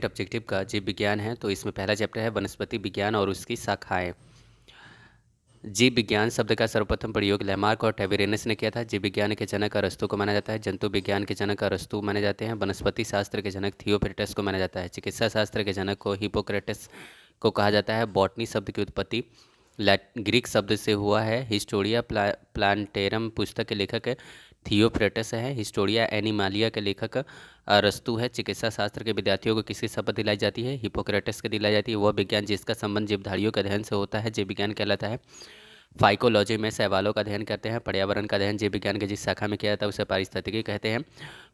Second objective का जीव विज्ञान है। तो इसमें पहला चैप्टर है वनस्पति विज्ञान और उसकी शाखाएं। जीव विज्ञान शब्द का सर्वप्रथम प्रयोग लैमार्क और टैबरेनस ने किया था। जीव विज्ञान के जनक अरस्तु को माना जाता है। जंतु विज्ञान के जनक अरस्तु माने जाते हैं। वनस्पति शास्त्र के जनक थियोफ्रेटस को माना जाता है। चिकित्सा शास्त्र के जनक को हिपोक्रेटस को कहा जाता है। बॉटनी शब्द की उत्पत्ति ग्रीक शब्द से हुआ है। हिस्टोरिया प्लांटेरम पुस्तक के लेखक थियोफ्रेटस है। हिस्टोरिया एनिमालिया के लेखक अरस्तु है। चिकित्सा शास्त्र के विद्यार्थियों को किसकी शपथ दिलाई जाती है? हिपोक्रेटस की दिलाई जाती है। वह विज्ञान जिसका संबंध जीवधारियों के अध्ययन से होता है जीव विज्ञान कहलाता है। फाइकोलॉजी में शैवालों का अध्ययन करते हैं। पर्यावरण का अध्ययन जीव विज्ञान के जिस शाखा में किया जाता है उसे पारिस्थितिकी कहते हैं।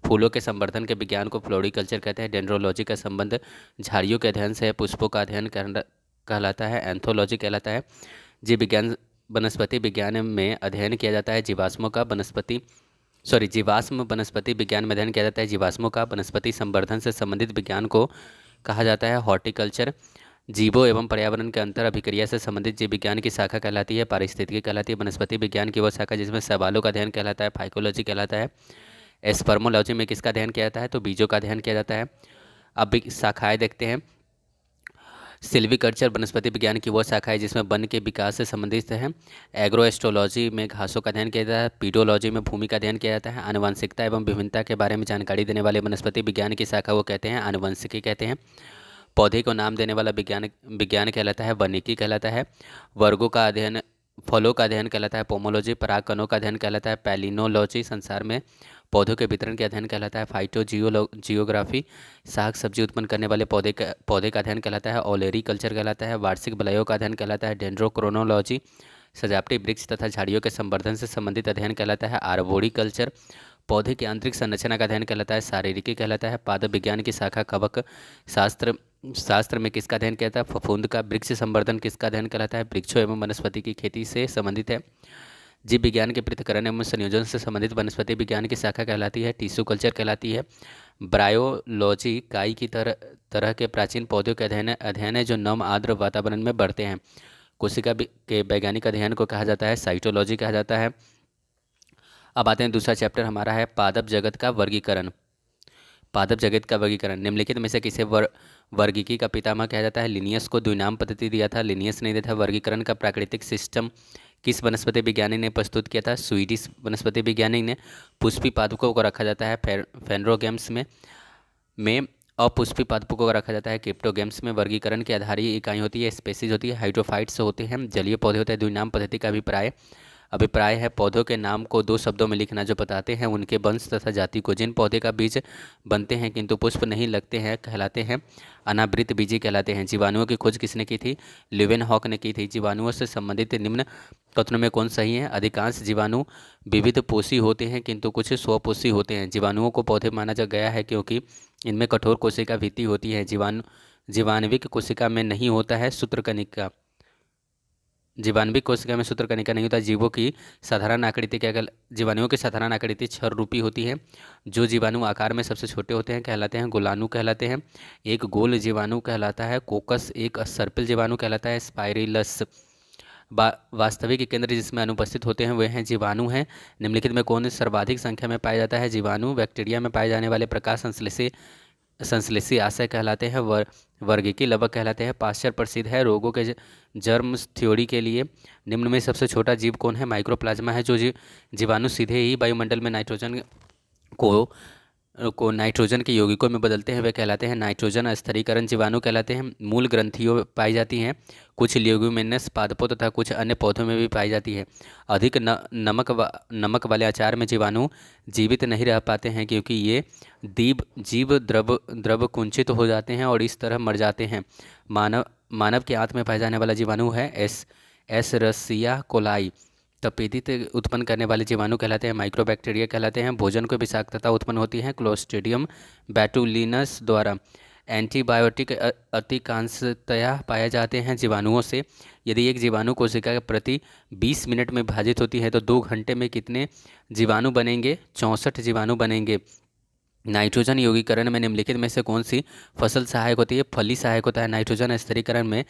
फूलों के संवर्धन के विज्ञान को फ्लोरिकल्चर कहते हैं। डेंड्रोलॉजी का संबंध झाड़ियों के अध्ययन से है। पुष्पों का अध्ययन कहलाता है। एंथोलॉजी कहलाता है। जीव विज्ञान वनस्पति विज्ञान में अध्ययन किया जाता है जीवाश्मों का। जीवाश्म वनस्पति विज्ञान में अध्ययन किया जाता है जीवाश्मों का। वनस्पति संवर्धन से संबंधित विज्ञान को कहा जाता है हॉर्टिकल्चर। जीवों एवं पर्यावरण के अंतर अभिक्रिया से संबंधित जीव विज्ञान की शाखा कहलाती है पारिस्थितिकी कहलाती है। वनस्पति विज्ञान की वह शाखा जिसमें शैवालों का अध्ययन कहलाता है फाइकोलॉजी कहलाता है। एस्पर्मोलॉजी में किसका अध्ययन किया जाता है? तो बीजों का अध्ययन किया जाता है। अब शाखाएं देखते हैं। सिल्वीकल्चर वनस्पति विज्ञान की वो शाखा है जिसमें वन के विकास से संबंधित है। एग्रोएस्ट्रोलॉजी में घासों का अध्ययन किया जाता है। पीडोलॉजी में भूमि का अध्ययन किया जाता है। आनुवंशिकता एवं विभिन्नता के बारे में जानकारी देने वाले वनस्पति विज्ञान की शाखा को कहते हैं आनुवंशिकी कहते हैं। पौधे को नाम देने वाला विज्ञान कहलाता है वनिकी कहलाता है। वर्गों का अध्ययन फलों का अध्ययन कहलाता है पोमोलॉजी। परागकणों का अध्ययन कहलाता है पैलिनोलॉजी। संसार में पौधों के वितरण के अध्ययन कहलाता है फाइटोजियोग्राफी। साग सब्जी उत्पन्न करने वाले पौधे का अध्ययन कहलाता है ओलेरी कल्चर कहलाता है। वार्षिक वलयों का अध्ययन कहलाता है डेंड्रोक्रोनोलॉजी। सजावटी वृक्ष तथा झाड़ियों के संवर्धन से संबंधित अध्ययन कहलाता है आर्बोरिकल्चर। पौधे की आंतरिक संरचना का अध्ययन कहलाता है शारीरिकी कहलाता है। पादप विज्ञान की शाखा कवक शास्त्र में किसका अध्ययन कहता है? फफूंद का। वृक्ष संवर्धन किसका अध्ययन कहलाता है? वृक्षों एवं वनस्पति की खेती से संबंधित है। जीव विज्ञान के पृथक्करण एवं संयोजन से संबंधित वनस्पति विज्ञान की शाखा कहलाती है टिश्यू कल्चर कहलाती है। ब्रायोलॉजी काई की तरह के प्राचीन पौधों के अध्ययन है जो नम आर्द्र वातावरण में बढ़ते हैं। कोशिका के वैज्ञानिक अध्ययन को कहा जाता है साइटोलॉजी कहा जाता है। अब आते हैं दूसरा चैप्टर हमारा है पादप जगत का वर्गीकरण। पादप जगत का वर्गीकरण निम्नलिखित में से किसे वर्गीकी का पितामह कहा जाता है? लिनियस को द्विनाम पद्धति दिया था। लिनियस ने दिया था। वर्गीकरण का प्राकृतिक सिस्टम किस वनस्पति विज्ञानी ने प्रस्तुत किया था? स्वीडिश वनस्पति विज्ञानी ने। पुष्पी पादपों को रखा जाता है फेनरोगेम्स में अपुष्पी पादपों को रखा जाता है क्रिप्टोगेम्स में। वर्गीकरण की आधारीय इकाई होती है स्पेसीज होती है। हाइड्रोफाइट्स होते हैं जलीय पौधे होते हैं। द्विनाम पद्धति का अभिप्राय है पौधों के नाम को दो शब्दों में लिखना जो बताते हैं उनके वंश तथा जाति को। जिन पौधे का बीज बनते हैं किंतु पुष्प नहीं लगते हैं कहलाते हैं अनावृत बीजी कहलाते हैं। जीवाणुओं की खोज किसने की थी? ल्यूवेनहॉक ने की थी। जीवाणुओं से संबंधित निम्न कथनों में कौन सही है? अधिकांश जीवाणु विविध पोषी होते हैं किंतु कुछ स्वपोषी होते हैं। जीवाणुओं को पौधे माना जा गया है क्योंकि इनमें कठोर कोशिका भित्ति होती है। जीवाणविक कोशिका में नहीं होता है सूत्रकणिका। जीवाणविक कोशिका में सूत्रकणिका नहीं होता। जीवाणुओं की साधारण आकृति छर रूपी होती है। जो जीवाणु आकार में सबसे छोटे होते हैं कहलाते हैं गोलाणु कहलाते हैं। एक गोल जीवाणु कहलाता है कोकस। एक सर्पिल जीवाणु कहलाता है स्पाइरिलस। वास्तविक केंद्र जिसमें अनुपस्थित होते हैं वे हैं जीवाणु हैं। निम्नलिखित में कौन सर्वाधिक संख्या में पाया जाता है? जीवाणु। बैक्टीरिया में पाए जाने वाले प्रकाश संश्लेषी आशय कहलाते हैं। वर्गीकी लवक कहलाते हैं। पाश्चर प्रसिद्ध है रोगों के जर्म थ्योरी के लिए। निम्न में सबसे छोटा जीव कौन है? माइक्रोप्लाज्मा है। जो जीवाणु सीधे ही वायुमंडल में नाइट्रोजन को नाइट्रोजन के यौगिकों में बदलते हैं वे कहलाते हैं नाइट्रोजन स्तरीकरण जीवाणु कहलाते हैं। मूल ग्रंथियों पाई जाती हैं। कुछ ल्यूमिनस पादपों तथा कुछ अन्य पौधों में भी पाई जाती है। अधिक नमक वाले अचार में जीवाणु जीवित नहीं रह पाते हैं क्योंकि ये जीव द्रव कुंचित हो जाते हैं और इस तरह मर जाते हैं। मानव के आंत में पाए जाने वाला जीवाणु है एसरसिया कोलाई। तपेदित उत्पन्न करने वाले जीवाणु कहलाते हैं माइक्रोबैक्टीरिया कहलाते हैं। भोजन को विषाक्तता उत्पन्न होती है क्लोस्ट्रीडियम बैटुलिनस द्वारा। एंटीबायोटिक अधिकांशतया पाए जाते हैं जीवाणुओं से। यदि एक जीवाणु कोशिका प्रति 20 मिनट में विभाजित होती है तो 2 घंटे में कितने जीवाणु बनेंगे? 64 जीवाणु बनेंगे। नाइट्रोजन यौगिकरण में निम्नलिखित में से कौन सी फसल सहायक होती है? फली सहायक होता है। नाइट्रोजन स्तरीकरण में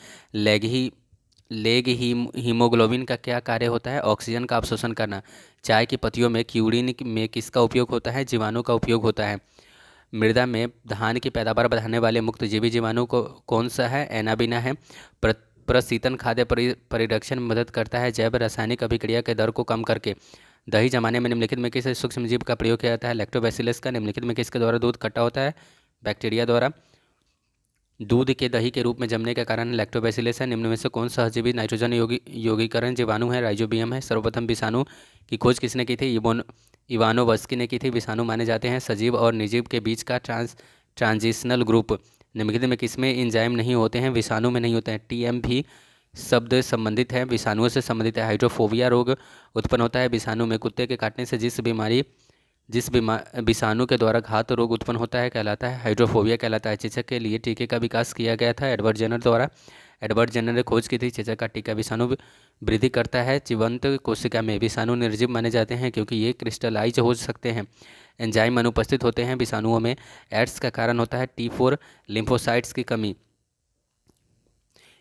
लेग हीमोग्लोबिन का क्या कार्य होता है? ऑक्सीजन का अवशोषण करना। चाय की पत्तियों में क्यूरिन में किसका उपयोग होता है? जीवाणु का उपयोग होता है। मृदा में धान की पैदावार बढ़ाने वाले मुक्त जीवी जीवाणु को कौन सा है? एनाबिना है। प्रशीतन खाद्य परिरक्षण में मदद करता है। जैव रासायनिक अभिक्रिया के दर को कम करके दही जमाने में निम्नलिखित में किस सूक्ष्म जीव का प्रयोग किया जाता है? लैक्टोबैसिलस का। निम्नलिखित में किसके द्वारा दूध खट्टा होता है? बैक्टीरिया द्वारा। दूध के दही के रूप में जमने का कारण लैक्टोबैसिलस है। निम्न में से कौन सहजीवी नाइट्रोजन यौगीकरण जीवाणु है? राइजोबियम है। सर्वप्रथम विषाणु की खोज किसने की थी? इवानोवस्की ने की थी। विषाणु माने जाते हैं सजीव और निर्जीव के बीच का ट्रांजिशनल ग्रुप। निम्नलिखित में किसमें एंजाइम नहीं होते हैं? विषाणु में नहीं होते हैं। टीएम भी शब्द संबंधित है, विषाणुओं से संबंधित है। हाइड्रोफोबिया रोग उत्पन्न होता है विषाणु में। कुत्ते के काटने से जिस विषाणु के द्वारा घात रोग उत्पन्न होता है कहलाता है हाइड्रोफोबिया कहलाता है। चेचक के लिए टीके का विकास किया गया था एडवर्ड जेनर द्वारा। एडवर्ड जेनर ने खोज की थी चेचक का टीका। विषाणु वृद्धि करता है जीवंत कोशिका में। विषाणु निर्जीव माने जाते हैं क्योंकि ये क्रिस्टलाइज हो सकते हैं। एंजाइम अनुपस्थित होते हैं विषाणुओं में। एड्स का कारण होता है T4 लिम्फोसाइट्स की कमी।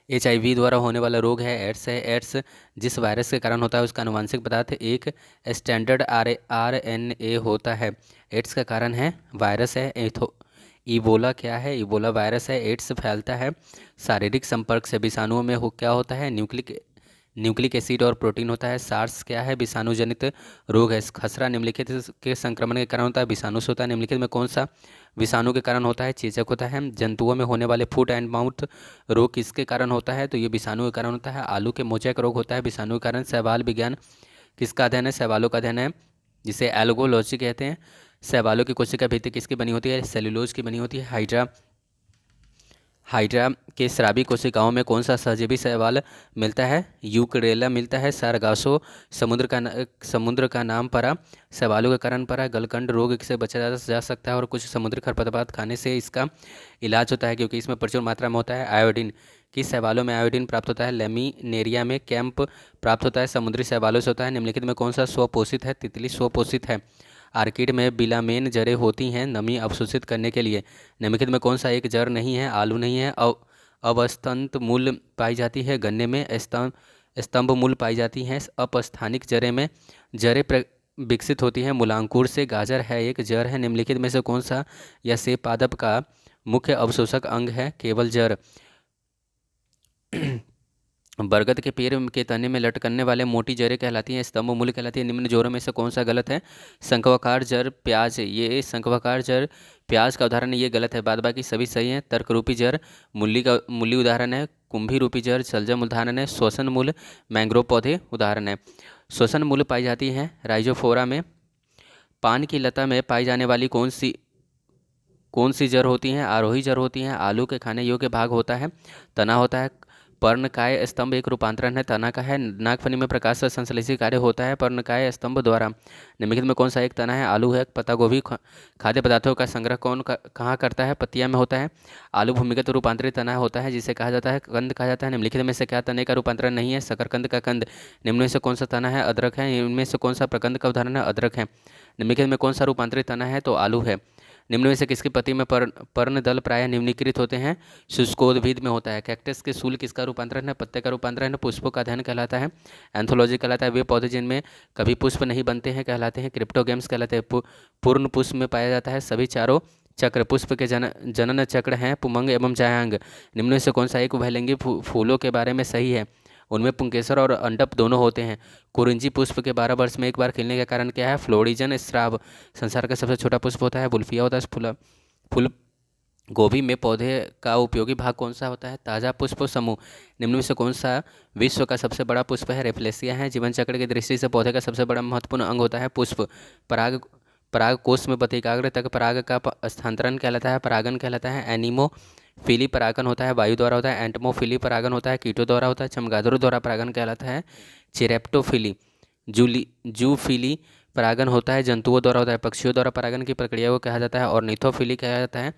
HIV द्वारा होने वाला रोग है एड्स है। एड्स जिस वायरस के कारण होता है उसका आनुवंशिक पदार्थ एक स्टैंडर्ड RNA होता है। एड्स का कारण है वायरस है। इबोला क्या है? इबोला वायरस है। एड्स फैलता है शारीरिक संपर्क से। विषाणुओं में क्या होता है? न्यूक्लिक एसिड और प्रोटीन होता है। सार्स क्या है? विषाणु जनित रोग है। खसरा निम्नलिखित के संक्रमण के कारण होता है? विषाणु से होता है। निम्नलिखित में कौन सा विषाणु के कारण होता है? चेचक होता है। जंतुओं में होने वाले फुट एंड माउथ रोग किसके कारण होता है? तो ये विषाणु के कारण होता है। आलू के मोजैक रोग होता है विषाणु के कारण। शैवाल विज्ञान किसका अध्ययन है? शैवालों का अध्ययन है जिसे एल्गोलॉजी कहते हैं। शैवालों की कोशिका भित्ति किसकी बनी होती है? सेल्यूलोज की बनी होती है। हाइड्रा के स्रावी कोशिकाओं में कौन सा सहजीवी शैवाल मिलता है? यूक्रेला मिलता है। सारगासो समुद्र का नाम पड़ा शैवालों के कारण पड़ा। गलकंड रोग से बचा जा सकता है और कुछ समुद्री खरपतवार खाने से इसका इलाज होता है क्योंकि इसमें प्रचुर मात्रा में होता है आयोडीन। किस शैवालों में आयोडीन प्राप्त होता है? लेमिनेरिया में। कैंप प्राप्त होता है समुद्री शैवालों से होता है। निम्नलिखित में कौन सा स्वपोषित है? तितली स्वपोषित है। आर्किड में बिलामेन जड़ें होती हैं नमी अवशोषित करने के लिए। निम्नलिखित में कौन सा एक जड़ नहीं है? आलू नहीं है। अवस्तंत मूल पाई जाती है। गन्ने में स्तंभ मूल पाई जाती हैं। अपस्थानिक जड़ें में जड़ें विकसित होती हैं मूलांकुर से। गाजर है एक जड़ है। निम्नलिखित में से कौन सा या सेब पादप का मुख्य अवशोषक अंग है? केवल जड़। बरगद के पेड़ के तने में लटकने वाले मोटी जड़ें कहलाती हैं स्तंभ मूल कहलाती है। निम्न जोड़ों में से कौन सा गलत है? शंखवाकार जड़ प्याज। ये शंखवाकार जड़ प्याज का उदाहरण है, ये गलत है। बाद बाकी सभी सही हैं। तर्क रूपी जड़ मूली उदाहरण है। कुंभी रूपी जड़ शलजम उदाहरण है। श्वसन मूल मैंग्रोव पौधे उदाहरण है। श्वसन मूल पाई जाती है राइजोफोरा में। पान की लता में पाई जाने वाली कौन सी जड़ होती हैं? आरोही जड़ होती हैं। आलू के खाने योग्य भाग होता है तना होता है। पर्णकाय स्तंभ एक रूपांतरण है तना का है। नागफनी में प्रकाश संश्लेषी कार्य होता है पर्णकाय स्तंभ द्वारा। निम्नलिखित में कौन सा एक तना है? आलू है। पत्ता गोभी खाद्य पदार्थों का संग्रह कहाँ करता है? पत्तियां में होता है। आलू भूमिगत रूपांतरित तना होता है जिसे कहा जाता है कंद कहा जाता है। निम्नलिखित में से क्या तने का रूपांतरण नहीं है? शकरकंद का कंद। निम्न में से कौन सा तना है? अदरक है। इनमें से कौन सा प्रकंद का उदाहरण है? अदरक है। निम्नलिखित में कौन सा रूपांतरित तना है? तो आलू है। निम्न में से किसकी पत्ती में पर्णदल प्रायः निम्नीकृत होते हैं? शुष्कोद्भिद में होता है। कैक्टस के सूल किसका रूपांतरण है? पत्ते का रूपांतरण है। पुष्पों का अध्ययन कहलाता है एंथोलॉजी कहलाता है। वे पौधे जिनमें कभी पुष्प नहीं बनते हैं कहलाते हैं क्रिप्टोगेम्स कहलाते हैं। पूर्ण पुष्प में पाया जाता है सभी चारों चक्र। पुष्प के जनन चक्र हैं पुमंग एवं जायांग। निम्न में से कौन सा एक उभयलिंगी फूलों के बारे में सही है? उनमें पुंकेसर और अंडप दोनों होते हैं। कुरिंजी पुष्प के 12 वर्ष में एक बार खिलने का कारण क्या है? फ्लोरिजन स्राव। संसार का सबसे छोटा पुष्प होता है बुल्फिया होता है। फूल गोभी में पौधे का उपयोगी भाग कौन सा होता है? ताजा पुष्प समूह। निम्न में से कौन सा विश्व का सबसे बड़ा पुष्प है? रेफ्लेसिया है। जीवन चक्र की दृष्टि से पौधे का सबसे बड़ा महत्वपूर्ण अंग होता है पुष्प। पराग कोष में बतिकाग्र तक पराग का स्थानांतरण कहलाता है परागन कहलाता है। एनिमोफिली परागन होता है वायु द्वारा होता है। एंटमोफिली परागन होता है कीटों द्वारा होता है। चमगादड़ों द्वारा परागन कहलाता है चिरेप्टोफिली। जूफिली परागन होता है जंतुओं द्वारा होता है। पक्षियों द्वारा परागन की प्रक्रिया को कहा जाता है ऑर्निथोफिली कहा जाता है।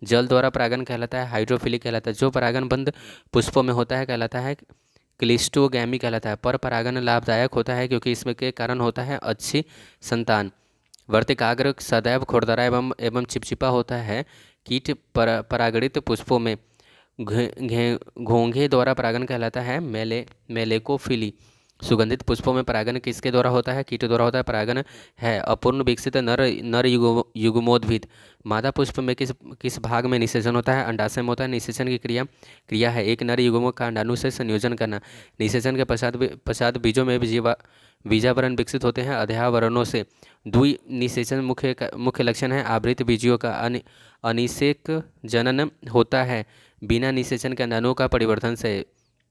जल द्वारा परागन कहलाता है हाइड्रोफिली कहलाता है। जो परागन बंद पुष्पों में होता है कहलाता है क्लिस्टोगैमी कहलाता है। पर परागन लाभदायक होता है क्योंकि इसमें के कारण होता है अच्छी संतान। वर्तिकाग्र सदैव खुरदरा एवं चिपचिपा होता है। कीट परागणित पुष्पों में घोंघे द्वारा परागन कहलाता है मेलेकोफिली। सुगंधित पुष्पों में परागण किसके द्वारा होता है? कीटों द्वारा होता है। परागण है अपूर्ण विकसित नर नर युग्मोद्भिद। मादा पुष्प में किस भाग में निषेचन होता है? अंडाशय में होता है। निषेचन की क्रिया है एक नर युग्म का अंडाणु से संयोजन करना। निषेचन के पश्चात बीजों में बीजावरण विकसित होते हैं अध्यावरणों से। द्वि निषेचन मुख्य लक्षण है आवृत बीजियों का अनिषेक जनन होता है बिना निषेचन के अंडाणुओं का परिवर्तन से।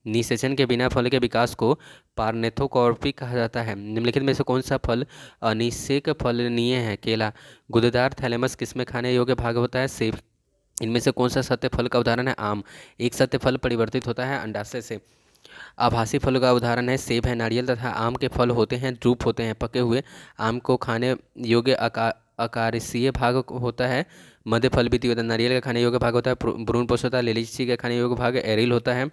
निषेचन के बिना फल के विकास को पार्नेथोकॉर्पी कहा जाता है। निम्नलिखित में से कौन सा फल अनिषेक फलनीय है? केला। गुदेदार थैलेमस किसमें खाने योग्य भाग होता है? सेब। इनमें से कौन सा सत्य फल का उदाहरण है? आम। एक सत्य फल परिवर्तित होता है अंडाशय से। आभासी फल का उदाहरण है सेब है। नारियल तथा आम के फल होते हैं ड्रूप होते हैं। पके हुए आम को खाने योग्य अकारिसीय भाग होता है मध्य फल भी होता है। नारियल का खाने योग्य भाग होता है भ्रूण पोष होता है। लीची का खाने योग्य भाग एरिल होता है।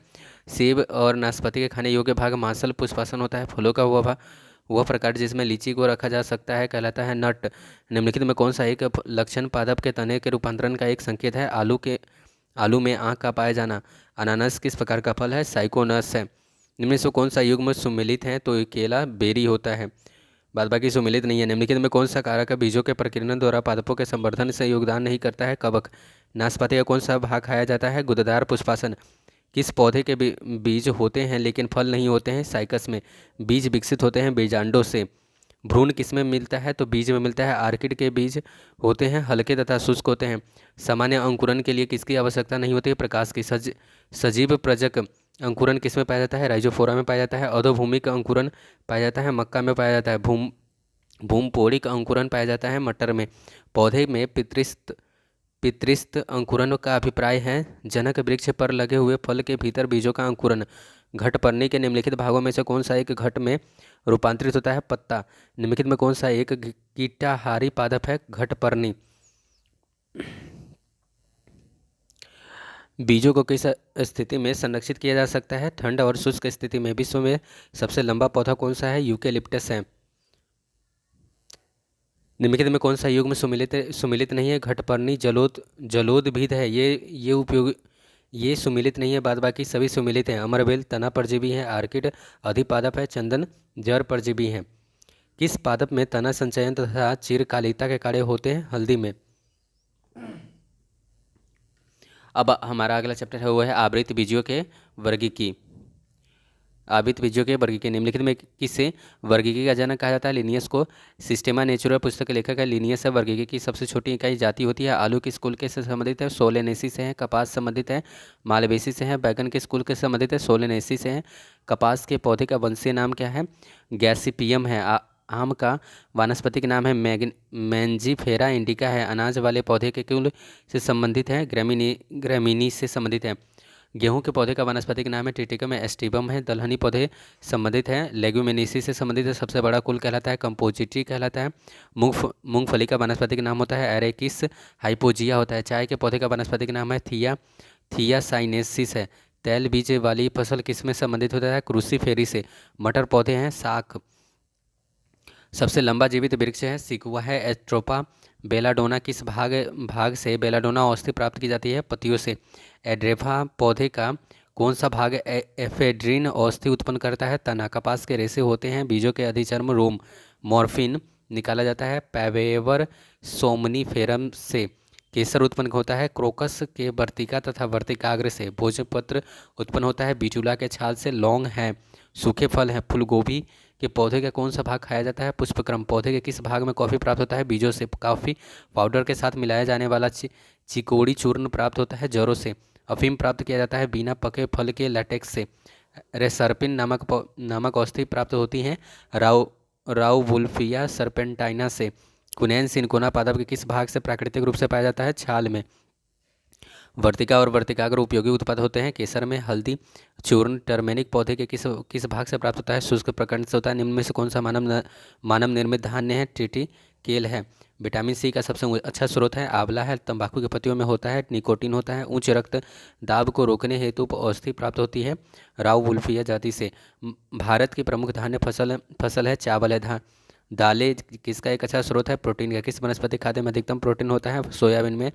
सेब और नाशपाती के खाने योग्य भाग मांसल पुष्पासन होता है। फलों का वह प्रकार जिसमें लीची को रखा जा सकता है कहलाता है नट। निम्नलिखित में कौन सा एक लक्षण पादप के तने के रूपांतरण का एक संकेत है? आलू में आँख का पाया जाना। अनानास किस प्रकार का फल है? साइकोनस है। निम्न से कौन सा युग्म सुमेलित है? तो केला बेरी होता है। बाद बाकी सुमेलित नहीं है। निम्नलिखित में कौन सा कारक बीजों के प्रकीर्णन द्वारा पादपों के संवर्धन से योगदान नहीं करता है? कवक। नाशपाती का कौन सा भाग खाया जाता है? गुदेदार पुष्पासन। किस पौधे के बीज होते हैं लेकिन फल नहीं होते हैं? साइकस में। बीज विकसित होते हैं बीजांडों से। भ्रूण किस में मिलता है? तो बीज में मिलता है। आर्किड के बीज होते हैं हल्के तथा शुष्क होते हैं। सामान्य अंकुरन के लिए किसकी आवश्यकता नहीं होती है? प्रकाश की। सजीव प्रजक अंकुरन किस में पाया जाता है? राइजोफोरा में पाया जाता है। अधोभूमिक अंकुरन पाया जाता है मक्का में पाया जाता है। भूमपोड़िक अंकुरन पाया जाता है मटर में। पौधे में पितृस्थ अंकुरन का अभिप्राय है जनक वृक्ष पर लगे हुए फल के भीतर बीजों का अंकुरन। घटपर्णी के निम्नलिखित भागों में से कौन सा एक घट में रूपांतरित होता है? पत्ता। निम्नलिखित में कौन सा एक कीटाहारी पादप है? घटपर्णी। बीजों को किस स्थिति में संरक्षित किया जा सकता है? ठंड और शुष्क स्थिति में। विश्व में सबसे लंबा पौधा कौन सा है? यूकेलिप्टस है। निम्नलिखित में कौन सा युग्म सुमिलित नहीं है? घटपर्णी जलोदभिद है। ये सुमिलित नहीं है। बाद बाकी सभी सुमिलित हैं। अमरबेल तना परजीवी है। आर्किड अधिपादप है। चंदन जड़ परजीवी है। किस पादप में तना संचयन तथा चिरकालिकता के कार्य होते हैं? हल्दी में। अब हमारा अगला चैप्टर है वो है आवृत बीजों के वर्गीकी। आवृत बीजों के वर्गीकी। निम्नलिखित में किसे वर्गीकी का जनक कहा जाता है? लिनियस को। सिस्टेमा नेचुरा पुस्तक के लेखक है लिनियस है। वर्गीकी की सबसे छोटी इकाई जाति होती है। आलू किस कुल के से संबंधित है? सोलेनेसी से है। कपास संबंधित है मालवेसी से है। बैगन किस कुल के संबंधित है? सोलेनेसी से है। कपास के पौधे का वंशीय नाम क्या है? गैसिपियम है। आम का वानस्पतिक नाम है मैंजीफेरा इंडिका है। अनाज वाले पौधे के कुल से संबंधित है ग्रेमिनी से संबंधित है। गेहूं के पौधे का वानस्पतिक नाम है ट्रिटिकम एस्टिबम है। दलहनी पौधे संबंधित है लेग्यूमिनेसी से संबंधित है। सबसे बड़ा कुल कहलाता है कंपोजिटी कहलाता है। मूंगफली का वानस्पतिक नाम होता है एरेकिस हाइपोजिया होता है। चाय के पौधे का वानस्पतिक नाम है थिया साइनेसिस है। तेल बीज वाली फसल किसमें संबंधित होता है? क्रूसीफेरी से। मटर पौधे हैं साख। सबसे लंबा जीवित वृक्ष है सिकुआ है। एस्ट्रोपा बेलाडोना किस भाग से बेलाडोना औषधि प्राप्त की जाती है? पत्तियों से। एड्रेफा पौधे का कौन सा भाग एफेड्रिन औषधि उत्पन्न करता है? तना। कपास के रेशे होते हैं बीजों के अधिचर्म रोम। मॉर्फिन निकाला जाता है पैवेवर सोमनीफेरम से। केसर उत्पन्न होता है क्रोकस के वर्तिका तथा वर्तिकाग्र से। भोजपत्र उत्पन्न होता है बिचूला के छाल से। लौंग है। सूखे फल है फूलगोभी के पौधे का कौन सा भाग खाया जाता है? पुष्पक्रम। पौधे के किस भाग में कॉफ़ी प्राप्त होता है? बीजों से। कॉफ़ी पाउडर के साथ मिलाया जाने वाला चिकोड़ी चूर्ण प्राप्त होता है जड़ों से। अफीम प्राप्त किया जाता है बिना पके फल के लैटेक्स से। रेसर्पिन नामक औषधि प्राप्त होती है राउवुल्फिया सर्पेंटाइना से। कुनैन सिनकोना पादप के किस भाग से प्राकृतिक रूप से पाया जाता है? छाल में। वर्तिका और वर्तिकाग्र उपयोगी उत्पाद होते हैं केसर में। हल्दी चूर्ण टर्मेनिक पौधे के किस भाग से प्राप्त होता है? शुष्क प्रकरण से होता है। निम्न में से कौन सा मानव निर्मित धान्य है? केल है। विटामिन सी का सबसे अच्छा स्रोत है आंवला है। तंबाकू के पत्तियों में होता है निकोटीन होता है। उच्च रक्त दाब को रोकने हेतु औषधि प्राप्त होती है राउवुल्फिया जाति से। भारत की प्रमुख धान्य फसल है चावल है। दालें किसका एक अच्छा स्रोत है? प्रोटीन का। किस वनस्पति खाद्य में अधिकतम प्रोटीन होता है? सोयाबीन में।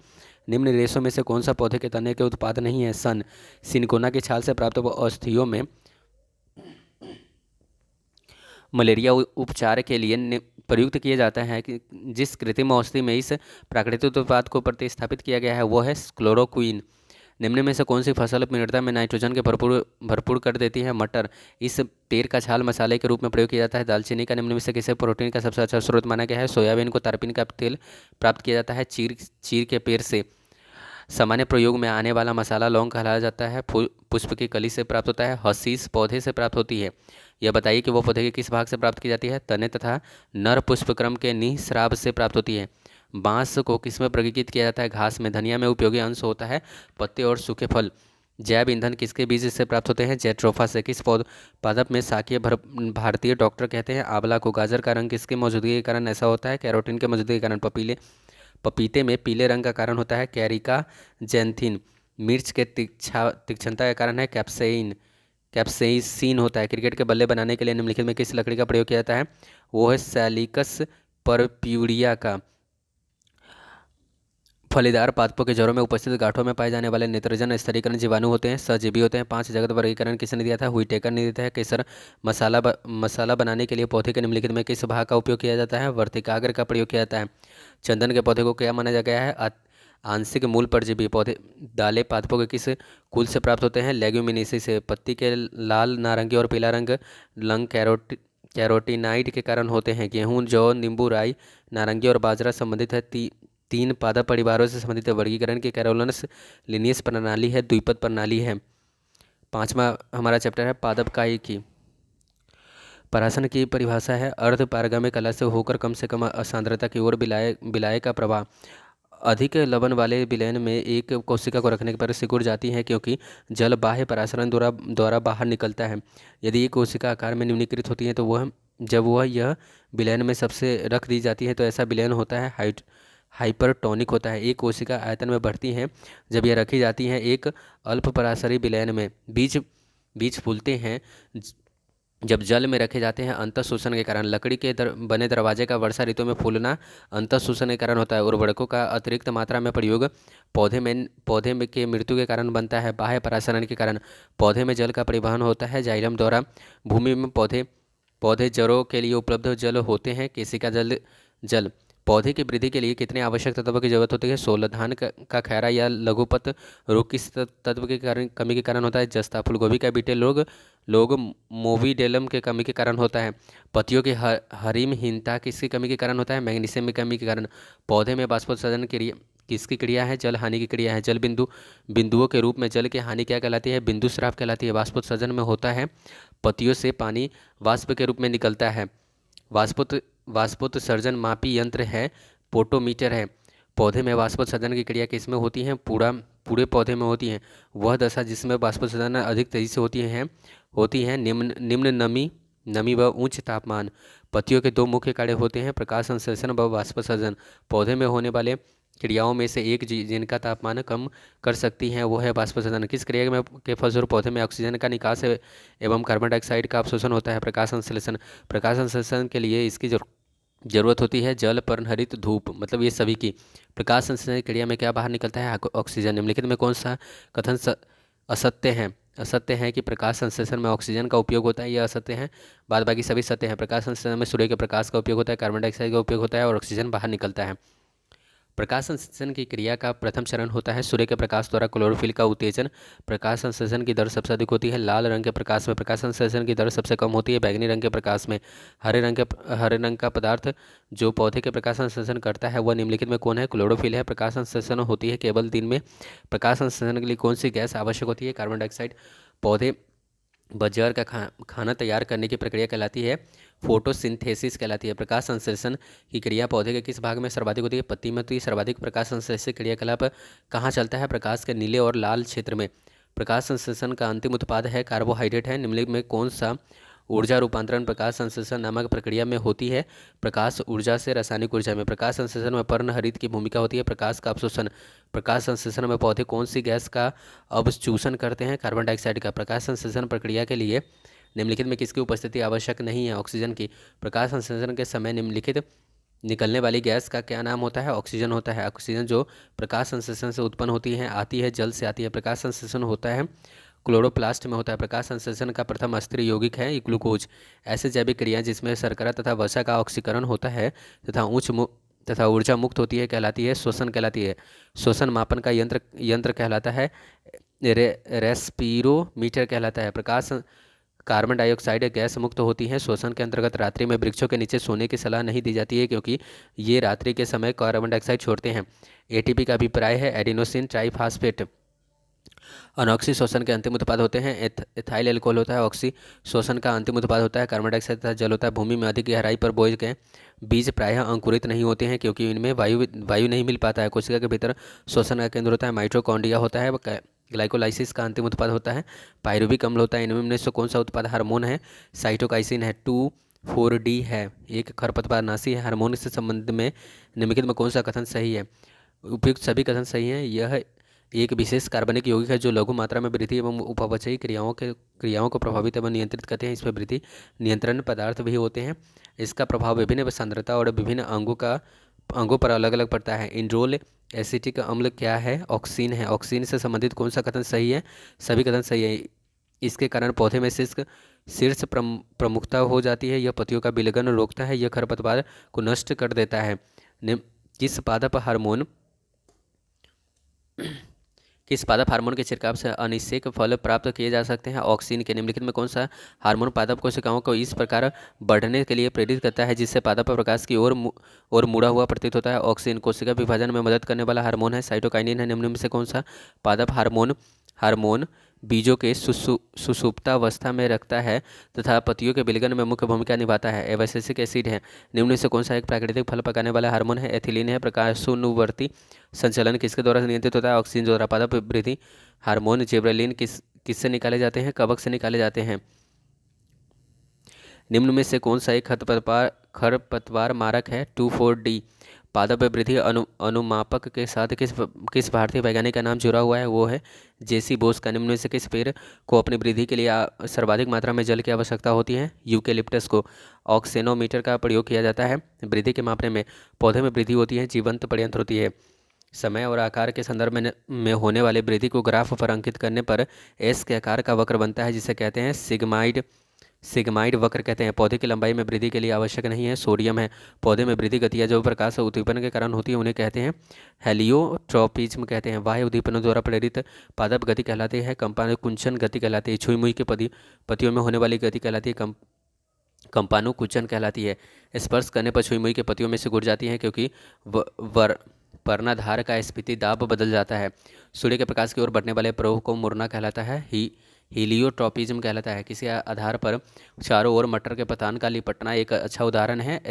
निम्न रेशों में से कौन सा पौधे के तने के उत्पाद नहीं है? सन। सिनकोना की छाल से प्राप्त औषधियों में मलेरिया उपचार के लिए प्रयुक्त किया जाता है कि जिस कृत्रिम औषधि में इस प्राकृतिक उत्पाद को प्रतिस्थापित किया गया है वो है क्लोरोक्वीन। निम्न में से कौन सी फसल मृदा में नाइट्रोजन के भरपूर भरपूर कर देती है? मटर। इस पेड़ का छाल मसाले के रूप में प्रयोग किया जाता है। दालचीनी का निम्न में से किसे प्रोटीन का सबसे अच्छा स्रोत माना गया है? सोयाबीन को तारपीन का तेल प्राप्त किया जाता है चीर चीर के पेड़ से। सामान्य प्रयोग में आने वाला मसाला लौंग कहलाया जाता है। पुष्प की कली से प्राप्त होता है। हसीस पौधे से प्राप्त होती है। यह बताइए कि वो पौधे के किस भाग से प्राप्त की जाती है? तने तथा नर पुष्प क्रम के निःस्राव से प्राप्त होती है। बांस को किस में वर्गीकृत किया जाता है? घास में। धनिया में उपयोगी अंश होता है पत्ते और सूखे फल। जैव ईंधन किसके बीज से प्राप्त होते हैं? जैट्रोफा से। किस पौध पादप में शाकीय भारतीय डॉक्टर कहते हैं? आंवला को। गाजर का रंग किसकी मौजूदगी के कारण ऐसा होता है? कैरोटीन के मौजूदगी के कारण। पपीते में पीले रंग का कारण होता है कैरिका जैंथिन। मिर्च के तीक्ष्णता का कारण है कैप्सेसिन होता है। क्रिकेट के बल्ले बनाने के लिए निम्नलिखित में किस लकड़ी का प्रयोग किया जाता है? वो है सैलिकस परप्यूरिया का। फलीदार पादपों के जड़ों में उपस्थित गांठों में पाए जाने वाले नेत्रजन स्तरीकरण जीवाणु होते हैं, सजीवी होते हैं। 5 जगत वर्गीकरण किसने दिया था? हुइटेकर ने दिया है। केसर मसाला बनाने के लिए पौधे के निम्नलिखित में किस भाग का उपयोग किया जाता है? वर्तिकाग्र का प्रयोग किया जाता है। चंदन के पौधे को क्या माना गया है? आंशिक मूल परजीवी। पौधे दालें पादपों के किस कुल से प्राप्त होते हैं? लेग्यूमिनेसी से। पत्ती के लाल, नारंगी और पीला रंग कैरोटीनाइड के कारण होते हैं। गेहूं, जौ, नींबू, राई, नारंगी और बाजरा संबंधित है। 3 पादप परिवारों से संबंधित वर्गीकरण की कैरोलनस लिनियस प्रणाली है, द्विपद प्रणाली है। 5वां हमारा चैप्टर है पादप काई की। परासन की परिभाषा है अर्ध पारगम्य कला से होकर कम से कम सांद्रता की ओर विलायक का प्रवाह। अधिक लवण वाले विलयन में एक कोशिका को रखने पर सिकुड़ जाती है क्योंकि जल बाह्य परासरण द्वारा बाहर निकलता है। यदि एक कोशिका आकार में न्यूनीकृत होती है तो वह यह विलयन में सबसे रख दी जाती है तो ऐसा विलयन होता है हाइपरटोनिक होता है। एक कोशिका आयतन में बढ़ती है जब यह रखी जाती है एक अल्प पराशरी विलयन में। बीज फूलते हैं जब जल में रखे जाते हैं अंतः शोषण के कारण। लकड़ी के बने दरवाजे का वर्षा ऋतु में फूलना अंतः शोषण के कारण होता है। उर्वरकों का अतिरिक्त मात्रा में प्रयोग पौधे में के मृत्यु के कारण बनता है। बाह्य परासरण के कारण पौधे में जल का परिवहन होता है जाइलम द्वारा। भूमि में पौधे जड़ों के लिए उपलब्ध जल होते हैं। केशिका जल पौधे की वृद्धि के लिए कितने आवश्यक तत्वों की जरूरत होती है? 16। धान का खैरा या लघुपत रोग किस तत्व के कारण कमी के कारण होता है? जस्ता। फूलगोभी का बीटे लोग मोविडेलम के कमी के कारण होता है। पत्तियों की हरिमहीनता किसकी कमी के कारण होता है? मैग्नीशियम की कमी के कारण। पौधे में बाष्पोत्सर्जन क्रिया किसकी क्रिया है? जल हानि की क्रिया है। जल बिंदुओं के रूप में जल की हानि क्या कहलाती है? बिंदु स्राव कहलाती है। बाष्पोत्सर्जन में होता है पत्तियों से पानी वाष्प के रूप में निकलता है। वाष्पोत्सर्जन मापी यंत्र है पोटोमीटर है। पौधे में वाष्पोत्सर्जन की क्रिया किसमें होती है? पूरे पौधे में होती है। वह दशा जिसमें वाष्पोत्सर्जन अधिक तेजी से होती है निम्न नमी व उच्च तापमान। पत्तियों के 2 मुख्य कार्य होते हैं प्रकाश संश्लेषण व वाष्पोत्सर्जन। पौधे में होने वाले क्रियाओं में से एक जिनका तापमान कम कर सकती हैं वो है वाष्पोत्सर्जन। किस क्रिया में के फलस्वरूप पौधे में ऑक्सीजन का निकास एवं कार्बन डाइऑक्साइड का अवशोषण होता है? प्रकाश संश्लेषण। प्रकाश संश्लेषण के लिए इसकी जरूरत होती है जल, पर्णहरित, धूप, मतलब ये सभी की। प्रकाश संश्लेषण क्रिया में क्या बाहर निकलता है? ऑक्सीजन। निम्नलिखित में कौन सा कथन असत्य है कि प्रकाश संश्लेषण में ऑक्सीजन का उपयोग होता है? यह असत्य है। बाद बाकी सभी सत्य है। प्रकाश संश्लेषण में सूर्य के प्रकाश का उपयोग होता है, कार्बन डाइऑक्साइड का उपयोग होता है और ऑक्सीजन बाहर निकलता है। प्रकाश संश्लेषण की क्रिया का प्रथम चरण होता है सूर्य के प्रकाश द्वारा क्लोरोफिल का उत्तेजन। प्रकाश संश्लेषण की दर सबसे अधिक होती है लाल रंग के प्रकाश में। प्रकाश संश्लेषण की दर सबसे कम होती है बैगनी रंग के प्रकाश में। हरे रंग का पदार्थ जो पौधे के प्रकाश संश्लेषण करता है वह निम्नलिखित में कौन है? क्लोरोफिल है। प्रकाश संश्लेषण होती है केवल दिन में। प्रकाश संश्लेषण के लिए कौन सी गैस आवश्यक होती है? Carbon dioxide. पौधे बजर का खाना तैयार करने की प्रक्रिया कहलाती है फोटोसिंथेसिस कहलाती है। प्रकाश संश्लेषण की क्रिया पौधे के किस भाग में सर्वाधिक होती है? पत्ती में। तो ये सर्वाधिक प्रकाश संश्लेषण क्रियाकलाप कहाँ चलता है? प्रकाश के नीले और लाल क्षेत्र में। प्रकाश संश्लेषण का अंतिम उत्पाद है कार्बोहाइड्रेट है। निम्नलिखित में कौन सा ऊर्जा रूपांतरण प्रकाश संश्लेषण नामक प्रक्रिया में होती है? प्रकाश ऊर्जा से रासायनिक ऊर्जा में। प्रकाश संश्लेषण में पर्णहरित की भूमिका होती है। प्रकाश का अवशोषण। प्रकाश संश्लेषण में पौधे कौन सी गैस का अवशोषण करते हैं? कार्बन डाइऑक्साइड का। प्रकाश संश्लेषण प्रक्रिया के लिए निम्नलिखित में किसकी उपस्थिति आवश्यक नहीं है? ऑक्सीजन की। प्रकाश संश्लेषण के समय निम्नलिखित निकलने वाली गैस का क्या नाम होता है? ऑक्सीजन होता है। ऑक्सीजन जो प्रकाश संश्लेषण से उत्पन्न होती है आती है जल से आती है। प्रकाश संश्लेषण होता है क्लोरोप्लास्ट में होता है। प्रकाश संश्लेषण का प्रथम अस्थिर यौगिक है ग्लूकोज। ऐसे जैविक क्रियाएं जिसमें शर्करा तथा वसा का ऑक्सीकरण होता है तथा तथा ऊर्जा मुक्त होती है कहलाती है श्वसन कहलाती है। श्वसन मापन का यंत्र यंत्र कहलाता है रेस्पिरोमीटर कहलाता है। प्रकाश कार्बन डाइऑक्साइड गैस मुक्त होती है। श्वसन के अंतर्गत रात्रि में वृक्षों के नीचे सोने की सलाह नहीं दी जाती है क्योंकि ये रात्रि के समय कार्बन डाइऑक्साइड छोड़ते हैं। एटीपी का अभिप्राय है एडिनोसिन ट्राइफॉस्फेट। अनॉक्सी श्वसन के अंतिम उत्पाद होते हैं। एथाइल अल्कोहल होता है। ऑक्सी श्वसन का अंतिम उत्पाद होता है। कार्बन डाइऑक्साइड तथा जल होता है। भूमि में अधिक गहराई पर बोए गए बीज प्रायः अंकुरित नहीं होते हैं क्योंकि इनमें वायु नहीं मिल पाता है। कोशिका के भीतर श्वसन का केंद्र होता है। माइटोकॉन्ड्रिया होता है। ग्लाइकोलाइसिस का अंतिम उत्पाद होता है। पायरुविक अम्ल होता है। इनमें से कौन सा उत्पाद हार्मोन है? साइटोकाइसिन है। 2,4-D है। एक खरपतवारनाशी है। हार्मोन से संबंध में निम्नलिखित में कौन सा कथन सही है? उपयुक्त सभी कथन सही हैं। यह एक विशेष कार्बनिक यौगिक है जो लघु मात्रा में वृद्धि एवं उपापचयी क्रियाओं को प्रभावित एवं नियंत्रित करते हैं। इसमें वृद्धि नियंत्रण पदार्थ भी होते हैं। इसका प्रभाव विभिन्न सांद्रता और विभिन्न अंगों पर अलग अलग पड़ता है। इंडोल एसिटिक अम्ल क्या है? ऑक्सीन है। ऑक्सीन से संबंधित कौन सा कथन सही है? सभी कथन सही है। इसके कारण पौधे में शीर्ष प्रमुखता हो जाती है। यह पत्तियों का विलयन रोकता है। यह खरपतवार को नष्ट कर देता है। किस पादप हार्मोन के छिड़काव से अनिषेक फल प्राप्त किए जा सकते हैं? ऑक्सीन के। निम्नलिखित में कौन सा हार्मोन पादप कोशिकाओं को इस प्रकार बढ़ने के लिए प्रेरित करता है जिससे पादप प्रकाश की ओर मुड़ा हुआ प्रतीत होता है? ऑक्सीन। कोशिका विभाजन में मदद करने वाला हार्मोन है। साइटोकाइनिन है। निम्न में से कौन सा पादप हार्मोन बीजों के सुषुप्तावस्था में रखता है तथा पत्तियों के विलयन में मुख्य भूमिका निभाता है? एब्सिसिक एसिड है। निम्न में से कौन सा एक प्राकृतिक फल पकाने वाला हार्मोन है? एथिलीन है। प्रकाशानुवर्ती संचलन किसके द्वारा नियंत्रित होता है? ऑक्सीजन द्वारा। पादप वृद्धि हार्मोन जिबरेलिन किससे निकाले जाते हैं? कवक से निकाले जाते हैं। निम्न में से कौन सा एक खरपतवार मारक है? 2,4-D। पादप वृद्धि अनुमापक के साथ किस भारतीय वैज्ञानिक का नाम जुड़ा हुआ है? वो है जेसी बोस का। निम्न में से किस पेड़ को अपनी वृद्धि के लिए सर्वाधिक मात्रा में जल की आवश्यकता होती है? यूकेलिप्टस को। ऑक्सेनोमीटर का प्रयोग किया जाता है वृद्धि के मापने में। पौधे में वृद्धि होती है जीवंत पर्यंत होती है। समय और आकार के संदर्भ में होने वाले वृद्धि को ग्राफ पर अंकित करने पर एस के आकार का वक्र बनता है जिसे कहते हैं सिग्माइड वक्र कहते हैं। पौधे की लंबाई में वृद्धि के लिए आवश्यक नहीं है। सोडियम है। पौधे में वृद्धि गतियाँ जो प्रकाश उद्दीपन के कारण होती है उन्हें कहते हैं हेलियोट्रोपिज्म कहते हैं। बाह्य उद्दीपनों द्वारा प्रेरित पादप गति कहलाती है कंपानुकुंचन गति कहलाती है। छुई मुई के पत्तियों में होने वाली गति कहलाती है कंपानुकुंचन कहलाती है। स्पर्श करने पर छुई मुई के पत्तियों में से गुड़ जाती है क्योंकि पर्णाधार का स्फीति दाब बदल जाता है। सूर्य के प्रकाश की ओर बढ़ने वाले प्रवाह को मुड़ना कहलाता है। हीलियोट्रोपिज्म कहलाता है। किसी आधार पर चारों ओर मटर के पतान का लिपटना एक अच्छा उदाहरण है।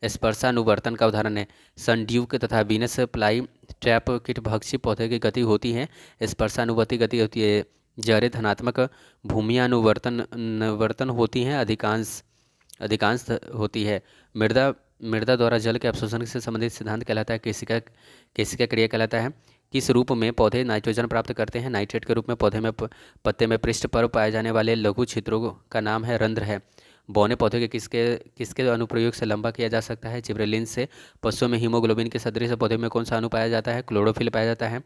स्पर्शानुवर्तन का उदाहरण है। सनड्यूक तथा वीनस फ्लाई ट्रैप कीटभक्षी पौधे की गति होती है। स्पर्शानुवर्ती गति होती है। जड़ें धनात्मक भूमियानुवर्तन होती हैं अधिकांश होती है। मृदा द्वारा जल के अवशोषण से संबंधित सिद्धांत कहलाता है केशिका क्रिया कहलाता है। किस रूप में पौधे नाइट्रोजन प्राप्त करते हैं? नाइट्रेट के रूप में। पत्ते में पृष्ठ पर पाए जाने वाले लघु छिद्रों का नाम है रंध्र है। बौने पौधे के किसके अनुप्रयोग से लंबा किया जा सकता है? जिब्रेलिन से। पशुओं में हीमोग्लोबिन के सदृश पौधे में कौन सा अणु पाया जाता है? क्लोरोफिल पाया जाता है।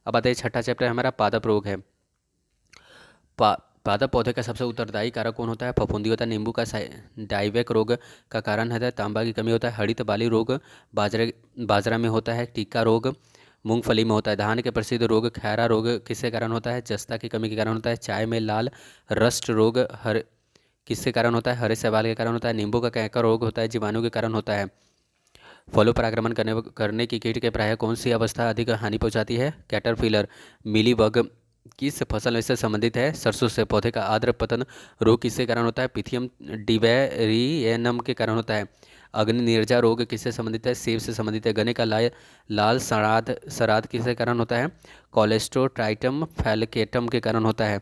अब आता है छठा चैप्टर हमारा पादप रोग है। पादप पौधे का सबसे उत्तरदायी कारक कौन होता है? फफूंदी होता है। नींबू का डाइवेक रोग का कारण है तांबा की कमी होता है। हरित बाली रोग बाजरा में होता है। टीका रोग मूंगफली में होता है। धान के प्रसिद्ध रोग खैरा रोग किसके कारण होता है? जस्ता की कमी के कारण होता है। चाय में लाल रस्ट रोग किसके कारण होता है? हरे शैवाल के कारण होता है। नींबू का कैंकर रोग होता है जीवाणु के कारण होता है। फलों पर आक्रमण करने की कीट के प्रायः कौन सी अवस्था अधिक हानि पहुंचाती है? कैटरपिलर। मिलीबग किस फसल से संबंधित है? सरसों से। पौधे का आर्द्र पतन रोग किसके कारण होता है? पिथियम डिवेरिएनम के कारण होता है। अग्नि निर्जा रोग किससे संबंधित है? सेब से संबंधित है। गन्ने का लाल सराद किसके कारण होता है? कोलेस्ट्रोट्राइटम फैलकेटम के कारण होता है।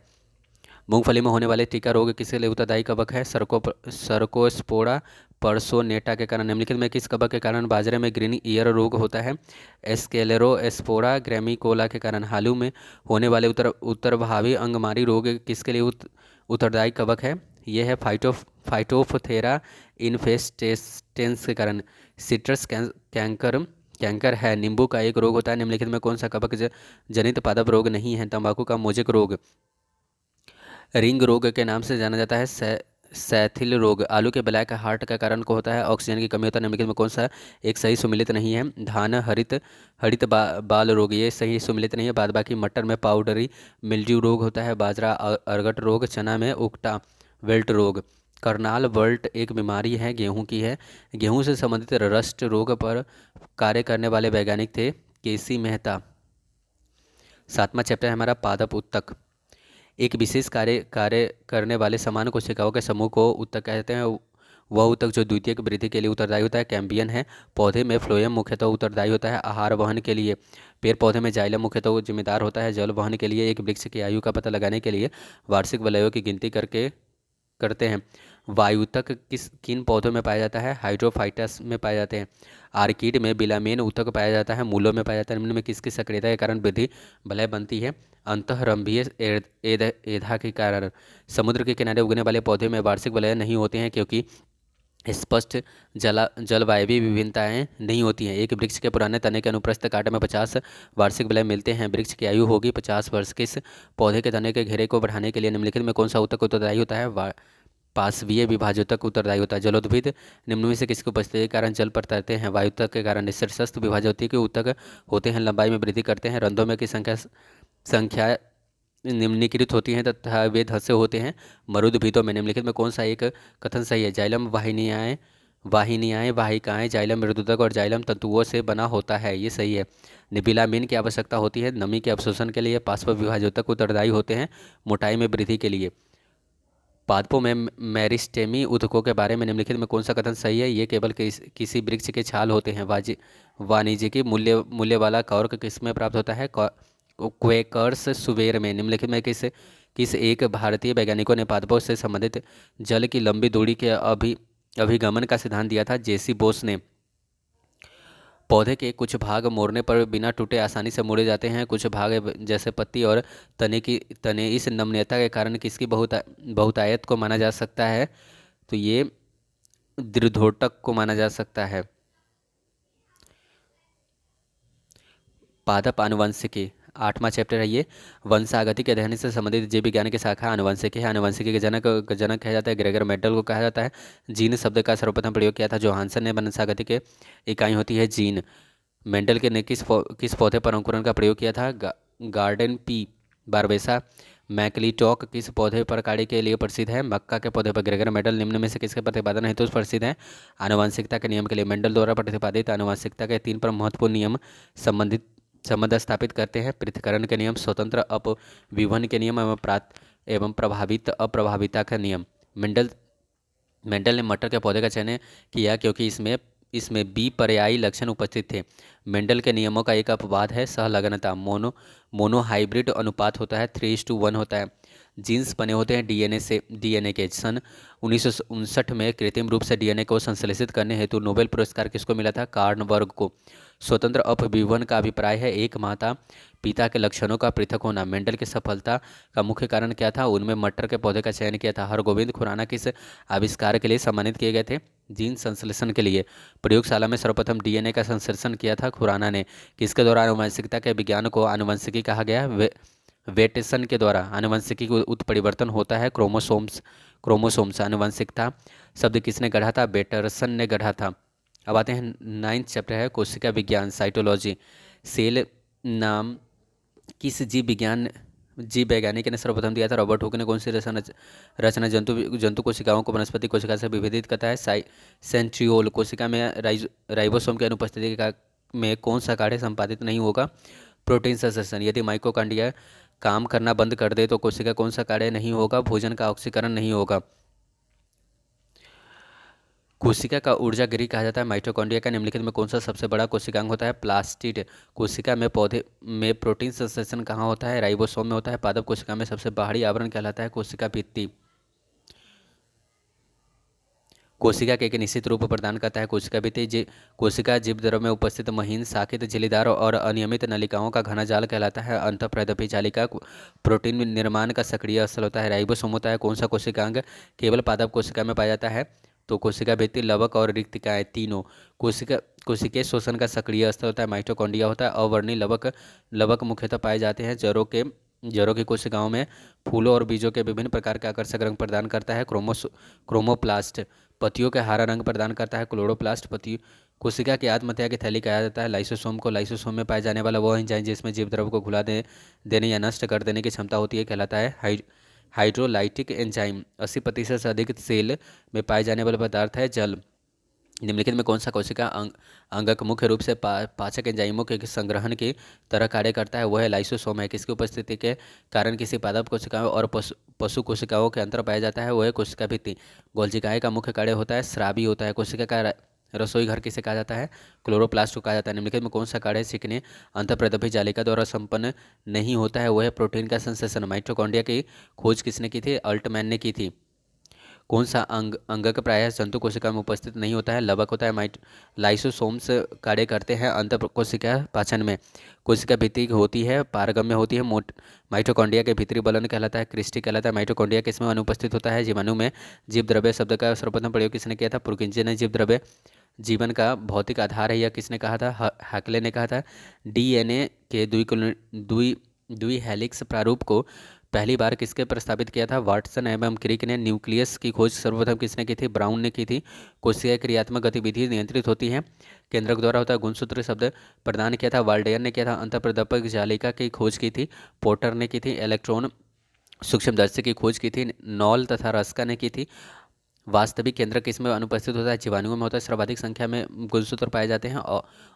मूंगफली में होने वाले टीका रोग किसके लिए उत्तरदायी कवक है? सर्कोस्पोरा पर्सोनेटा के कारण। निम्नलिखित में किस कवक के कारण बाजरे में ग्रीन ईयर रोग होता है? एस्केलेरोस्पोरा ग्रेमिकोला के कारण। हालू में होने वाले उत्तरभावी अंगमारी रोग किसके लिए उत्तरदायी कवक है? यह है फाइटोफथेरा इन्फेस्टेंस के कारण। सिट्रस कैंकर है। नींबू का एक रोग होता है। निम्नलिखित में कौन सा कवक जनित पादप रोग नहीं है? तंबाकू का मोजेक रोग। रिंग रोग के नाम से जाना जाता है। सैथिल रोग आलू के ब्लैक हार्ट का कारण को होता है। ऑक्सीजन की कमी होता है। निम्नलिखित में कौन सा एक सही सुमिलित नहीं है? धान हरित हरित बाल रोग, ये सही सुमिलित नहीं है। बाद बाकी मटर में पाउडरी मिल्ड्यू रोग होता है। बाजरा अरगट रोग। चना में उकटा विल्ट रोग। करनाल वर्ल्ट एक बीमारी है, गेहूं की है। गेहूं से संबंधित रस्ट रोग पर कार्य करने वाले वैज्ञानिक थे केसी मेहता। 7वां चैप्टर है हमारा पादप उत्तक। एक विशेष कार्य कार्य करने वाले समान कोशिकाओं के समूह को उत्तक कहते हैं। वह उत्तक जो द्वितीयक वृद्धि के लिए उत्तरदायी होता है कैम्बियन है। पौधे में फ्लोएम मुख्यतः उत्तरदायी होता है आहार वहन के लिए। पेड़ पौधे में जाइलम मुख्यतः जिम्मेदार होता है जल वहन के लिए। एक वृक्ष की आयु का पता लगाने के लिए वार्षिक वलयों की गिनती करके करते हैं। वायुतक किन पौधों में पाया जाता है? हाइड्रोफाइटस में पाए जाते हैं। आर्किड में बिलामेन उत्तक पाया जाता है। मूलों में पाया जाता है। निम्न में किसकी सक्रियता के कारण वृद्धि वलय बनती है? अंतःरंभीय एधा के कारण। समुद्र के किनारे उगने वाले पौधे में वार्षिक वलय नहीं होते हैं क्योंकि स्पष्ट जलवायवीय विभिन्नताएं नहीं होती हैं। एक वृक्ष के पुराने तने के अनुप्रस्थ काट में 50 वार्षिक वलय मिलते हैं। वृक्ष की आयु होगी 50 वर्ष। किस पौधे के तने के घेरे को बढ़ाने के लिए निम्नलिखित में कौन सा उत्तक उत्तरदायी होता है? पार्श्वीय विभाजोतक उत्तरदायी होता है। जलोद्भिद निम्न में से किसकी उपस्थिति के कारण जल पर तैरते हैं? वायुतक के कारण। शीर्षस्थ विभाजोती के उत्तक होते हैं, लंबाई में वृद्धि करते हैं। रंध्रों में की संख्या निम्नलिखित होती हैं तथा वे धसे होते हैं। मरुद्भिदों में निम्नलिखित में कौन सा एक कथन सही है? जाइलम वाहिनियाएं वाहिकाएं जाइलम मृदुतक और जाइलम तंतुओं से बना होता है, ये सही है। निबिलामिन की आवश्यकता होती है नमी के अवशोषण के लिए। पार्श्व विभाजोतक उत्तरदायी होते हैं मोटाई में वृद्धि के लिए। पादपों में मेरिस्टेमी ऊतकों के बारे में निम्नलिखित में कौन सा कथन सही है? ये केवल किसी वृक्ष के छाल होते हैं। वाणिज्यिक मूल्य वाला कॉर्क किसमें प्राप्त होता है? क्वेकर्स सुवेर में। निम्नलिखित में किस एक भारतीय वैज्ञानिकों ने पादपों से संबंधित जल की लंबी दूरी के अभिगमन का सिद्धांत दिया था? जेसी बोस ने। पौधे के कुछ भाग मोड़ने पर बिना टूटे आसानी से मोड़े जाते हैं। कुछ भाग जैसे पत्ती और तने इस नमनीयता के कारण किसकी बहुतायत को माना जा सकता है? तो ये दृढ़ोटक को माना जा सकता है। पादप आनुवंशिकी 8वां चैप्टर है ये। वंशागति के अध्ययन से संबंधित जीव विज्ञान की शाखा आनुवंशिकी है। आनुवंशिकी के जनक कहा जाता है ग्रेगर मेंडल को कहा जाता है। जीन शब्द का सर्वप्रथम प्रयोग किया था जोहानसन ने। वंशागति के इकाई होती है जीन। मेंडल के ने किस पौधे पर अंकुरण का प्रयोग किया था? Garden pea बारबेसा। मैकलीटॉक किस पौधे पर कार्य के लिए प्रसिद्ध है? मक्का के पौधे पर। ग्रेगर मेंडल निम्न में से किसके प्रतिपादन हेतु प्रसिद्ध है? आनुवंशिकता के नियम के लिए। मेंडल द्वारा प्रतिपादित आनुवंशिकता के 3 प्रमुख महत्वपूर्ण नियम संबंध स्थापित करते हैं। पृथक्करण के नियम, स्वतंत्र अपविभन के नियम एवं प्रभावित अप्रभाविता का नियम। मेंडल ने मटर के पौधे का चयन किया क्योंकि इसमें बी पर्यायी लक्षण उपस्थित थे। मेंडल के नियमों का एक अपवाद है सहलग्नता। मोनोहाइब्रिड अनुपात होता है 3:1 होता है। जीन्स बने होते हैं डीएनए के। सन 1959 में कृत्रिम रूप से डीएनए को संश्लेषित करने हेतु नोबेल पुरस्कार किसको मिला था? कार्नबर्ग को। स्वतंत्र अपविभन का अभिप्राय है एक माता पिता के लक्षणों का पृथक होना। मेंडल की सफलता का मुख्य कारण क्या था? उनमें मटर के पौधे का चयन किया था। हरगोविंद खुराना किस आविष्कार के लिए सम्मानित किए गए थे? जीन संश्लेषण के लिए। प्रयोगशाला में सर्वप्रथम डीएनए का संश्लेषण किया था खुराना ने। किसके द्वारा आनुवंशिकता के विज्ञान को आनुवंशिकी कहा गया? वेटेसन के द्वारा। आनुवंशिकी को उत्परिवर्तन होता है क्रोमोसोम्स। आनुवंशिकता शब्द किसने गढ़ा था? बेटरसन ने गढ़ा था। अब आते हैं 9वां चैप्टर है कोशिका विज्ञान साइटोलॉजी। सेल नाम किस जीव वैज्ञानिक ने सर्वप्रथम दिया था? रॉबर्ट हुक ने। कौन सी रचना जंतु कोशिकाओं को वनस्पति कोशिका से विभेदित करता है? सेंट्रियोल। कोशिका में राइबोसोम की अनुपस्थिति में कौन सा कार्य संपादित नहीं होगा? प्रोटीन संश्लेषण। यदि माइटोकॉन्ड्रिया काम करना बंद कर दे तो कोशिका कौन सा कार्य नहीं होगा? भोजन का ऑक्सीकरण नहीं होगा। कोशिका का ऊर्जा गृह कहा जाता है माइटोकॉन्ड्रिया का। निम्नलिखित में कौन सा सबसे बड़ा कोशिकांग होता है? प्लास्टिड। कोशिका में पौधे में प्रोटीन संश्लेषण कहाँ होता है? राइबोसोम में होता है। पादप कोशिका में सबसे बाहरी आवरण कहलाता है कोशिका भित्ति। कोशिका के एक निश्चित रूप प्रदान करता है कोशिका भित्ति। कोशिका जीवद्रव्य में उपस्थित महीन शाखित झिल्लीदार और अनियमित नलिकाओं का घना जाल कहलाता है। अंतःप्रदपी जालिका प्रोटीन निर्माण का सक्रिय स्थल होता है। राइबोसोम होता है कौन सा कोशिकांग? केवल पादप कोशिका में पाया जाता है तो कोशिका भित्ति, लवक और रिक्तिकाएं तीनों। कोशिकीय शोषण का सक्रिय स्थल होता है माइटोकॉन्ड्रिया होता है। अवर्णी लवक मुख्यतः पाए जाते हैं जड़ों के जड़ों की कोशिकाओं में फूलों और बीजों के विभिन्न प्रकार के आकर्षक रंग प्रदान करता है क्रोमोप्लास्ट। पत्तियों के हरा रंग प्रदान करता है क्लोरोप्लास्ट। पत्ती कोशिका की आत्महत्या की थैली कहा जाता है लाइसोसोम को। लाइसोसोम में पाए जाने वाला वह एंजाइम जिसमें जीव द्रव्य को घुला देने या नष्ट कर देने की क्षमता होती है कहलाता है हाइड्रोलाइटिक एंजाइम। 80% से अधिक सेल में पाए जाने वाला पदार्थ है जल। निम्नलिखित में कौन सा कोशिका अंगक मुख्य रूप से पाचक एंजाइमों के संग्रहण की तरह कार्य करता है? वह है लाइसोसोम है। किसकी उपस्थिति के कारण किसी पादप कोशिकाओं और पशु कोशिकाओं के अंतर पाया जाता है? वह है कोशिका भित्ति। गोल्जिकाए का मुख्य कार्य होता है स्रावी होता है। कोशिका का रसोई घर किसे कहा जाता है? क्लोरोप्लास्ट को कहा जाता है। निम्नलिखित में कौन सा कार्य चिकने अंतःप्रदभी जालिका द्वारा संपन्न नहीं होता है? वह है प्रोटीन का संश्लेषण। माइटोकॉन्ड्रिया की खोज किसने की थी? अल्टमैन ने की थी। कौन सा अंगक प्रायः जंतु कोशिका में उपस्थित नहीं होता है? लवक होता है। लाइसोसोम्स कार्य करते हैं अंत कोशिका पाचन में। कोशिका भित्ति होती है पारगम्य होती है माइटोकॉन्ड्रिया के भीतरी बलन कहलाता है क्रिस्टी कहलाता है। माइटोकॉन्ड्रिया किसमें अनुपस्थित होता है? जीवाणु में। जीव द्रव्य शब्द का सर्वप्रथम प्रयोग किसने किया था? पुरकिंजे ने। जीव द्रव्य जीवन का भौतिक आधार है यह किसने कहा था? हैकले ने कहा था। डीएनए के द्वि हेलिक्स प्रारूप को पहली बार किसके प्रस्तावित किया था? वाटसन एवं क्रिक ने। न्यूक्लियस की खोज सर्वप्रथम किसने की थी? ब्राउन ने की थी। कोशिका क्रियात्मक गतिविधि नियंत्रित होती है केंद्रक द्वारा होता है। गुणसूत्र शब्द प्रदान किया था वाल्डेयर ने किया था। अंतःप्रदपक जालिका की खोज की थी पोर्टर ने की थी। इलेक्ट्रॉन सूक्ष्मदर्शी की खोज की थी नॉल तथा रस्का ने की थी। वास्तविक केंद्र किसमें अनुपस्थित होता है? जीवाणुओं में होता है। सर्वाधिक संख्या में गुणसूत्र पाए जाते हैं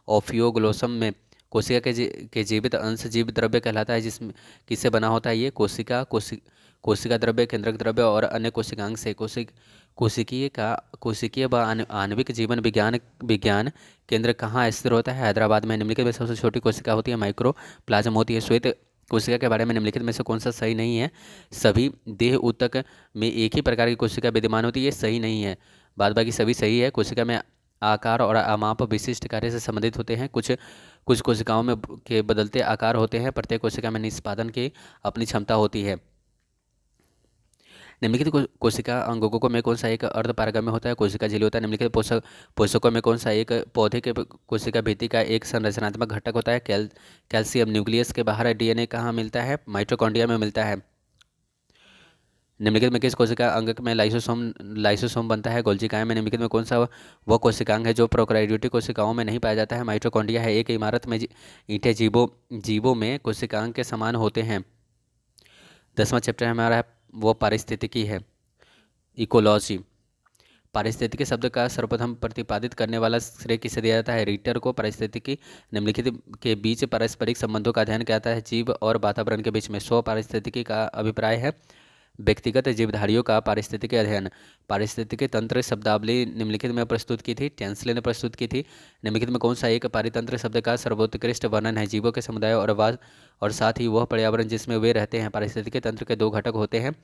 ओफियोग्लोसम में। कोशिका के जीवित अंश जीव द्रव्य कहलाता है जिसमें किससे बना होता है? ये कोशिका द्रव्य केंद्रक द्रव्य और अन्य कोशिकांग से। कोशिकीय व आणविक जीवन विज्ञान केंद्र कहाँ स्थिर होता है? हैदराबाद में। निम्नलिखित में सबसे छोटी कोशिका होती है माइक्रोप्लाज्म होती है। श्वेत कोशिका के बारे में निम्नलिखित में से कौन सा सही नहीं है? सभी देह ऊतक में एक ही प्रकार की कोशिका विद्यमान होती है, ये सही नहीं है। बाद बाकी सभी सही है। कोशिका में आकार और अमाप विशिष्ट कार्य से संबंधित होते हैं। कुछ कुछ कोशिकाओं में के बदलते आकार होते हैं। प्रत्येक कोशिका में निष्पादन की अपनी क्षमता होती है। निम्नलिखित कोशिका अंगकों में कौन सा एक अर्धपारगम्य होता है? कोशिका झिल्ली होता है। निम्नलिखित पोषकों में कौन सा एक पौधे के कोशिका भित्ति का एक संरचनात्मक घटक होता है? कैल्शियम। न्यूक्लियस के बाहर डीएनए कहाँ मिलता है? माइटोकॉन्ड्रिया में मिलता है। निम्नलिखित में किस कोशिका अंग में लाइसोसोम बनता है? गोल्जिकाएं में। निम्नलिखित में कौन सा वह कोशिकांग है जो प्रोकैरियोटिक कोशिकाओं में नहीं पाया जाता है? माइटोकॉन्ड्रिया है। एक इमारत में ईंटें जीवों में कोशिकांग के समान होते हैं। 10वां चैप्टर हमारा वो पारिस्थितिकी है, इकोलॉजी। पारिस्थितिकी शब्द का सर्वप्रथम प्रतिपादित करने वाला श्रेय किसे दिया जाता है? रीटर को। पारिस्थितिकी निम्नलिखित के बीच पारस्परिक संबंधों का अध्ययन कहता है जीव और वातावरण के बीच में। स्व पारिस्थितिकी का अभिप्राय है व्यक्तिगत जीवधारियों का पारिस्थितिकी अध्ययन। पारिस्थितिकी तंत्र शब्दावली निम्नलिखित में प्रस्तुत की थी टेंसले ने प्रस्तुत की थी। निम्नलिखित में कौन सा एक पारितंत्र शब्द का सर्वोत्कृष्ट वर्णन है? जीवों के समुदाय और साथ ही वह पर्यावरण जिसमें वे रहते हैं। पारिस्थितिकी तंत्र के दो घटक होते हैं,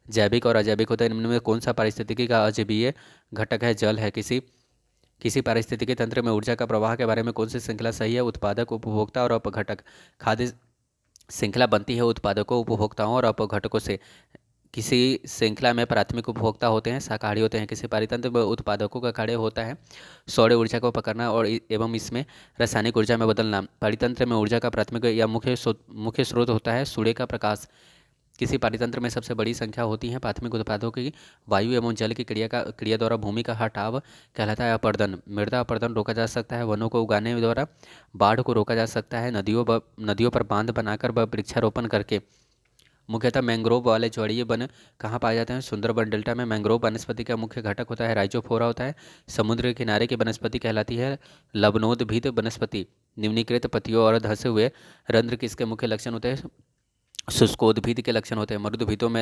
जैविक और अजैविक होते हैं। निम्न में कौन सा पारिस्थितिकी का अजैवीय घटक है? जल है। किसी पारिस्थितिकी तंत्र में ऊर्जा का प्रवाह के बारे में कौन सी श्रृंखला सही है? उत्पादक, उपभोक्ता और अपघटक। खाद्य श्रृंखला बनती है उत्पादकों, उपभोक्ताओं और अपघटकों से। किसी श्रृंखला में प्राथमिक उपभोक्ता होते हैं, शाकाहारी होते हैं। किसी पारितंत्र में उत्पादकों का कार्य होता है सौर ऊर्जा को पकड़ना और एवं इसमें रासायनिक ऊर्जा में बदलना। पारितंत्र में ऊर्जा का प्राथमिक या मुख्य स्रोत होता है सूर्य का प्रकाश। किसी पारितंत्र में सबसे बड़ी संख्या होती है प्राथमिक उत्पादों की वायु एवं जल की क्रिया द्वारा भूमि का हटाव कहलाता है अपर्दन। मृदा अपर्दन रोका जा सकता है वनों को उगाने द्वारा। बाढ़ को रोका जा सकता है नदियों पर बांध बनाकर व वृक्षारोपण करके। मुख्यतः मैंग्रोव वाले जलीय वन कहाँ पाए जाते हैं? सुंदरबन डेल्टा में। मैंग्रोव वनस्पति का मुख्य घटक होता है राइजोफोरा होता है। समुद्र के किनारे की वनस्पति कहलाती है लवणोद्भिद वनस्पति। निम्नीकृत पत्तियों और धसे हुए रंध्र किसके मुख्य लक्षण होते हैं? शुष्कोद्भिद के लक्षण होते हैं। मरुद्भिदों में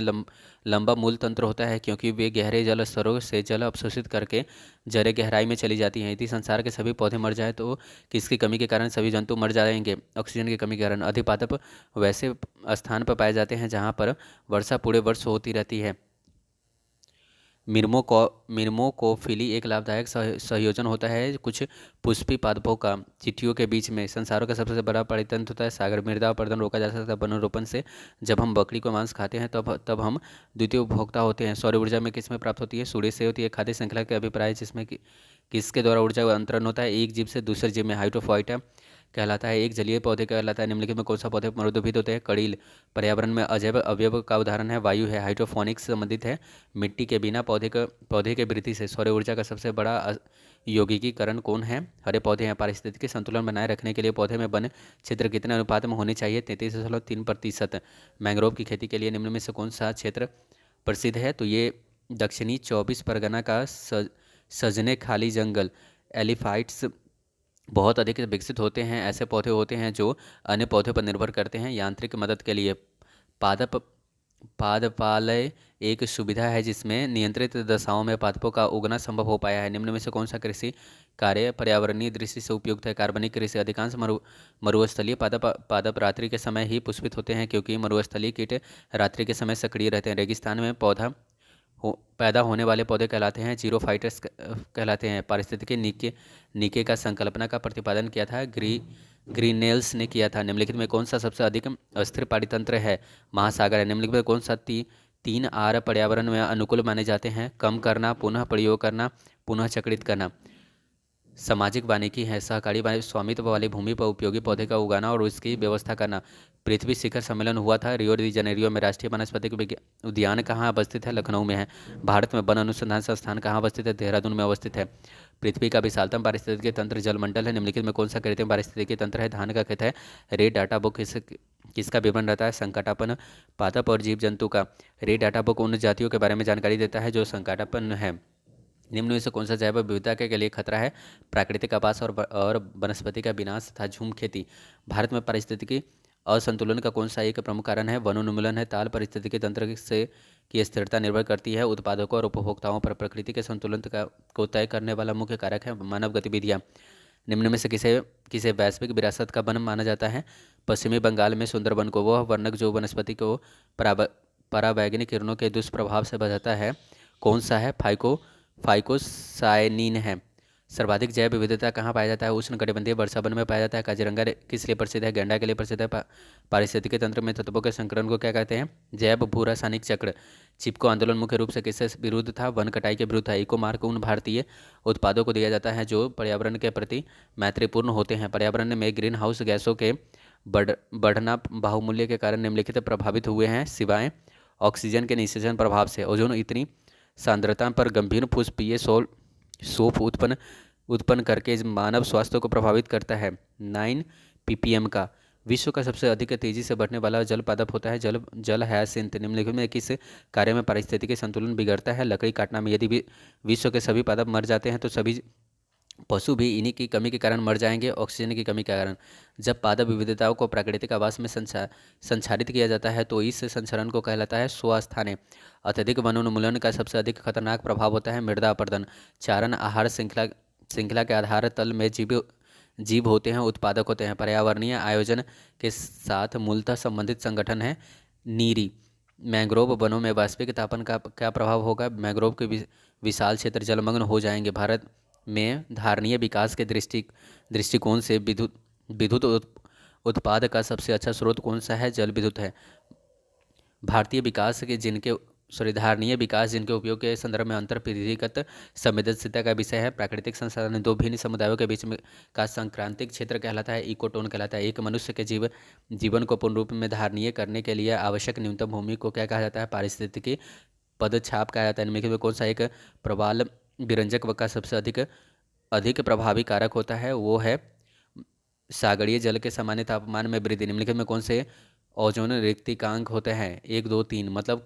लंबा मूल तंत्र होता है क्योंकि वे गहरे जल स्तरों से जल अवशोषित करके जड़ें गहराई में चली जाती हैं। यदि संसार के सभी पौधे मर जाए तो किसकी कमी के कारण सभी जंतु मर जाएंगे? ऑक्सीजन की कमी के कारण। अधिपादप वैसे स्थान पर पाए जाते हैं जहाँ पर वर्षा पूरे वर्ष होती रहती है। मिर्मोकोफिली एक लाभदायक संयोजन होता है कुछ पुष्पी पादपों का चिट्ठियों के बीच में। संसारों का सबसे बड़ा परितंत्र होता है सागर। मृदा अपरदन रोका जा सकता है वनरोपण से। जब हम बकरी को मांस खाते हैं तब हम द्वितीय उपभोक्ता होते हैं। सौर ऊर्जा में किसमें प्राप्त होती है? सूर्य से होती है। खाद्य श्रृंखला के अभिप्राय जिसमें किसके द्वारा ऊर्जा अंतरण होता है? एक जीव से दूसरे जीव में। हाइड्रोफाइटा कहलाता है? एक जलीय पौधे कहलाता है? निम्नलिखित में कौन सा पौधे मरुदोभित होते हैं? कड़ील। पर्यावरण में अजैव अवयव का उदाहरण है? वायु है। हाइड्रोफोनिक्स से संबंधित है? मिट्टी के बिना पौधे के वृद्धि से। सौर ऊर्जा का सबसे बड़ा यौगिकीकरण कौन है? हरे पौधे हैं। पारिस्थितिकी संतुलन बनाए रखने के लिए पौधे में वन क्षेत्र कितने अनुपात में होने चाहिए? 33.3%। मैंग्रोव की खेती के लिए निम्न में से कौन सा क्षेत्र प्रसिद्ध है? तो ये दक्षिणी 24 परगना का सजने खाली जंगल एलिफाइट्स बहुत अधिक विकसित होते हैं। ऐसे पौधे होते हैं जो अन्य पौधों पर निर्भर करते हैं यांत्रिक मदद के लिए। पादप पादपालय एक सुविधा है जिसमें नियंत्रित दशाओं में पादपों का उगना संभव हो पाया है। निम्न में से कौन सा कृषि कार्य पर्यावरणीय दृष्टि से उपयुक्त है? कार्बनिक कृषि। अधिकांश मरुस्थलीय पादप रात्रि के समय ही पुष्पित होते हैं क्योंकि मरुस्थलीय कीट रात्रि के समय सक्रिय रहते हैं। रेगिस्तान में पैदा होने वाले पौधे कहलाते हैं? जीरोफाइटस कहलाते हैं। पारिस्थितिकी नीके का संकल्पना का प्रतिपादन किया था? ग्रीनेल्स ने किया था। निम्नलिखित में कौन सा सबसे अधिक अस्थिर पारितंत्र है? महासागर है। निम्नलिखित में कौन सा 3 R पर्यावरण में अनुकूल माने जाते हैं? कम करना, पुनः प्रयोग करना, पुनः चक्रित करना। सामाजिक वानिकी है? सहकारी स्वामित्व वाली भूमि पर उपयोगी पौधे का उगाना और उसकी व्यवस्था करना। पृथ्वी शिखर सम्मेलन हुआ था रियो डी जनेरियो में। राष्ट्रीय वनस्पतिक उद्यान कहाँ अवस्थित है? लखनऊ में है। भारत में वन अनुसंधान संस्थान कहाँ अवस्थित है? देहरादून में अवस्थित है। पृथ्वी का विशालतम पारिस्थितिकी तंत्र जलमंडल है। निम्नलिखित में कौन सा कृत्रिम पारिस्थितिकी तंत्र है? धान का खेत है। रेड डाटा बुक किसका विवरण रहता है? संकटापन्न पादप और जीव जंतु का। रेड डाटा बुक उन जातियों के बारे में जानकारी देता है जो संकटापन्न है। निम्न में से कौन सा जैव विविधता के लिए खतरा है? प्राकृतिक आवास और वनस्पति का विनाश तथा झूम खेती। भारत में पारिस्थितिकी असंतुलन का कौन सा एक प्रमुख कारण है? वनोन्मूलन है। ताल पारिस्थितिकी तंत्र से की स्थिरता निर्भर करती है उत्पादकों और उपभोक्ताओं पर। प्रकृति के संतुलन को तय करने वाला मुख्य कारक है मानव गतिविधियाँ। निम्न में से किसे किसे वैश्विक विरासत का वन माना जाता है? पश्चिमी बंगाल में सुंदरबन को। वह वर्णक जो वनस्पति को पराबैंगनी किरणों के दुष्प्रभाव से बचाता है कौन सा है? फाइकोसाइनिन है। सर्वाधिक जैव विविधता कहाँ पाया जाता है? उष्णकटिबंधीय वर्षा वन में पाया जाता है। काजीरंगा किस लिए प्रसिद्ध है? गैंडा के लिए प्रसिद्ध है। पारिस्थितिकी तंत्र में तत्वों के संकरण को क्या कहते हैं? जैव भू रासायनिक चक्र। चिपको आंदोलन मुख्य रूप से किससे विरुद्ध था? वन कटाई के विरुद्ध था। इको मार्क उन भारतीय उत्पादों को दिया जाता है जो पर्यावरण के प्रति मैत्रीपूर्ण होते हैं। पर्यावरण में ग्रीन हाउस गैसों के बढ़ना बाहुमूल्य के कारण निम्नलिखित प्रभावित हुए हैं सिवाय ऑक्सीजन के निषेचन प्रभाव से। ओजोन इतनी सांद्रता पर गंभीर फुस्फीय सोप उत्पन्न करके मानव स्वास्थ्य को प्रभावित करता है। 9 ppm का। विश्व का सबसे अधिक तेजी से बढ़ने वाला जल पादप होता है? जल हायसिंथ। निम्नलिखित में किस कार्य में पारिस्थितिकी संतुलन बिगड़ता है? लकड़ी काटना में। यदि विश्व के सभी पादप मर जाते हैं तो सभी पशु भी इन्हीं की कमी के कारण मर जाएंगे, ऑक्सीजन की कमी के कारण। जब पादप विविधताओं को प्राकृतिक आवास में संचारित किया जाता है तो इस संचरण को कहलाता है स्वस्थाने। अत्यधिक वनोन्मूलन का सबसे अधिक खतरनाक प्रभाव होता है मृदा अपरदन। चारण आहार श्रृंखला के आधार तल में जीव होते हैं, उत्पादक होते हैं। पर्यावरणीय आयोजन के साथ मूलतः संबंधित संगठन है नीरी। मैंग्रोव वनों में वाष्पिक तापन का क्या प्रभाव होगा? मैंग्रोव के विशाल क्षेत्र जलमग्न हो जाएंगे। भारत में धारणीय विकास के दृष्टिकोण से विद्युत उत्पाद का सबसे अच्छा स्रोत कौन सा है? जल विद्युत है। भारतीय विकास के धारणीय विकास जिनके उपयोग के संदर्भ में अंतर पीढ़ीगत संवेदनशीलता का विषय है। प्राकृतिक संसाधन दो भिन्न समुदायों के बीच में का संक्रांतिक क्षेत्र कहलाता है, इकोटोन कहलाता है। एक मनुष्य के जीवन को पूर्ण रूप में धारणीय करने के लिए आवश्यक न्यूनतम भूमि को क्या कहा जाता है? पारिस्थितिकी पदछाप कहा जाता है। निम्नलिखित में कौन सा एक प्रवाल विरंजक का सबसे अधिक प्रभावी कारक होता है? वो है सागरीय जल के सामान्य तापमान में वृद्धि। निम्नलिखित में कौन से ओजोन रिक्तिकांक होते हैं? 1 2 3 मतलब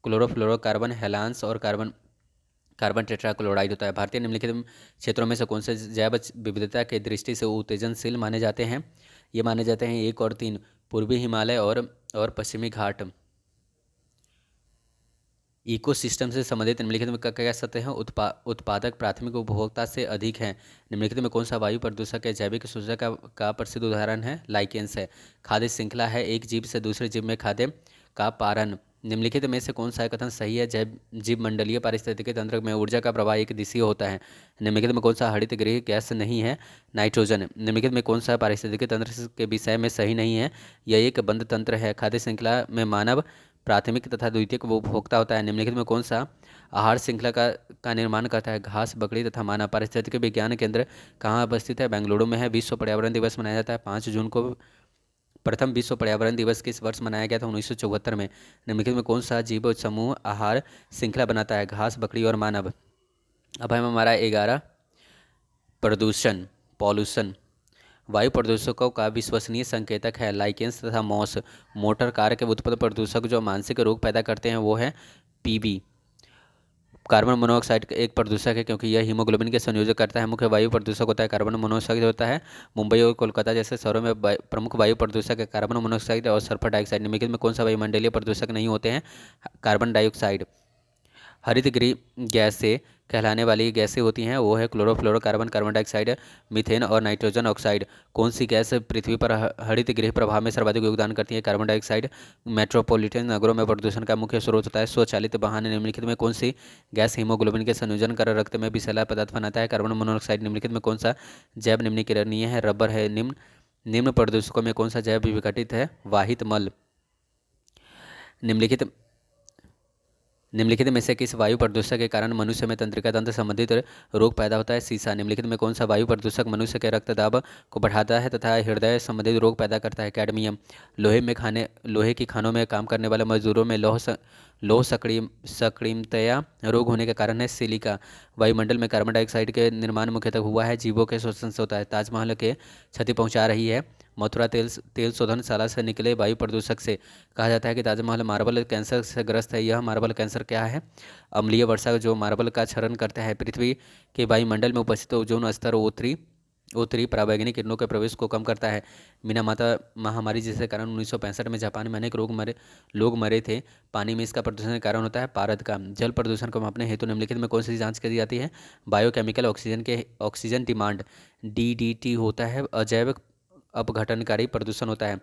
क्लोरोफ्लोरोकार्बन, हेलांस और कार्बन टेट्राक्लोराइड होता है। भारतीय निम्नलिखित क्षेत्रों में से कौन से जैव विविधता के दृष्टि से उत्तेजनशील माने जाते हैं? ये माने जाते हैं 1 और 3 पूर्वी हिमालय और पश्चिमी घाट। इकोसिस्टम से संबंधित निम्नलिखित में क्या कह सकते हैं? उत्पादक प्राथमिक उपभोक्ता से अधिक हैं। निम्नलिखित में कौन सा वायु प्रदूषक है? जैविक सूचक का प्रसिद्ध उदाहरण है लाइकेंस है। खाद्य श्रृंखला है एक जीव से दूसरे जीव में खाद्य का पारण। निम्नलिखित में से कौन सा कथन सही है? जीव मंडलीय पारिस्थितिकी तंत्र में ऊर्जा का प्रवाह एक दिशीय होता है। निम्नलिखित में कौन सा हरित गृह गैस नहीं है? नाइट्रोजन। निम्नलिखित में कौन सा पारिस्थितिकी तंत्र के विषय में सही नहीं है? यह एक बंद तंत्र है। खाद्य श्रृंखला में मानव प्राथमिक तथा द्वितीयक उपभोक्ता होता है। निम्नलिखित में कौन सा आहार श्रृंखला का निर्माण करता है? घास, बकरी तथा मानव। पारिस्थितिकी विज्ञान केंद्र कहाँ अवस्थित है? बेंगलुरु में है। विश्व पर्यावरण दिवस मनाया जाता है 5 जून को। प्रथम विश्व पर्यावरण दिवस किस वर्ष मनाया गया था? 1974 में। निम्नलिखित में कौन सा जीव समूह आहार श्रृंखला बनाता है? घास, बकरी और मानव। अब है हमारा 11 प्रदूषण, पॉल्यूशन। वायु प्रदूषकों का विश्वसनीय संकेतक है लाइकेंस तथा मॉस। मोटर कार के उत्पन्न प्रदूषक जो मानसिक रोग पैदा करते हैं वो है पीबी। कार्बन मोनोऑक्साइड एक प्रदूषक है क्योंकि यह हीमोग्लोबिन के संयोजन करता है। मुख्य वायु प्रदूषक होता है कार्बन मोनोऑक्साइड होता है। मुंबई और कोलकाता जैसे शहरों में प्रमुख वायु प्रदूषक है कार्बन मोनोऑक्साइड और सल्फर डाइऑक्साइड। निम्नलिखित में कौन सा वायुमंडलीय प्रदूषक नहीं होते हैं? Carbon dioxide. हरित गृह गैसें कहलाने वाली गैसें होती हैं वो है क्लोरोफ्लोरोकार्बन, कार्बन डाइऑक्साइड, मीथेन और नाइट्रोजन ऑक्साइड। कौन सी गैस पृथ्वी पर हरित गृह प्रभाव में सर्वाधिक योगदान करती है? Carbon dioxide. मेट्रोपॉलिटन नगरों में प्रदूषण का मुख्य स्रोत होता है स्वचालित वाहन। निम्नलिखित में कौन सी गैस हीमोग्लोबिन के संयोजन कर रक्त में विषैला पदार्थ बनाता है? Carbon monoxide. निम्नलिखित में कौन सा जैव निम्नीकरणीय है? रबर है। निम्न प्रदूषकों में कौन सा जैव विघटित है? वाहित मल। निम्नलिखित निम्नलिखित में से किस वायु प्रदूषक के कारण मनुष्य में तंत्रिका तंत्र संबंधित रोग पैदा होता है? सीसा। निम्नलिखित में कौन सा वायु प्रदूषक मनुष्य के रक्तदाब को बढ़ाता है तथा हृदय संबंधित रोग पैदा करता है? कैडमियम। लोहे की खानों में काम करने वाले मजदूरों में लौह सक्रियतया रोग होने के कारण है सिलिका। वायुमंडल में कार्बन डाइऑक्साइड के निर्माण मुख्यतः हुआ है जीवों के शोषण से होता है। ताजमहल के क्षति पहुंचा रही है मथुरा तेल शोधनशाला से निकले वायु प्रदूषक से। कहा जाता है कि ताजमहल मार्बल कैंसर से ग्रस्त है। यह मार्बल कैंसर क्या है? अम्लीय वर्षा जो मार्बल का क्षरण करता है। पृथ्वी के वायुमंडल में उपस्थित ओजोन स्तर O3 पराबैंगनी किरणों के प्रवेश को कम करता है। मीनामाता महामारी जिसके कारण 1965 में जापान में अनेक लोग मरे थे। पानी में इसका प्रदूषण के कारण होता है पारद का। जल प्रदूषण को मापने हेतु निम्नलिखित में कौन सी जांच की जाती है? बायोकेमिकल ऑक्सीजन डिमांड DDT होता है। अजैविक अपघटनकारी प्रदूषण होता है।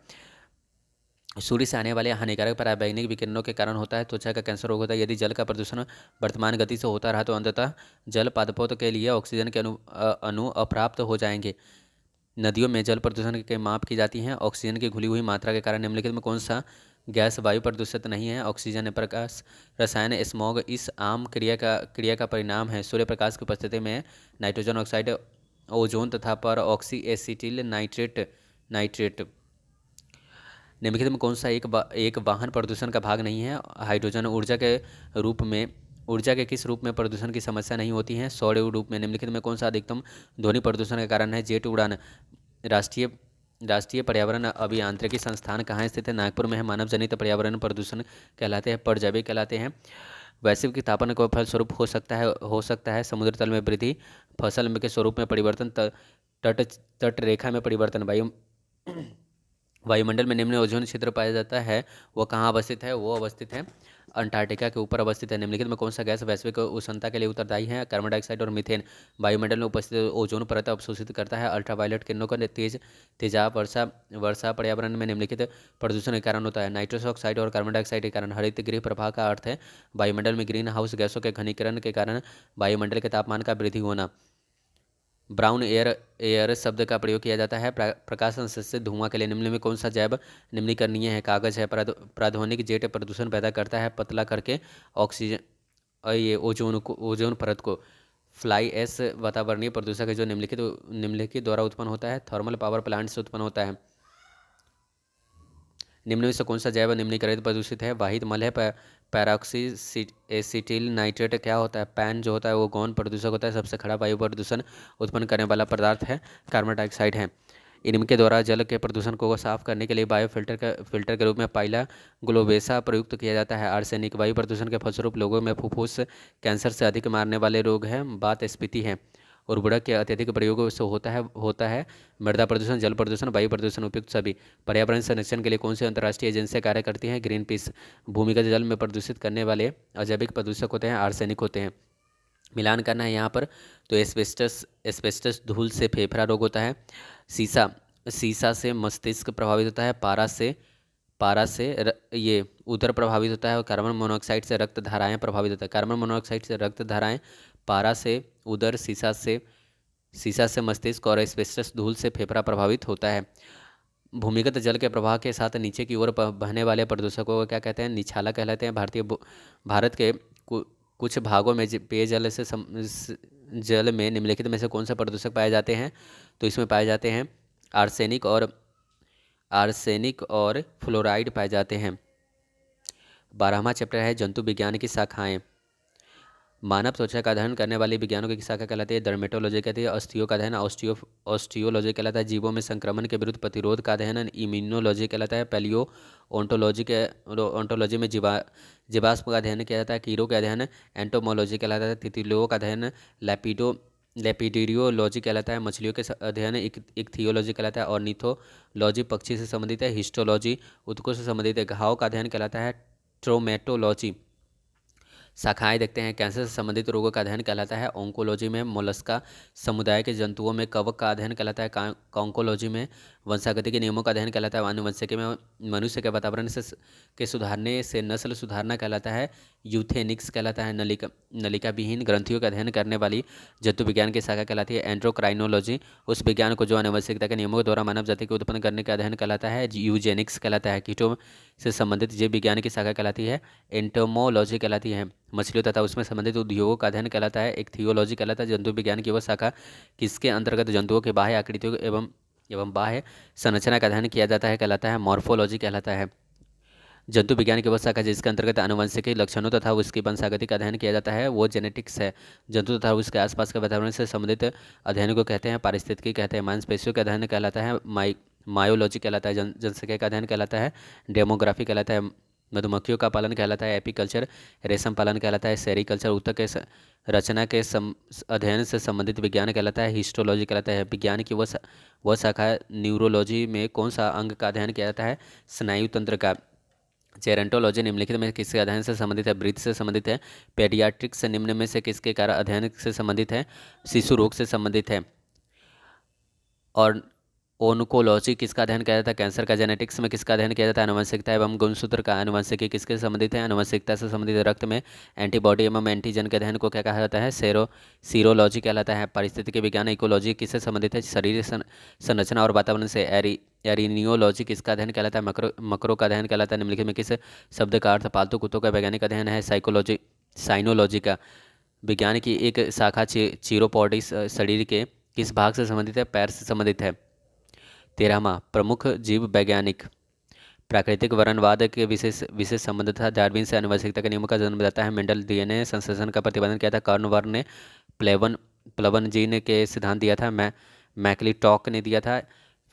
सूर्य से आने वाले हानिकारक पराबैंगनी विकिरणों के कारण होता है त्वचा का कैंसर रोग होता है। यदि जल का प्रदूषण वर्तमान गति से होता रहा तो अंततः जल पादपों के लिए ऑक्सीजन के अणु अप्राप्त हो जाएंगे। नदियों में जल प्रदूषण के माप की जाती हैं ऑक्सीजन की घुली हुई मात्रा के कारण। निम्नलिखित में कौन सा गैस वायु प्रदूषित नहीं है? ऑक्सीजन। प्रकाश रसायन स्मॉग इस आम क्रिया का परिणाम है। सूर्य प्रकाश की उपस्थिति में नाइट्रोजन ऑक्साइड, ओजोन तथा पर ऑक्सी एसिटिल नाइट्रेट। निम्नलिखित में कौन सा एक वाहन प्रदूषण का भाग नहीं है? हाइड्रोजन। ऊर्जा के किस रूप में प्रदूषण की समस्या नहीं होती है? सौर रूप में। निम्नलिखित में कौन सा अधिकतम ध्वनि प्रदूषण का कारण है? जेट उड़ान। राष्ट्रीय राष्ट्रीय पर्यावरण अभियांत्रिकी संस्थान कहाँ स्थित है? नागपुर में है। मानव जनित पर्यावरण प्रदूषण कहलाते हैं परजैविक कहलाते हैं। वैश्विक तापमान का फलस्वरूप हो सकता है समुद्र तल में वृद्धि, फसल के स्वरूप में परिवर्तन, तट रेखा में परिवर्तन। वायुमंडल में निम्न ओजोन क्षेत्र पाया जाता है वो कहाँ अवस्थित है? वो अवस्थित है अंटार्कटिका के ऊपर अवस्थित है। निम्नलिखित में कौन सा गैस वैश्विक उष्णता के लिए उत्तरदायी है? कार्बन डाइऑक्साइड और मीथेन। वायुमंडल में उपस्थित ओजोन परत अवशोषित करता है अल्ट्रावायलेट किरणों का तेजाब। वर्षा पर्यावरण में निम्नलिखित प्रदूषण के कारण होता है नाइट्रस ऑक्साइड और कार्बन डाइऑक्साइड के कारण। हरित गृह प्रभाव का अर्थ है वायुमंडल में ग्रीन हाउस गैसों के घनीकरण के कारण वायुमंडल के तापमान का वृद्धि होना। ब्राउन एयर शब्द का प्रयोग किया जाता है प्रकाश संश्लेषित धुआं के लिए। निम्न में कौन सा जैव निम्नीकरणीय है? कागज है। प्राध्वनिक जेट प्रदूषण पैदा करता है पतला करके ऑक्सीजन ये ओजोन परत को। फ्लाई ऐश वातावरणीय प्रदूषक है जो निम्नलिखित द्वारा उत्पन्न होता है थर्मल पावर प्लांट से उत्पन्न होता है। निम्न में से कौन सा जैव निम्नीकृत प्रदूषित है? वाहित मल है। पैराक्सी एसिटिल नाइट्रेट क्या होता है? पैन जो होता है वो गौण प्रदूषक होता है। सबसे खराब वायु प्रदूषण उत्पन्न करने वाला पदार्थ है कार्बन डाइऑक्साइड है। इनके द्वारा जल के प्रदूषण को साफ करने के लिए बायो फिल्टर के रूप में पाइला ग्लोबेसा प्रयुक्त किया जाता है। आर्सेनिक वायु प्रदूषण के फलस्वरूप लोगों में फुफ्फुस कैंसर से अधिक मारने वाले रोग हैं बात स्फीति है। उर्वरक के अत्यधिक प्रयोग से होता है मृदा प्रदूषण, जल प्रदूषण, वायु प्रदूषण उपयुक्त सभी। पर्यावरण संरक्षण के लिए कौन सी अंतर्राष्ट्रीय एजेंसियां कार्य करती हैं? Green peas. भूमिगत जल में प्रदूषित करने वाले अजैविक प्रदूषक होते हैं आर्सेनिक होते हैं। मिलान करना है यहाँ पर तो एस्बेस्टस धूल से फेफड़ा रोग होता है। सीसा से मस्तिष्क प्रभावित होता है। पारा से ये उदर प्रभावित होता है और कार्बन मोनोऑक्साइड से रक्त धाराएं प्रभावित होता है। कार्बन मोनोऑक्साइड से रक्त धाराएं, पारा से उदर, सीसा से मस्तिष्क और एस्बेस्टस धूल से फेफड़ा प्रभावित होता है। भूमिगत जल के प्रवाह के साथ नीचे की ओर बहने वाले प्रदूषकों को क्या कहते हैं? निछाला कहलाते हैं। भारत के कुछ भागों में पेयजल जल में निम्नलिखित में से कौन सा प्रदूषक पाए जाते हैं? तो इसमें पाए जाते हैं आर्सेनिक और फ्लोराइड पाए जाते हैं। 12वां चैप्टर है जंतु विज्ञान की शाखाएं। मानव त्वचा का अध्ययन करने वाली विज्ञानों की शाखा कहलाती है डर्मेटोलॉजी कहती है। ऑस्टियो का अध्ययन ऑस्टियोलॉजी कहलाता है। जीवों में संक्रमण के विरुद्ध प्रतिरोध का अध्ययन इम्यूनोलॉजी कहलाता है। पैलियो ओंटोलॉजी में जीवाश्म का अध्ययन किया जाता है। कीड़ों का अध्ययन एंटोमोलॉजी कहलाता है। तितलियों का अध्ययन लेपिडोरियोलॉजी कहलाता है। मछलियों के अध्ययन इक्थियोलॉजी कहलाता है। ऑर्निथोलॉजी पक्षी से संबंधित है। हिस्टोलॉजी ऊतकों से संबंधित है। घाव का अध्ययन कहलाता है ट्रोमेटोलॉजी। शाखाएं देखते हैं। कैंसर से संबंधित रोगों का अध्ययन कहलाता है ऑन्कोलॉजी में। मोलस्का समुदाय के जंतुओं में कवक का अध्ययन कहलाता है कॉन्कोलॉजी में। वंशागति के नियमों का अध्ययन कहलाता है आनुवंशिकी में। मनुष्य के वातावरण के सुधारने से नस्ल सुधारना कहलाता है यूथेनिक्स कहलाता है। नलिका विहीन ग्रंथियों का अध्ययन करने वाली जंतु विज्ञान की शाखा कहलाती है एंड्रोक्राइनोलॉजी। उस विज्ञान को जो आनुवंशिकता के नियमों के द्वारा मानव जाति को उत्पन्न करने का अध्ययन कहलाता है यूजेनिक्स कहलाता है। कीटों से संबंधित जीव विज्ञान की शाखा कहलाती है एंटोमोलॉजी कहलाती है। मछलियों तथा उसमें संबंधित उद्योगों का अध्ययन कहलाता है इक्थियोलॉजी कहलाता है। जंतु विज्ञान की वह शाखा किसके अंतर्गत जंतुओं के बाह्य आकृतियों एवं बाह्य संरचना का अध्ययन किया जाता है कहलाता है मॉर्फोलॉजी कहलाता है। जंतु विज्ञान की वह शाखा जिसके अंतर्गत आनुवंशिक लक्षणों तथा उसकी वंशागति का अध्ययन किया जाता है वो जेनेटिक्स है। जंतु तथा उसके आसपास के वातावरण से संबंधित अध्ययन को कहते हैं पारिस्थितिकी कहते हैं। मांसपेशियों का अध्ययन कहलाता है मायोलॉजी कहलाता है। जनसंख्या का अध्ययन कहलाता है डेमोग्राफी कहलाता है। मधुमक्खियों का पालन कहलाता है एपीकल्चर। रेशम पालन कहलाता है सेरीकल्चर। ऊतक के रचना के अध्ययन से संबंधित विज्ञान कहलाता है हिस्टोलॉजी कहलाता है। विज्ञान की वह शाखा न्यूरोलॉजी में कौन सा अंग का अध्ययन किया जाता है? स्नायु तंत्र का। जेरेंटोलॉजी निम्नलिखित में किसके अध्ययन से संबंधित है? ब्रीथ से संबंधित है। पेडियाट्रिक्स निम्न में से किसके कार्य अध्ययन से संबंधित है? शिशु रोग से संबंधित है। और ओनकोलॉजी किसका अध्ययन किया जाता है? कैंसर का। जेनेटिक्स में किसका अध्ययन किया जाता है? आनुवंशिकता एवं गुणसूत्र का। आनुवंशिकी किसके संबंधित है? आनुवंशिकता से संबंधित। रक्त में एंटीबॉडी एवं एंटीजन के अध्ययन को क्या कहा जाता है? सीरोलॉजी कहलाता है। पारिस्थितिकी विज्ञान इकोलॉजी किससे संबंधित है? शरीर संरचना और वातावरण से। एरिनियोलॉजी किसका अध्ययन कहलाता है? मकरों का अध्ययन कहलाता है। निम्नलिखित में किस शब्द का अर्थ पालतू कुत्तों का वैज्ञानिक अध्ययन है? साइनोलॉजी का। विज्ञान की एक शाखा चीरोपॉडी शरीर के किस भाग से संबंधित है? पैर से संबंधित है। 13वां प्रमुख जीव वैज्ञानिक। प्राकृतिक वर्णवाद के विशेष संबंध था। डार्विन से आनुवंशिकता के नियमों का जन्मदाता है। मेंडल डीएनए संश्लेषण का प्रतिपादन किया था। कार्नवर ने प्लवन जीन के सिद्धांत दिया था। मैकलिटॉक ने दिया था।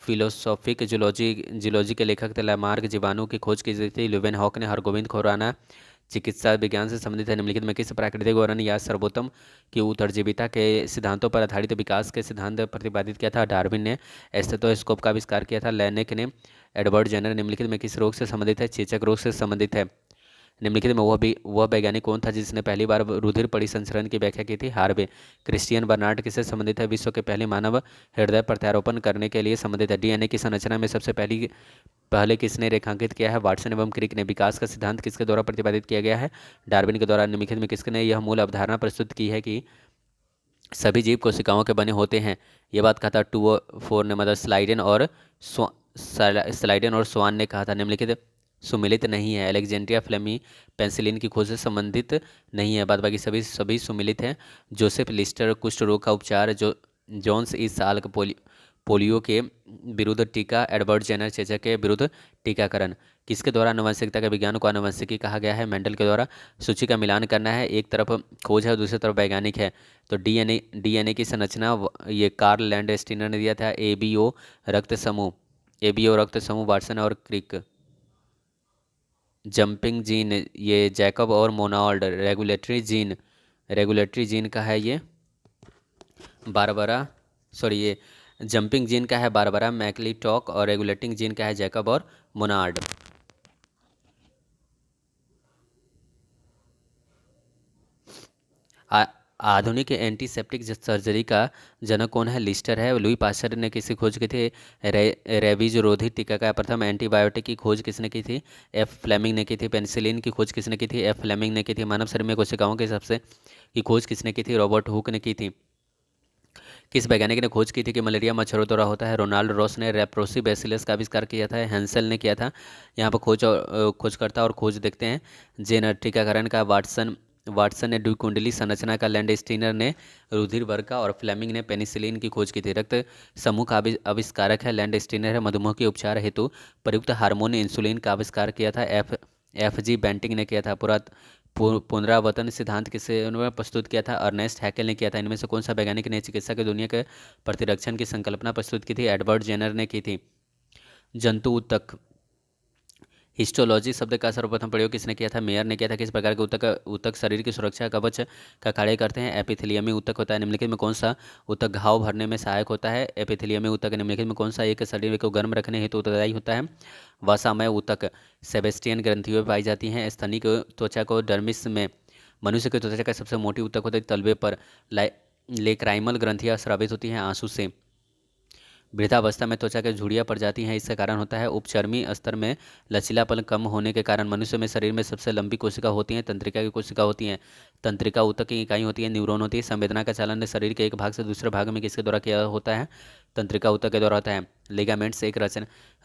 फिलोसॉफिक जूलॉजी के लेखक थे लैमार्क। जीवाणु की खोज की थी ल्यूवेनहॉक ने। हरगोविंद खुराना चिकित्सा विज्ञान से संबंधित है। निम्नलिखित में किस प्राकृतिक वर्णन या सर्वोत्तम की उत्तरजीविता के सिद्धांतों पर आधारित विकास के सिद्धांत प्रतिपादित किया था? डार्विन ने। स्टेथोस्कोप का आविष्कार किया था लैनेक ने। एडवर्ड जेनर निम्नलिखित में किस रोग से संबंधित है? चेचक रोग से संबंधित है। निम्नलिखित में वह वैज्ञानिक कौन था जिसने पहली बार रुधिर परिसंचरण की व्याख्या की थी? हार्वे। क्रिश्चियन बर्नार्ड किससे संबंधित है? विश्व के पहले मानव हृदय प्रत्यारोपण करने के लिए संबंधित है। डीएनए की संरचना में सबसे पहले किसने रेखांकित किया है? वाटसन एवं क्रिक ने। विकास का सिद्धांत किसके द्वारा प्रतिपादित किया गया है? डार्विन के द्वारा। निम्नलिखित में किसने यह मूल अवधारणा प्रस्तुत की है कि सभी जीव कोशिकाओं के बने होते हैं? यह बात कहा था 2 और 4 ने, मतलब स्लाइडन और स्वान ने कहा था। निम्नलिखित सुमिलित नहीं है। अलेक्जेंड्रिया फ्लेमी पेंसिलिन की खोज से संबंधित नहीं है। बाद बाकी सभी सुमिलित हैं। जोसेफ लिस्टर कुष्ठ रोग का उपचार। जॉन्स इस साल का पोलियो के विरुद्ध टीका। एडवर्ड जेनर चेचक के विरुद्ध टीकाकरण। किसके द्वारा आनुवंशिकता के विज्ञान को आनुवंशिकी कहा गया है? मेंडल के द्वारा। सूची का मिलान करना है। एक तरफ खोज है और दूसरी तरफ वैज्ञानिक है। तो डीएनए की संरचना ये कार्ल लैंडस्टीनर ने दिया था। एबीओ रक्त समूह वाटसन और क्रिक। जंपिंग जीन ये जैकब और मोनाल्ड। रेगुलेटरी जीन का है ये बारबरा, सॉरी ये जंपिंग जीन का है बारबरा मैकलिटॉक और रेगुलेटिंग जीन का है जैकब और मोनार्ड। आधुनिक एंटीसेप्टिक सर्जरी का जनक कौन है? लिस्टर है। लुई पास्चर ने किसी खोज की थी? रेबीज रोधी टीका का। प्रथम एंटीबायोटिक की खोज किसने की थी? एफ फ्लेमिंग ने की थी। पेनिसिलिन की खोज किसने की थी? एफ फ्लेमिंग ने की थी। मानव शरीर में कोशिकाओं के सबसे की खोज किसने की थी? रॉबर्ट हुक ने की थी। किस वैज्ञानिक ने खोज की थी कि मलेरिया मच्छरों द्वारा होता है? रोनाल्ड रॉस ने रेप्रोसी बैसिलस का आविष्कार किया था, हेंसल ने किया था। यहाँ पर खोजकर्ता और खोज देखते हैं। जेनर टीकाकरण का वाटसन वाटसन ने द्विकुंडली संरचना का, लैंड स्टीनर ने रुधिर वर्ग का और फ्लेमिंग ने पेनिसिलिन की खोज की थी। रक्त समूह का आविष्कारक है लैंड स्टीनर है। मधुमेह के उपचार हेतु प्रयुक्त हार्मोन इंसुलिन का आविष्कार किया था एफ जी बेंटिंग ने किया था। पुनरावर्तन सिद्धांत किसे उन्होंने प्रस्तुत किया था? अर्नेस्ट हैकेल ने किया था। इनमें से कौन सा वैज्ञानिक ने चिकित्सा की दुनिया के प्रतिरक्षण की संकल्पना प्रस्तुत की थी? एडवर्ड जेनर ने की थी। जंतु ऊतक हिस्टोलॉजी शब्द का सर्वप्रथम प्रयोग किसने किया था? मेयर ने किया था। किस प्रकार के ऊतक ऊतक शरीर की सुरक्षा कवच का कार्य करते हैं? एपिथेलियमी ऊतक होता है। निम्नलिखित में कौन सा ऊतक घाव भरने में सहायक होता है? एपिथेलियमी ऊतक। निम्नलिखित में कौन सा एक शरीर को गर्म रखने हेतु उत्तरदायी होता है? वसामय ऊतक सेबेस्टियन ग्रंथियों में पाई जाती हैं। स्तनिक त्वचा को डर्मिस में मनुष्य की त्वचा का सबसे मोटी ऊतक होता है। तलबे पर लेक्राइमल ग्रंथियां स्रावित होती हैं आंसू से। वृद्धावस्था में त्वचा के झुर्रियां पड़ जाती हैं, इसका कारण होता है उपचर्मी स्तर में लचीलापन कम होने के कारण। मनुष्य में शरीर में सबसे लंबी कोशिका होती हैं, तंत्रिका की कोशिका होती हैं। तंत्रिका ऊतक की इकाई होती है, न्यूरॉन होती है। संवेदना का चालन शरीर के एक भाग से दूसरे भाग में किसके द्वारा किया होता है? तंत्रिका ऊतक के द्वारा होता है। लिगामेंट्स एक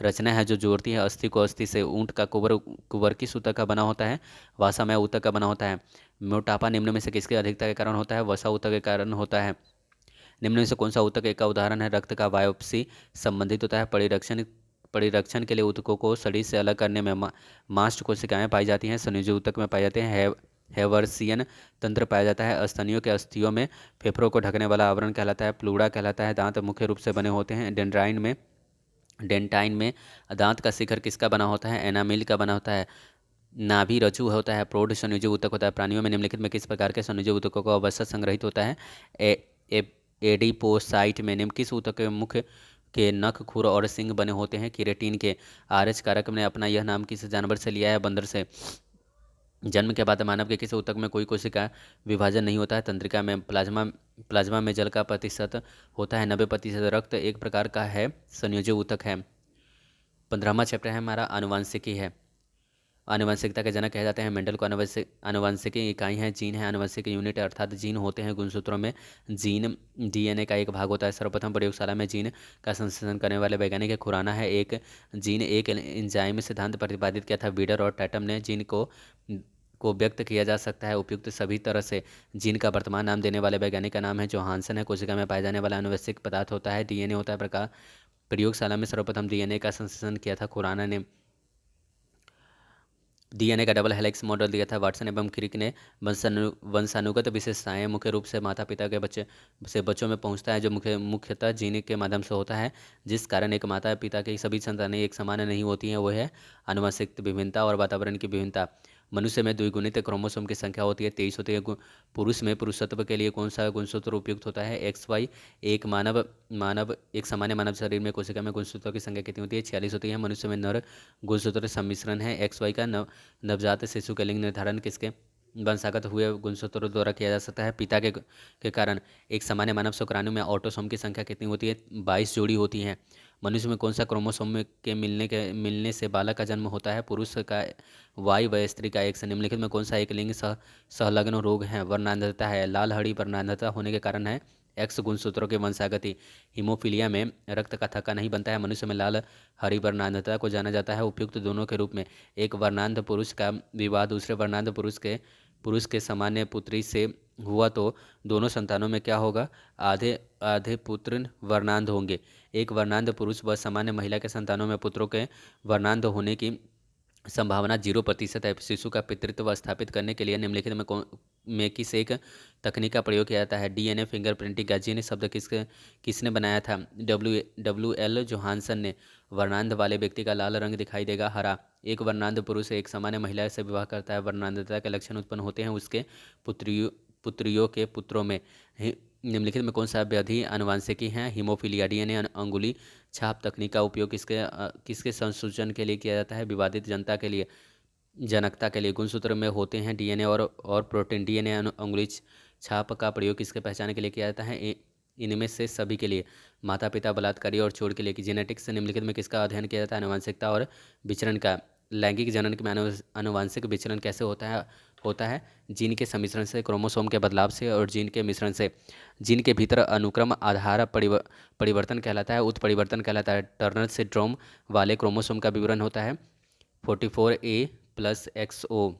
रचना है जो जोड़ती है अस्थि को अस्थि से। ऊंट का कुबर किस ऊतक का बना होता है? वासामय ऊतक का बना होता है। मोटापा निम्न में से किसकी अधिकता के कारण होता है? वसा ऊतक के कारण होता है। निम्न में से कौन सा ऊतक एक का उदाहरण है? रक्त का बायोप्सी संबंधित होता है। परिरक्षण के लिए ऊतकों को शरीर से अलग करने में मास्ट कोशिकाएं पाई जाती हैं। संयोजी ऊतक में पाए जाते हैं। हेवर्सियन तंत्र पाया जाता है। स्तनियों के अस्थियों में फेफड़ों को ढकने वाला आवरण कहलाता है, प्लूड़ा कहलाता है। दांत मुख्य रूप से बने होते हैं। डेंटाइन में दांत का शिखर किसका बना होता है? एनामिल का बना होता है। नाभि रज्जु होता है, प्रौढ़ संयोजी ऊतक होता है। प्राणियों में निम्नलिखित में किस प्रकार के संयोजी ऊतकों का अवश्य संग्रहित होता है? ए, ए, एडिपोसाइट में निम्न किस ऊतक के मुख के नख, खुर और सिंग बने होते हैं? केराटिन के। आरएच कारक ने अपना यह नाम किस जानवर से लिया है? बंदर से। जन्म के बाद मानव के किसी ऊतक में कोई कोशिका विभाजन नहीं होता है। तंत्रिका में प्लाज्मा में जल का प्रतिशत होता है 90%। रक्त एक प्रकार का है संयोजी ऊतक है। 15वां चैप्टर है हमारा आनुवांशिकी है। आनुवंशिकता के जनक कहे जाते हैं मेंडल को। आनुवंशिकी इकाई है जीन है। आनुवंशिक यूनिट अर्थात जीन होते हैं गुणसूत्रों में। जीन डीएनए का एक भाग होता है। सर्वप्रथम प्रयोगशाला में जीन का संश्लेषण करने वाले वैज्ञानिक है खुराना है। एक जीन एक एंजाइम सिद्धांत प्रतिपादित किया था बीडर और टैटम ने। जीन को व्यक्त किया जा सकता है उपयुक्त सभी तरह से। जीन का वर्तमान नाम देने वाले वैज्ञानिक का नाम है जोहानसन है। कोशिका में पाए जाने वाला आनुवंशिक पदार्थ होता है डीएनए होता है। प्रकार प्रयोगशाला में सर्वप्रथम डीएनए का संश्लेषण किया था खुराना ने। डीएनए का डबल हेलिक्स मॉडल दिया था वाटसन एवं क्रिक ने। वंशानुगत विशेषताएं मुख्य रूप से माता पिता के बच्चे से बच्चों में पहुंचता है जो मुख्यतः जीन के माध्यम से होता है, जिस कारण एक माता पिता की सभी संतानें एक समान नहीं होती हैं। वो है आनुवंशिक विभिन्नता और वातावरण की विभिन्नता। मनुष्य में द्विगुणित क्रोमोसोम की संख्या होती है 23 होती है। पुरुष में पुरुषत्व के लिए कौन सा गुणसूत्र उपयुक्त होता है? XY। एक मानव मानव एक सामान्य मानव शरीर में कोशिका में गुणसूत्रों की संख्या कितनी होती है? 46 होती है। मनुष्य में नर गुणसूत्र सम्मिश्रण है XY का। नवजात शिशु का लिंग निर्धारण किसके वंशागत हुए गुणसूत्रों द्वारा किया जा सकता है? पिता के कारण। एक सामान्य मानव शुक्राणु में ऑटोसोम की संख्या कितनी होती है? 22 जोड़ी होती है। मनुष्य में कौन सा क्रोमोसोम के मिलने से बालक का जन्म होता है? पुरुष का Y व स्त्री का X। निम्नलिखित में कौन सा एक लिंग सहलग्न रोग है? वर्णांधता है। लाल हड़ी वर्णांधता होने के कारण है एक्स गुणसूत्रों के वंशागति। हीमोफीलिया में रक्त का थक्का नहीं बनता है। मनुष्य में लाल हरी वर्णांधता को जाना जाता है उपयुक्त दोनों के रूप में। एक वर्णांध पुरुष का विवाह दूसरे वर्णांध पुरुष के सामान्य पुत्री से हुआ तो दोनों संतानों में क्या होगा? आधे आधे पुत्र वर्णांध होंगे। एक वर्णांध पुरुष व सामान्य महिला के संतानों में पुत्रों के वर्णांध होने की संभावना 0% है। शिशु का पितृत्व स्थापित करने के लिए निम्नलिखित में किस एक तकनीक का प्रयोग किया जाता है? डीएनए फिंगरप्रिंटिंग का। जीन शब्द किसने बनाया था? WL जोहानसन ने। वर्णांध वाले व्यक्ति का लाल रंग दिखाई देगा हरा। एक वर्णांध पुरुष एक सामान्य महिला से विवाह करता है, वर्णांधता के लक्षण उत्पन्न होते हैं उसके पुत्रियों के पुत्रों में। निम्नलिखित में कौन सा व्याधि आनुवांशिकी है? हीमोफीलिया। डीएनए अंगुली छाप तकनीक का उपयोग किसके संसूचन के लिए किया जाता है? विवादित जनता के लिए जनकता के लिए। गुणसूत्र में होते हैं डीएनए और प्रोटीन। डीएनए अंगुली छाप का प्रयोग किसके पहचान के लिए किया जाता है? इनमें से सभी के लिए। माता पिता बलात्कारी और चोर के लिए। जेनेटिक्स से निम्नलिखित में किसका अध्ययन किया जाता है? आनुवंशिकता और विचरण का। लैंगिक जनन में आनुवंशिक विचरण कैसे होता है जीन के सम्मिश्रण से, क्रोमोसोम के बदलाव से और जीन के मिश्रण से। जीन के भीतर अनुक्रम आधार परिवर्तन कहलाता है, उत्परिवर्तन कहलाता है। टर्नर सिंड्रोम वाले क्रोमोसोम का विवरण होता है 44A+XO।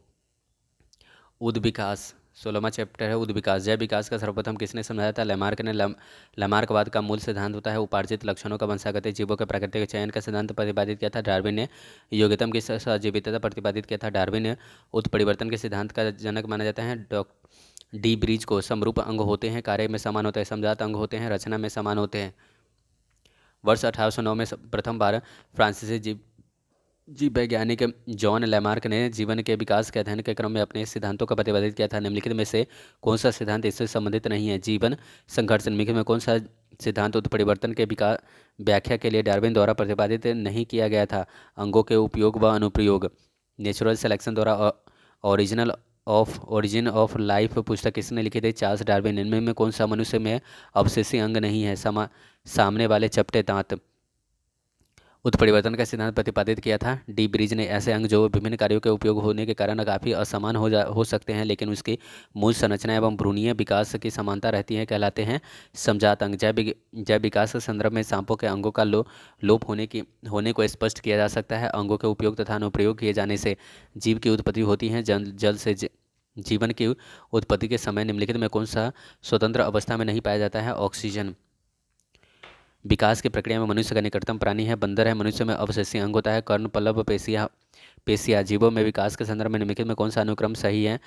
उद विकास 16वां चैप्टर है उद विकास। जैव विकास का सर्वप्रथम किसने समझाया था? लैमार्क ने। लैमार्कवाद का मूल सिद्धांत होता है उपार्जित लक्षणों का वंशागत जीवों के प्राकृतिक चयन का सिद्धांत प्रतिपादित किया था। डार्विन ने योग्यतम की सजीवितता प्रतिपादित किया था। डार्विन ने उत्परिवर्तन के सिद्धांत का जनक माना जाता है। डी ब्रीज को समरूप अंग होते हैं, कार्य में समान होते हैं, समजात अंग होते हैं, रचना में समान होते हैं। वर्ष 1809 में प्रथम बार फ्रांसीसी जीव वैज्ञानिक जॉन लैमार्क ने जीवन के विकास के अध्ययन के क्रम में अपने सिद्धांतों का प्रतिपादित किया था। निम्नलिखित में से कौन सा सिद्धांत इससे संबंधित नहीं है? जीवन संघर्ष। निम्नलिखित में कौन सा सिद्धांत उत्परिवर्तन के विकास व्याख्या के लिए डार्विन द्वारा प्रतिपादित नहीं किया गया था? अंगों के उपयोग व अनुप्रयोग। नेचुरल सिलेक्शन द्वारा ओरिजिन ऑफ लाइफ पुस्तक किसने लिखी थी? Charles Darwin. इनमें में कौन सा मनुष्य में अवशेषी अंग नहीं है? सामने वाले चपटे दांत। उत्परिवर्तन का सिद्धांत प्रतिपादित किया था डी ब्रिज ने। ऐसे अंग जो विभिन्न कार्यों के उपयोग होने के कारण काफ़ी असमान हो सकते हैं लेकिन उसकी मूल संरचना एवं भ्रूणीय विकास की समानता रहती है कहलाते हैं समजात अंग। जैव विकास के संदर्भ में सांपों के अंगों का लोप होने को स्पष्ट किया जा सकता है। अंगों के उपयोग तथा अनुप्रयोग किए जाने से जीव की उत्पत्ति होती है। जल से जीवन की उत्पत्ति के समय निम्नलिखित में कौन सा स्वतंत्र अवस्था में नहीं पाया जाता है? ऑक्सीजन। विकास की प्रक्रिया में मनुष्य का निकटतम प्राणी है बंदर है। मनुष्य में अवशेषी अंग होता है कर्ण, पल्लव, पेशिया। जीवों में विकास के संदर्भ में निम्नलिखित में कौन सा अनुक्रम सही है?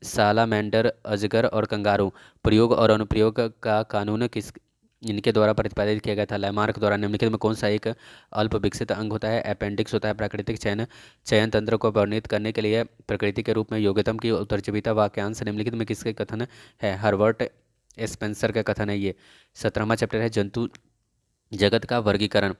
सालामैंडर, अजगर और कंगारू। प्रयोग और अनुप्रयोग का कानून इनके द्वारा प्रतिपादित किया गया था? लैमार्क द्वारा। निम्नलिखित में कौन सा एक अल्प विकसित अंग होता है? अपेंडिक्स होता है। प्राकृतिक चयन तंत्र को वर्णित करने के लिए प्रकृति के रूप में योग्यतम की उत्तरजीविता वाक्यांश निम्नलिखित में किसके कथन है? हर्बर्ट स्पेंसर का कथन है ये। 17वां चैप्टर है जंतु जगत का वर्गीकरण।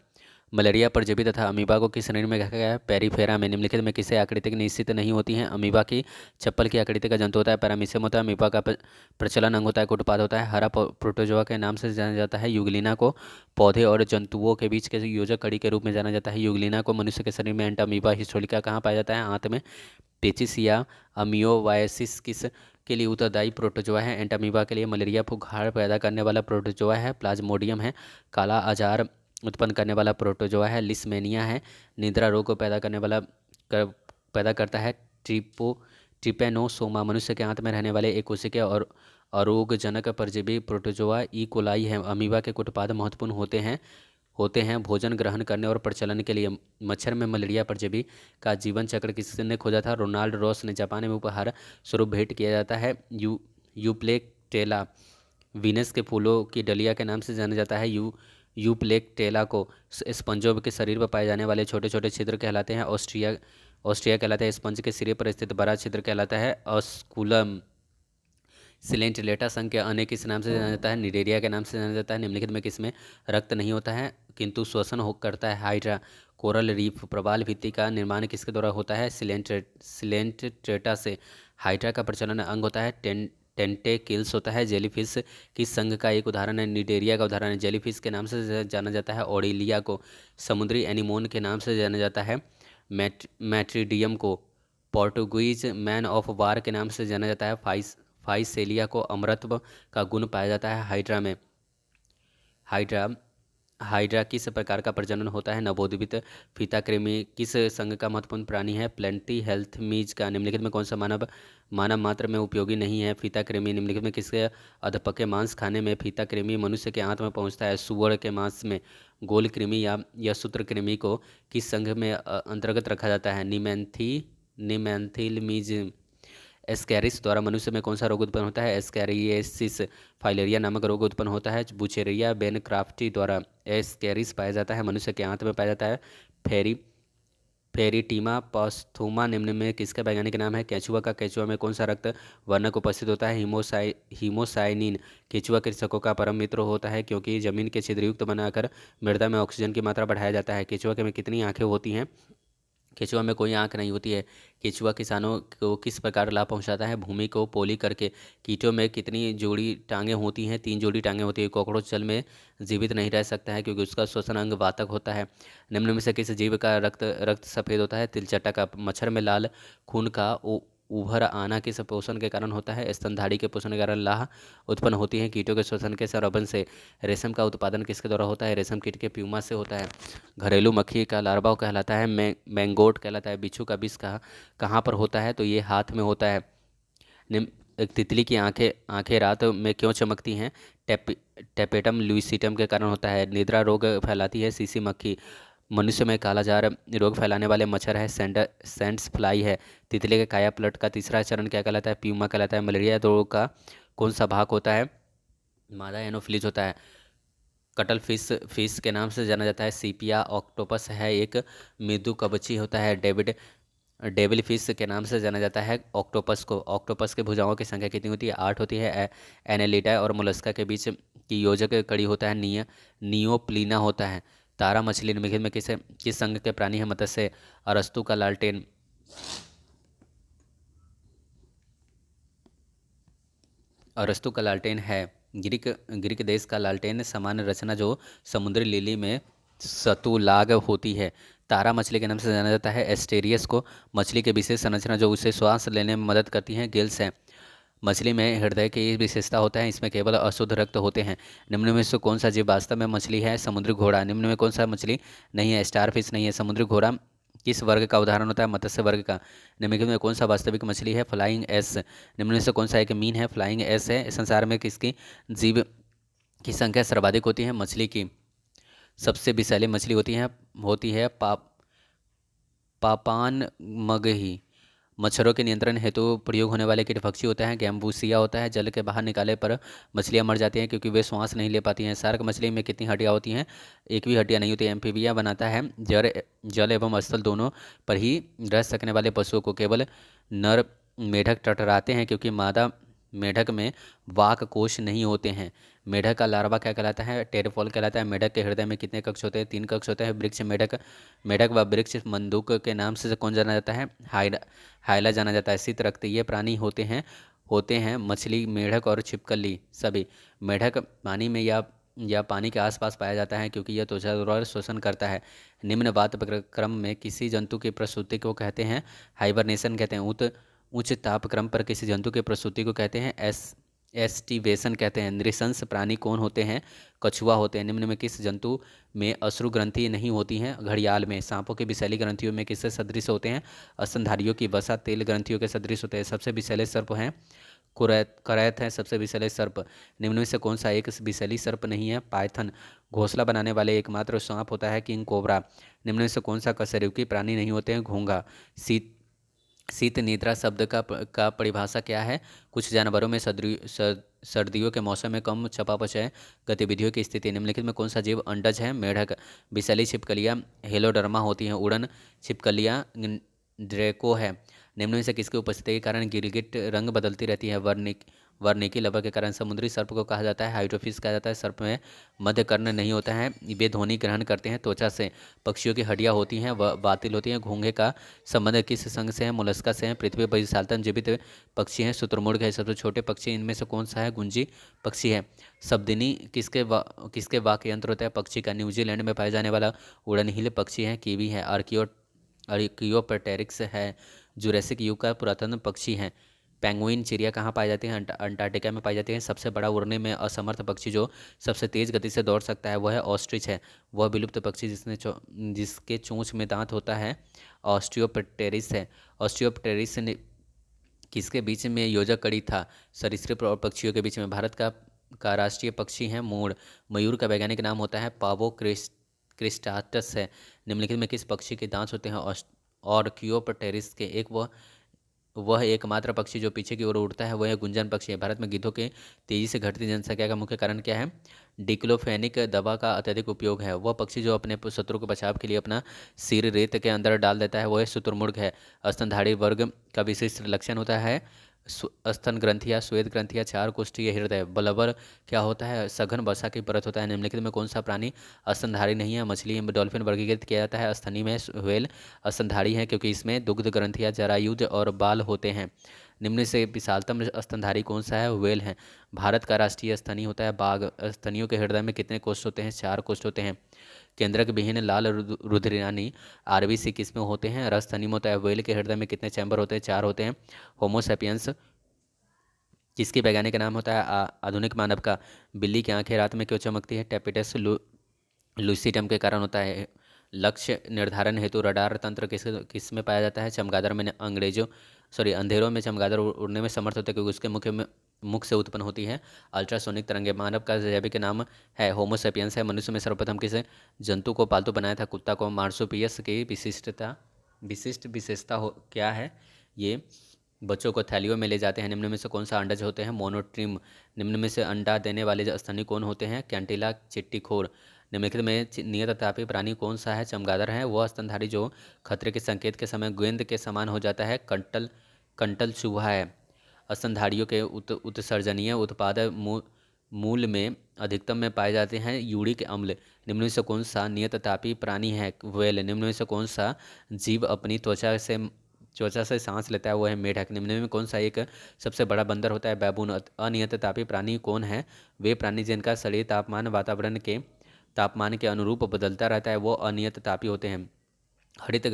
मलेरिया परजीवी तथा अमीबा को किस श्रेणी में रखा गया है? पेरिफेरा में। निम्नलिखित में किसे आकृतिक निश्चित नहीं होती हैं? अमीबा की चप्पल की आकृति का जंतु होता है पैरामीशियम होता है। अमीबा का प्रचलन अंग होता है कुटपाद होता है। हरा प्रोटोजोआ के नाम से जाना जाता है। युगलिना को पौधे और जंतुओं के बीच के योजक कड़ी के रूप में जाना जाता है। युगलिना को मनुष्य के शरीर में एंट अमीबा हिस्टोलिका कहाँ पाया जाता है? आंत में। पेचिस या अमियोवायसिस किस के लिए उत्तरदायी प्रोटोजोआ है? एंटामीबा के लिए। मलेरिया फुहार पैदा करने वाला प्रोटोजोआ है प्लाज्मोडियम है। काला आजार उत्पन्न करने वाला प्रोटोजोआ है लिस्मेनिया है। निद्रा रोग को पैदा करता है ट्रिपेनोसोमा। मनुष्य के आंत में रहने वाले एक कोशिकीय और अरोगजनक परजीवी प्रोटोजोआ ई कोलाई है। अमीबा के कुटपाद महत्वपूर्ण होते हैं भोजन ग्रहण करने और प्रचलन के लिए। मच्छर में मलेरिया परजीवी का जीवन चक्र किसने खोजा था? रोनाल्ड रॉस ने। जापान में उपहार स्वरूप भेंट किया जाता है यूप्लेक्टेला। वीनस के फूलों की डलिया के नाम से जाना जाता है यूप्लेक्टेला को। स्पंजों के शरीर पर पाए जाने वाले छोटे छोटे छिद्र कहलाते हैं ऑस्ट्रिया कहलाता है। स्पंज के सिरे पर स्थित बड़ा छिद्र कहलाता है ऑस्कुलम। सिलेंटलेटा संघ के अन्य किस नाम से जाना जाता है? निडेरिया के नाम से जाना जाता है। निम्नलिखित में किसमें रक्त नहीं होता है किंतु श्वसन हो करता है? हाइड्रा। कोरल रीफ प्रवाल भित्ति का निर्माण किसके द्वारा होता है? सिलेंटरेटा से। हाइड्रा का प्रचलन अंग होता है टेंटेकिल्स होता है। जेलीफिश किस संघ का एक उदाहरण है? निडेरिया का उदाहरण है। जेलीफिश के नाम से जाना जाता है ओडिलिया को। समुद्री एनीमोन के नाम से जाना जाता है मैट्रीडियम को। पोर्टुगीज मैन ऑफ वार के नाम से जाना जाता है फाइसेलिया को। अमरत्व का गुण पाया जाता है हाइड्रा में। हाइड्रा किस प्रकार का प्रजनन होता है? नवोद्भित फीताकृमि। किस संघ का महत्वपूर्ण प्राणी है? प्लेंटी हेल्थ मीज का। निम्नलिखित में कौन सा मानव मात्र में उपयोगी नहीं है? फीताकृमि। निम्नलिखित में किसके अधपके मांस खाने में फीताकृमि मनुष्य के आंत में पहुंचता है? सुअर के मांस में। गोल कृमि या सूत्रकृमि को किस संघ में अंतर्गत रखा जाता है? निमेंथिलमीज। एस्कैरिस द्वारा मनुष्य में कौन सा रोग उत्पन्न होता है? एस्कैरिएसिस। फाइलेरिया नामक रोग उत्पन्न होता है बुचेरिया बेनक्राफ्टी द्वारा। एस्कैरिस पाया जाता है मनुष्य के आंत में पाया जाता है। फेरिटीमा पास्थोमा निम्न में किसका वैज्ञानिक नाम है? केंचुआ का। केंचुआ में कौन सा रक्त वर्णक उपस्थित होता है? हीमोसाइनिन। केंचुआ कृषकों का परम मित्र होता है क्योंकि जमीन के छिद्रयुक्त बनाकर मृदा में ऑक्सीजन की मात्रा बढ़ाया जाता है। केंचुआ के में कितनी आंखें होती हैं? केंचुआ में कोई आंख नहीं होती है। केंचुआ किसानों को किस प्रकार लाभ पहुंचाता है? भूमि को पोली करके। कीटों में कितनी जोड़ी टांगें होती हैं? 3 जोड़ी टांगें होती है। कॉकरोच जल में जीवित नहीं रह सकता है क्योंकि उसका श्वसन अंग वातक होता है। निम्न में से किस जीव का रक्त सफ़ेद होता है? तिलचट्टा का। मच्छर में लाल खून का उभर आना किस पोषण के कारण होता है? स्तनधारी के पोषण के कारण लाह उत्पन्न होती है। कीटों के शोषण के संरक्षण से रेशम का उत्पादन किसके द्वारा होता है? रेशम कीट के प्यूमा से होता है। घरेलू मक्खी का लार्वा कहलाता है मैंगोट कहलाता है। बिच्छू का विष कहाँ पर होता है? तो ये हाथ में होता है। एक तितली की आंखें आंखें रात में क्यों चमकती हैं? टेपेटम लुइसिटम के कारण होता है। निद्रा रोग फैलाती है सीसी मक्खी। मनुष्य में कालाजार रोग फैलाने वाले मच्छर है सैंड्स फ्लाई है। तितली के काया पलट का तीसरा चरण क्या कहलाता है? प्यूमा कहलाता है। मलेरिया रोग का कौन सा भाग होता है? मादा एनोफिलीज होता है। कटल फिश के नाम से जाना जाता है। सीपिया ऑक्टोपस है एक मृदु कवची होता है। डेविल फिश के नाम से जाना जाता है ऑक्टोपस को। ऑक्टोपस के भुजाओं की संख्या कितनी होती है? 8 होती है। एनेलिडा और मोलस्का के बीच की योजक कड़ी होता है नियोप्लीना होता है। तारा मछली निम्नलिखित में किस संघ के प्राणी है? मत्स्य। अरस्तु का लालटेन अरस्तु का लालटेन है ग्रीक ग्रीक देश का लालटेन सामान्य रचना जो समुद्री लिली में सतुलाग होती है। तारा मछली के नाम से जाना जाता है एस्टेरियस को। मछली के विशेष संरचना जो उसे श्वास लेने में मदद करती है गिल्स है। मछली में हृदय की विशेषता होता है, इसमें केवल अशुद्ध रक्त होते हैं। निम्न में से कौन सा जीव वास्तव में मछली है? समुद्री घोड़ा। निम्न में कौन सा मछली नहीं है? स्टारफिश नहीं है। समुद्री घोड़ा किस वर्ग का उदाहरण होता है? मत्स्य वर्ग का। निम्नलिखित में कौन सा वास्तविक मछली है? Flying S. निम्न में से कौन सा एक मीन है? फ्लाइंग एस है। संसार में किसकी जीव की संख्या सर्वाधिक होती है? मछली की। सबसे विषैली मछली होती है पापान मगही। मच्छरों के नियंत्रण हेतु प्रयोग होने वाले कीट पक्षी होता है गैम्बूसिया होता है। जल के बाहर निकाले पर मछलियां मर जाती हैं क्योंकि वे श्वास नहीं ले पाती हैं। शार्क मछली में कितनी हड्डियां होती हैं? एक भी हड्डियां नहीं होती। एम्फीबिया बनाता है जल एवं स्थल दोनों पर ही रह सकने वाले पशुओं को। केवल नर मेढक टटराते हैं क्योंकि मादा मेढक में वाक कोश नहीं होते हैं। मेढक का लार्वा क्या कहलाता है? टेरफॉल कहलाता है। मेढक के हृदय में कितने कक्ष होते हैं? 3 कक्ष होते हैं। वृक्ष मेढक मेढक व वृक्ष मंदुक के नाम से कौन जाना जाता है? हाइला जाना जाता है। शीत रक्त ये प्राणी होते हैं मछली मेढक और छिपकली सभी। मेढक पानी में या पानी के आसपास पाया जाता है क्योंकि यह त्वचा द्वारा शोषण करता है। निम्न वात क्रम में किसी जंतु की प्रसूति को कहते हैं? हाइबरनेशन कहते हैं। उच्च ताप क्रम पर किसी जंतु की प्रसूति को कहते हैं? एस्टिवेशन कहते हैं। नृशंस प्राणी कौन होते हैं? कछुआ होते हैं। निम्न में किस जंतु में अश्रु ग्रंथि नहीं होती हैं? घड़ियाल में। सांपों की विषैली ग्रंथियों में किससे सदृश होते हैं? स्तनधारियों की वसा तेल ग्रंथियों के सदृश होते हैं। सबसे विषैले सर्प हैं करैत है सबसे विषैले सर्प। निम्न में से कौन सा एक विषैली सर्प नहीं है? पाइथन। घोंसला बनाने वाले एकमात्र सांप होता है किंग कोबरा। निम्न में से कौन सा कशेरुकी प्राणी नहीं होते हैं? घोंघा। शीत निद्रा शब्द का परिभाषा क्या है? कुछ जानवरों में सर्दियों के मौसम में कम चयापचय गतिविधियों की स्थिति। निम्नलिखित में कौन सा जीव अंडज है? मेढक। विषैली छिपकलियाँ हेलोडर्मा होती हैं। उड़न छिपकलियाँ ड्रैको है। निम्न में से किसकी उपस्थिति के कारण गिरगिट रंग बदलती रहती है? वर्निकी लवक के कारण। समुद्री सर्प को कहा जाता है हाइड्रोफिश कहा जाता है। सर्प में मध्य कर्ण नहीं होता है। वे ध्वनि ग्रहण करते हैं त्वचा से। पक्षियों की हड्डियां होती हैं वह बातिल होती हैं। घोंघे का संबंध किस संघ से है? मोलस्का से है। पृथ्वी पर विशालतम जीवित पक्षी है शुतुरमुर्ग है। सबसे छोटे पक्षी इनमें से कौन सा है? गुंजी पक्षी है। शब्दिनी किसके वाक्य यंत्र होता है? पक्षी का। न्यूजीलैंड में पाए जाने वाला उड़नहिल पक्षी है कीवी है। आर्कियोप्टेरिक्स है। जुरासिक युग का पुरातन पक्षी है। पेंगुइन चिड़िया कहाँ पाई जाती है? अंटार्कटिका में पाई जाती है। सबसे बड़ा उड़ने में असमर्थ पक्षी जो सबसे तेज गति से दौड़ सकता है वह है ऑस्ट्रिच है। वह विलुप्त पक्षी जिसके चोंच में दांत होता है ऑस्टियोप्टेरिस है। ऑस्टियोप्टेरिस ने किसके बीच में योजक कड़ी था? सरीसृप और पक्षियों के बीच में। भारत का राष्ट्रीय पक्षी है मोर। मयूर का वैज्ञानिक नाम होता है पावो क्रिस्टाटस है। निम्नलिखित में किस पक्षी के दांत होते हैं? ऑर्कियोप्टेरिस के। वह एकमात्र पक्षी जो पीछे की ओर उड़ता है वह गुंजन पक्षी है। भारत में गिद्धों के तेजी से घटती जनसंख्या का मुख्य कारण क्या है? डिक्लोफेनिक दवा का अत्यधिक उपयोग है। वह पक्षी जो अपने शत्रु के बचाव के लिए अपना सिर रेत के अंदर डाल देता है वह शुतुरमुर्ग है। स्तनधारी वर्ग का विशिष्ट लक्षण होता है स्तन ग्रंथियाँ श्वेत ग्रंथियाँ 4 कोष्ठीय हृदय। ब्लबर क्या होता है? सघन वसा की परत होता है। निम्नलिखित में कौन सा प्राणी स्तनधारी नहीं है? मछली डॉल्फिन वर्गीकृत किया जाता है स्तनी में। व्हेल स्तनधारी है क्योंकि इसमें दुग्ध ग्रंथियाँ जरायुज और बाल होते हैं। निम्न से विशालतम स्तनधारी कौन सा है? व्हेल है। भारत का राष्ट्रीय स्तनी होता है बाघ। स्तनियों के हृदय में कितने कोष्ठ होते हैं? 4 कोष्ठ होते हैं। केंद्रक विहीन लाल रुधिरानी आरबीसी किसमें होते हैं? रस थनी में होता है। व्हेल के हृदय में कितने चैम्बर होते हैं? 4 होते हैं। होमोसेपियंस किसके वैज्ञानिक नाम होता है? आधुनिक मानव का। बिल्ली की आंखें रात में क्यों चमकती है? टैपिटस लुसिडम के कारण होता है। लक्ष्य निर्धारण हेतु रडार तंत्र किस में पाया जाता है? चमगादड़ में। अंधेरों में चमगादड़ उड़ने में समर्थ होता है क्योंकि उसके मुख से उत्पन्न होती है अल्ट्रासोनिक तरंगे। मानव का जैविक नाम है होमोसेपियंस है। मनुष्य में सर्वप्रथम किस जंतु को पालतू बनाया था? कुत्ता को। मार्सुपियस की विशिष्ट विशेषता क्या है? ये बच्चों को थैलियों में ले जाते हैं। निम्न में से कौन सा अंडज होते हैं? मोनोट्रिम। निम्न में से अंडा देने वाले स्तनी कौन होते हैं? कैंटिला चिट्टीखोर। निम्नलिखित में नियत तापी प्राणी कौन सा है? चमगादड़ है। वह स्तनधारी जो खतरे के संकेत के समय गेंद के समान हो जाता है? कंटल चूहा है। स्तनधारियों के उत्सर्जनीय उत्पाद मूल में अधिकतम में पाए जाते हैं यूरिक अम्ल। निम्न में से कौन सा नियत तापी प्राणी है? व्हेल। निम्न में से कौन सा जीव अपनी त्वचा से सांस लेता है? वो है मेढक। निम्न में कौन सा एक सबसे बड़ा बंदर होता है? बैबून। अनियत तापी प्राणी कौन है? वे प्राणी जिनका शरीर तापमान वातावरण के तापमान के अनुरूप बदलता रहता है वो अनियत तापी होते हैं। हरित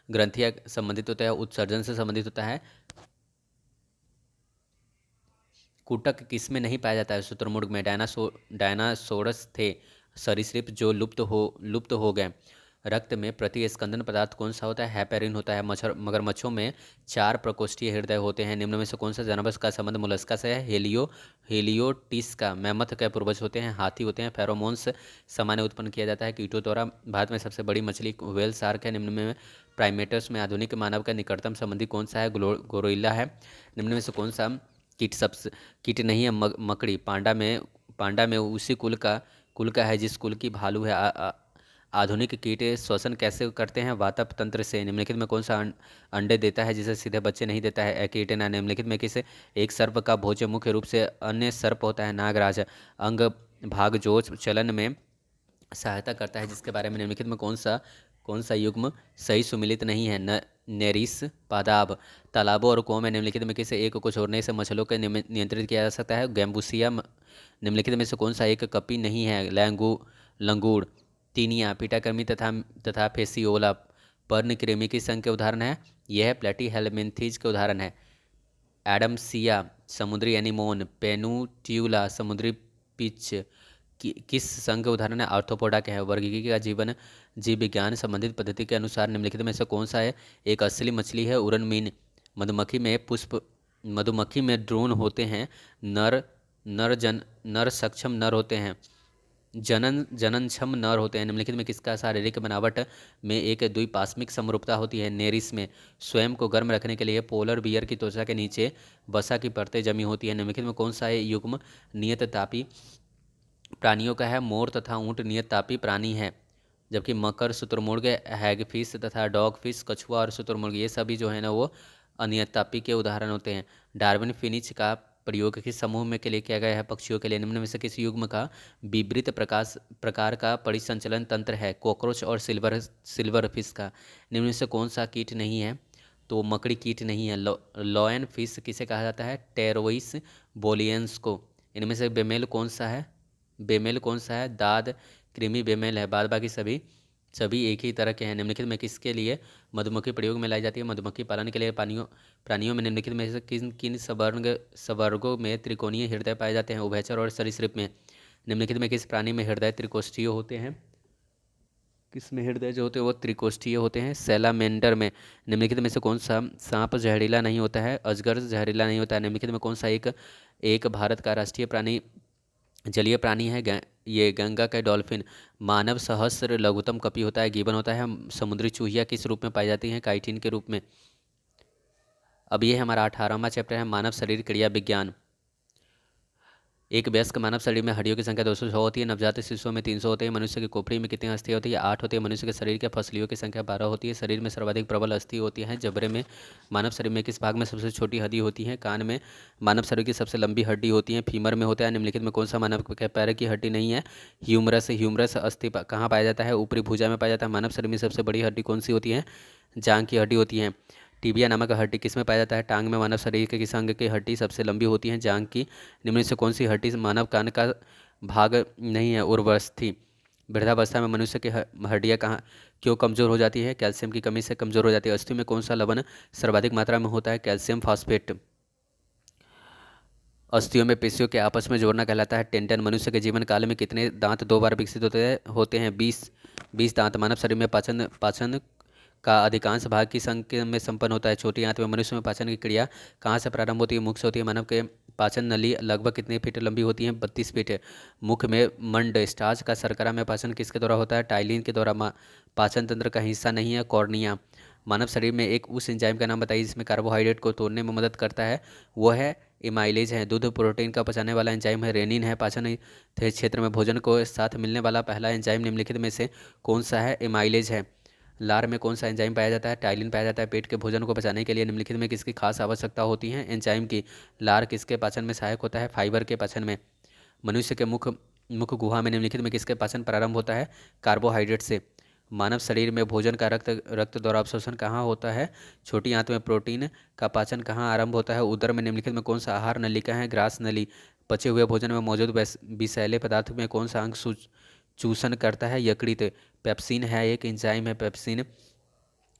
ग्रंथियां संबंधित होता है उत्सर्जन से संबंधित होता है। कुटक किस में नहीं पाया जाता है? शुतुरमुर्ग में। डायनासोरस थे सरीसृप जो लुप्त हो गए। रक्त में प्रतिस्कंदन पदार्थ कौन सा होता है? हेपेरिन होता है। मगरमच्छों में 4 प्रकोष्ठीय हृदय होते हैं। निम्न में से कौन सा जानवर का संबंध मोलस्का से है? हेलियोटिस का। मैमथ के पूर्वज होते हैं हाथी होते हैं। फेरोमोन्स सामान्य उत्पन्न किया जाता है कीटों द्वारा। भारत में सबसे बड़ी मछली व्हेल शार्क है। निम्न में प्राइमेटस में आधुनिक मानव का निकटतम संबंधी कौन सा है? गोरिल्ला है। निम्न में से कौन सा कीट नहीं है? मकड़ी। पांडा में उसी कुल का है जिस कुल की भालू है। आधुनिक कीट श्वसन कैसे करते हैं? वातप तंत्र से। निम्नलिखित में कौन सा अंडे देता है जिसे सीधे बच्चे नहीं देता है? एक्टिना। निम्नलिखित में किसे एक सर्प का भोज्य मुख्य रूप से अन्य सर्प होता है? नागराज। अंग भाग जो चलन में सहायता करता है जिसके बारे में निम्नलिखित में कौन सा युग्म सही सुमिलित नहीं है? नेरिस पादाब। तालाबों और कुओं में निम्नलिखित में किसे एक को छोड़ने से मछलियों को नियंत्रित किया जा सकता है? गैम्बुसिया। निम्नलिखित में से कौन सा एक कपी नहीं है? लंगूर। तीनिया। पीटाकृमि तथा फेसियोला पर्णकृमि किस संघ के उदाहरण है? यह प्लेटीहेल्मिन्थीज के उदाहरण है। एडमसिया समुद्री एनीमोन। पेनुट्यूला समुद्री पिच किस संघ के उदाहरण है? आर्थ्रोपोडा के हैं। वर्गीकी का जीव विज्ञान संबंधित पद्धति के अनुसार निम्नलिखित में से कौन सा है एक असली मछली है? उड़न मीन। मधुमक्खी में ड्रोन होते हैं। नर सक्षम नर होते हैं। जननक्षम नर होते हैं। निम्नलिखित में किसका शारीरिक बनावट में एक द्विपार्श्विक समरूपता होती है? नेरिस में। स्वयं को गर्म रखने के लिए पोलर बियर की त्वचा के नीचे वसा की परतें जमी होती है। निम्नलिखित में कौन सा युग्म नियत तापी प्राणियों का है? मोर तथा ऊंट नियत तापी प्राणी है। जबकि मकर, शुतुरमुर्ग, हैगफिश तथा डॉगफिश, कछुआ और शुतुरमुर्ग ये सभी जो है ना वो अनियत तापी के उदाहरण होते हैं। डार्विन फिनिच का प्रयोग किस समूह में के लिए किया गया है? पक्षियों के लिए। निम्न में से किस युग्म का विवृत प्रकार का परिसंचलन तंत्र है? कॉकरोच और सिल्वर फिश का। निम्न में से कौन सा कीट नहीं है? तो मकड़ी कीट नहीं है। लॉयन फिश किसे कहा जाता है? टेरोइस बोलियंस को। इनमें से बेमेल कौन सा है? दाद कृमि बेमेल है। बाद बाकी सभी एक ही तरह के हैं। निम्नलिखित में किसके लिए मधुमक्खी प्रयोग में लाई जाती है? मधुमक्खी पालन के लिए प्राणियों में निम्नलिखित में से किन किन सवर्गों में त्रिकोणीय हृदय पाए जाते हैं? उभयचर और सरीसृप में। निम्नलिखित में किस प्राणी में हृदय त्रिकोष्ठीय होते हैं? किस में हृदय जो होते हैं वो त्रिकोष्ठीय होते हैं? सैलामेंडर में। निम्नलिखित में से कौन सा सांप जहरीला नहीं होता है? अजगर जहरीला नहीं होता है। निम्नलिखित में कौन सा एक भारत का राष्ट्रीय प्राणी जलीय प्राणी है? ये गंगा का डॉल्फिन। मानव सहस्र लघुतम कपि होता है? गिबन होता है। समुद्री चूहिया किस रूप में पाई जाती हैं? काइटिन के रूप में। अब ये हमारा 18वां चैप्टर है मानव शरीर क्रिया विज्ञान। एक वयस्क मानव शरीर में हड्डियों की संख्या 206 होती है। नवजात शिशुओं में 300 होती है। मनुष्य की खोपड़ी में कितनी अस्थियां होती है? 8 होती है। मनुष्य के शरीर के फसलियों की संख्या 12 होती है। शरीर में सर्वाधिक प्रबल अस्थि होती है। जबड़े में। मानव शरीर में किस भाग में सबसे छोटी हड्डी होती है? कान में। मानव शरीर की सबसे लंबी हड्डी होती है? फीमर में होता है। निम्नलिखित में कौन सा मानव के पैर की हड्डी नहीं है? ह्यूमरस अस्थि कहाँ पाया जाता है? ऊपरी भुजा में पाया जाता है। मानव शरीर में सबसे बड़ी हड्डी कौन सी होती है? जांघ की हड्डी होती है। टीबिया नामक हड्डी किस में पाया जाता है? टांग में। मानव शरीर के किस अंग की हड्डी सबसे लंबी होती है? जांघ की। निम्न से कौन सी हड्डी मानव कान का भाग नहीं है? उर्वरस्थि। वृद्धावस्था में मनुष्य की हड्डियां कहाँ क्यों कमजोर हो जाती है? कैल्शियम की कमी से कमजोर हो जाती है। अस्थियों में कौन सा लवण सर्वाधिक मात्रा में होता है? Calcium phosphate. अस्थियों में पेशियों के आपस में जोड़ना कहलाता है टेंडन। मनुष्य के जीवन काल में कितने दांत 2 बार विकसित होते हैं? 20 दांत। मानव शरीर में पाचन पाचन का अधिकांश भाग की संख्या में संपन्न होता है। छोटी आंत में मनुष्य में पाचन की क्रिया कहाँ से प्रारंभ होती है? मुख से होती है। मानव के पाचन नली लगभग कितने फीट लंबी होती है? 32 फीट है। मुख में मंड स्टार्च का शर्करा में पाचन किसके द्वारा होता है? टाइलिन के द्वारा। पाचन तंत्र का हिस्सा नहीं है कॉर्निया। मानव शरीर में एक उस एंजाइम का नाम बताइए जिसमें कार्बोहाइड्रेट को तोड़ने में मदद करता है। वो है इमाइलेज है। दूध प्रोटीन का पचाने वाला एंजाइम है रेनिन है। पाचन क्षेत्र में भोजन को साथ मिलने वाला पहला एंजाइम निम्नलिखित में से कौन सा है? इमाइलेज है। लार में कौन सा एंजाइम पाया जाता है? टाइलिन पाया जाता है। पेट के भोजन को पचाने के लिए निम्नलिखित में किसकी खास आवश्यकता होती है? एंजाइम की। लार किसके पाचन में सहायक होता है? फाइबर के पाचन में। मनुष्य के मुख मुख गुहा में निम्नलिखित में किसके पाचन प्रारंभ होता है? कार्बोहाइड्रेट से। मानव शरीर में भोजन का रक्त द्वारा अवशोषण कहाँ होता है? छोटी आंत में। प्रोटीन का पाचन कहाँ आरंभ होता है? उदर में। निम्नलिखित में कौन सा आहार नलिका है? ग्रास नली। पचे हुए भोजन में मौजूद विषैले पदार्थ में कौन सा अंग चूषण करता है? यकृत। पेप्सिन है एक एंजाइम है। पेप्सिन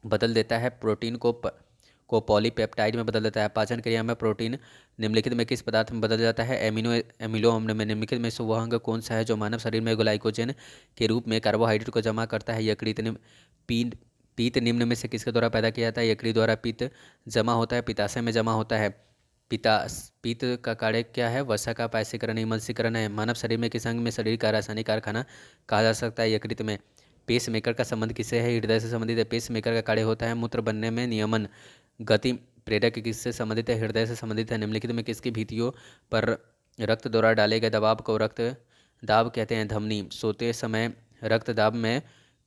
बदल देता है प्रोटीन को पॉलीपेप्टाइड में बदल देता है। पाचन क्रिया में प्रोटीन निम्नलिखित में किस पदार्थ में बदल जाता है? एमिनो अम्ल में। निम्नलिखित में से वह अंग कौन सा है जो मानव शरीर में ग्लाइकोजन के रूप में कार्बोहाइड्रेट को जमा करता है? यकृत। पीत पीत निम्न में से किसके द्वारा पैदा किया जाता है? यकृत द्वारा। पित्त जमा होता है पित्ताशय में जमा होता है। पीत का कार्य क्या है? वसा का पायसीकरण इमल्सीकरण है। मानव शरीर में किस अंग में शरीर का रासायनिक कारखाना कहा जा सकता है? यकृत में। पेस मेकर का संबंध किससे है? हृदय से संबंधित है। पेस मेकर का कार्य होता है मूत्र बनने में नियमन। गति प्रेरक किससे संबंधित है? हृदय से संबंधित है। निम्नलिखित में किसकी भित्तियों पर रक्त द्वारा डाले गए दबाव को रक्त दाब कहते हैं? धमनी। सोते समय रक्त दाब में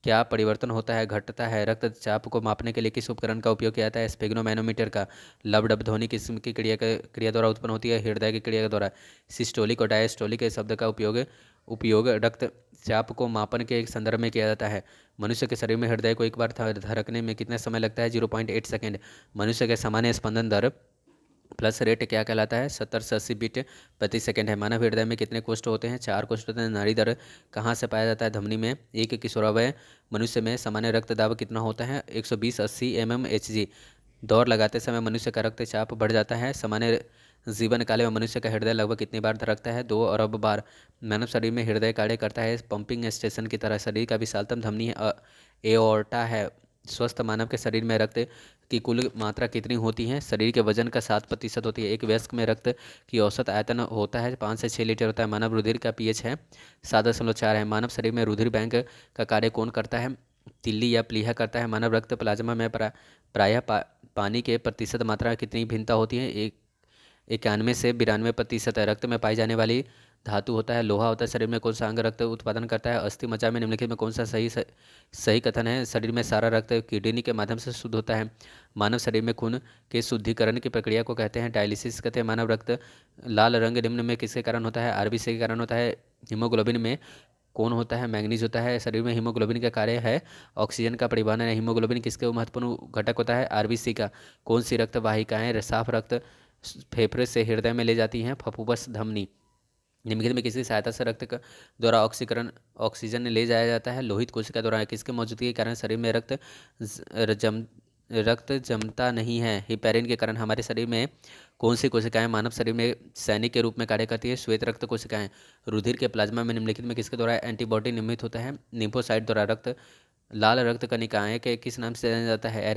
क्या परिवर्तन होता है? घटता है। रक्तचाप को मापने के लिए किस उपकरण का उपयोग किया जाता है? स्पेग्नोमैनोमीटर का। लबडब ध्वनि किस की क्रिया द्वारा उत्पन्न होती है? हृदय की क्रिया द्वारा। सिस्टोलिक और डायस्टोलिक के शब्द का उपयोग रक्तचाप को मापन के एक संदर्भ में किया जाता है। मनुष्य के शरीर में हृदय को एक बार धड़कने में कितना समय लगता है? 0.8 सेकेंड। मनुष्य के सामान्य स्पंदन दर प्लस रेट क्या कहलाता है? 70 से 80 बीट प्रति सेकंड है। मानव हृदय में कितने कोष्ठ होते हैं? 4 कोष्ठ होते हैं। नाड़ी दर कहाँ से पाया जाता है? धमनी में। एक किशोरावय मनुष्य में सामान्य रक्तदाब कितना होता है? 120/80 mmHg। दौड़ लगाते समय मनुष्य का रक्तचाप बढ़ जाता है। सामान्य जीवन काल में मनुष्य का हृदय लगभग कितनी बार धड़कता है? 2 अरब बार। मानव शरीर में हृदय कार्य करता है पंपिंग स्टेशन की तरह। शरीर का विशालतम धमनी एओर्टा है। स्वस्थ मानव के शरीर में रक्त की कुल मात्रा कितनी होती है? शरीर के वजन का 7% होती है। एक वयस्क में रक्त की औसत आयतन होता है 5 से 6 लीटर होता है। मानव रुधिर का पीएच है 7.4 है। मानव शरीर में रुधिर बैंक का कार्य कौन करता है? तिल्ली या प्लीहा करता है। मानव रक्त प्लाज्मा में प्रायः पानी के प्रतिशत मात्रा कितनी भिन्नता होती है? 91 से 92% है। रक्त में पाई जाने वाली धातु होता है लोहा होता है। शरीर में कौन सा अंग रक्त उत्पादन करता है? अस्थि मज्जा में। निम्नलिखित में कौन सा सही कथन है? शरीर में सारा रक्त किडनी के माध्यम से शुद्ध होता है। मानव शरीर में खून के शुद्धिकरण की प्रक्रिया को कहते हैं डायलिसिस कहते हैं। मानव रक्त लाल रंग निम्न में किसके कारण होता है? आरबीसी के कारण होता है। हीमोग्लोबिन में कौन होता है? मैग्नीज होता है। शरीर में हीमोग्लोबिन का कार्य है ऑक्सीजन का परिवहन है। हीमोग्लोबिन किसके महत्वपूर्ण घटक होता है? आरबीसी का। कौन सी रक्त वाहिकाएं साफ रक्त फेफड़े से हृदय में ले जाती हैं? फफूवस धमनी। निम्नलिखित में किसकी सहायता से द्वारा ऑक्सीजन ले जाया जाता है? लोहित कोशिका द्वारा। किसके मौजूदगी के कारण शरीर में रक्त जमता नहीं है? हिपेरिन के कारण। हमारे शरीर में कौन सी कोशिकाएं मानव शरीर में सैनिक के रूप में कार्य करती है? श्वेत रक्त कोशिकाएं। रुधिर के प्लाज्मा में निम्नलिखित में किसके द्वारा एंटीबॉडी निर्मित होता है? लिम्फोसाइट द्वारा। लाल रक्त कणिकाएं के किस नाम से जाना जाता है?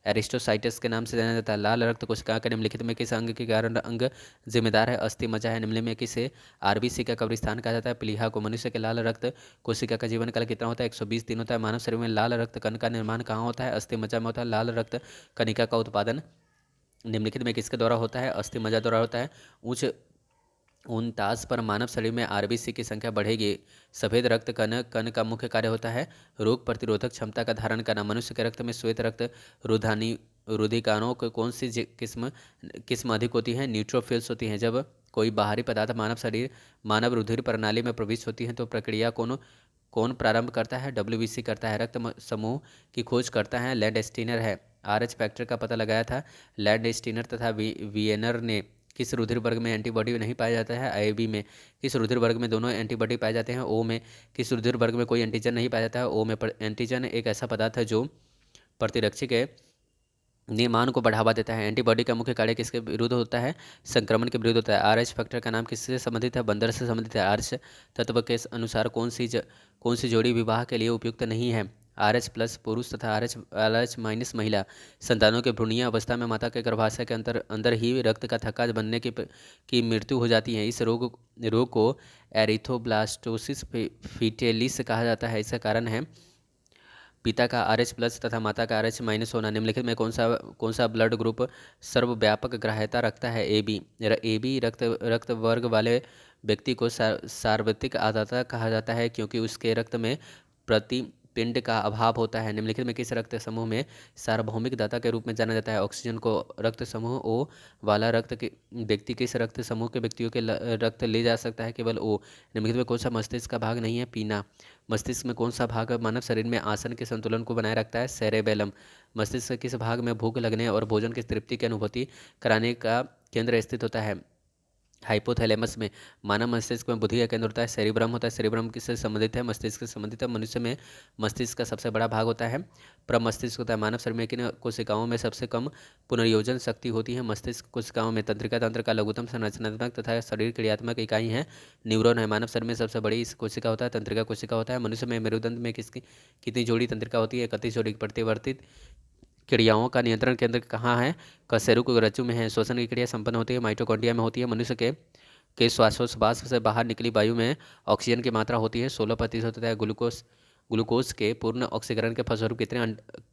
एरिस्टोसाइटस के नाम से जाना जाता है। लाल रक्त कोशिका के निम्नलिखित में किस अंग के कारण अंग जिम्मेदार है? अस्थि मज्जा है। निम्न में किसे आरबीसी का कब्रिस्तान कहा जाता है? प्लीहा को। मनुष्य के लाल रक्त कोशिका का जीवन काल कितना होता है? 120 दिन होता है। मानव शरीर में लाल रक्त कण का निर्माण कहाँ होता है? अस्थि मज्जा में होता है। लाल रक्त कणिका का उत्पादन निम्नलिखित में किसके द्वारा होता है? अस्थि मज्जा द्वारा होता है। उच्च 49 पर मानव शरीर में आरबीसी की संख्या बढ़ेगी। सफेद रक्त कण कण का मुख्य कार्य होता है रोग प्रतिरोधक क्षमता का धारण करना। मनुष्य के रक्त में श्वेत रक्त रुधानी रुधिकाणुओं की कौन सी किस्म किस्म अधिक होती है? न्यूट्रोफिल्स होती हैं। जब कोई बाहरी पदार्थ मानव रुधिर प्रणाली में प्रविष्ट होती है तो प्रक्रिया कौन कौन प्रारंभ करता है? डब्ल्यूबीसी करता है। रक्त समूह की खोज करता है लैंड स्टीनर है। आरएच फैक्टर का पता लगाया था लैंड स्टीनर तथा वियनर ने। किस रुधिर वर्ग में एंटीबॉडी नहीं पाया जाता है? AB में। किस रुधिर वर्ग में दोनों एंटीबॉडी पाए जाते हैं? O में। किस रुधिर वर्ग में कोई एंटीजन नहीं पाया जाता है? O में। एंटीजन एक ऐसा पदार्थ है जो प्रतिरक्षी के निर्माण को बढ़ावा देता है। एंटीबॉडी का मुख्य कार्य किसके विरुद्ध होता है? संक्रमण के विरुद्ध होता है। RH फैक्टर का नाम किससे संबंधित है? बंदर से संबंधित है। आर्ष तत्व के अनुसार कौन सी जोड़ी विवाह के लिए उपयुक्त नहीं है? RH प्लस पुरुष तथा RH माइनस महिला। संतानों के भ्रूणीय अवस्था में माता के गर्भाशय के अंदर ही रक्त का थक्का बनने की मृत्यु हो जाती है। इस रोग को एरिथ्रोब्लास्टोसिस फीटेलिस कहा जाता है। इसका कारण है पिता का RH प्लस तथा माता का RH माइनस होना। निम्नलिखित में कौन सा ब्लड ग्रुप सर्वव्यापक ग्राह्यता रखता है? AB रक्त वर्ग वाले व्यक्ति को सार्वत्रिक आदाता कहा जाता है क्योंकि उसके रक्त में प्रतिपिंड का अभाव होता है। निम्नलिखित में किस रक्त समूह में सार्वभौमिक दाता के रूप में जाना जाता है? ऑक्सीजन को रक्त समूह O वाला रक्त के व्यक्ति किस रक्त समूह के व्यक्तियों के रक्त ले जा सकता है? केवल O। निम्नलिखित में कौन सा मस्तिष्क का भाग नहीं है? पीना। मस्तिष्क में कौन सा भाग मानव शरीर में आसन के संतुलन को बनाए रखता है? सेरेबेलम। मस्तिष्क के किस भाग में भूख लगने और भोजन की तृप्ति की अनुभूति कराने का केंद्र स्थित होता है? हाइपोथैलेमस में। मानव मस्तिष्क में बुद्धि का केंद्र होता है? सेरिब्रम होता है। सेरिब्रम किससे संबंधित है? मस्तिष्क से संबंधित है। मनुष्य में मस्तिष्क का सबसे बड़ा भाग होता है प्रमस्तिष्क होता है। मानव शरीर में किन कोशिकाओं में सबसे कम पुनर्योजन शक्ति होती है? मस्तिष्क कोशिकाओं में। तंत्रिका तंत्र का लघुतम संरचनात्मक तथा शरीर क्रियात्मक इकाई है न्यूरॉन है। मानव शरीर में सबसे बड़ी कोशिका होता है तंत्रिका कोशिका होता है। मनुष्य में मेरुदंड में कितनी जोड़ी तंत्रिका होती है? 31 जोड़ी। प्रतिवर्तित क्रियाओं का नियंत्रण केंद्र कहाँ है? कशेरुकरज्जु में है। श्वसन की क्रिया संपन्न होती है माइटोकॉन्ड्रिया में होती है। मनुष्य के श्वासोच्छ्वास से बाहर निकली वायु में ऑक्सीजन की मात्रा होती है 16% होता है। ग्लूकोज के पूर्ण ऑक्सीकरण के फलस्वरूप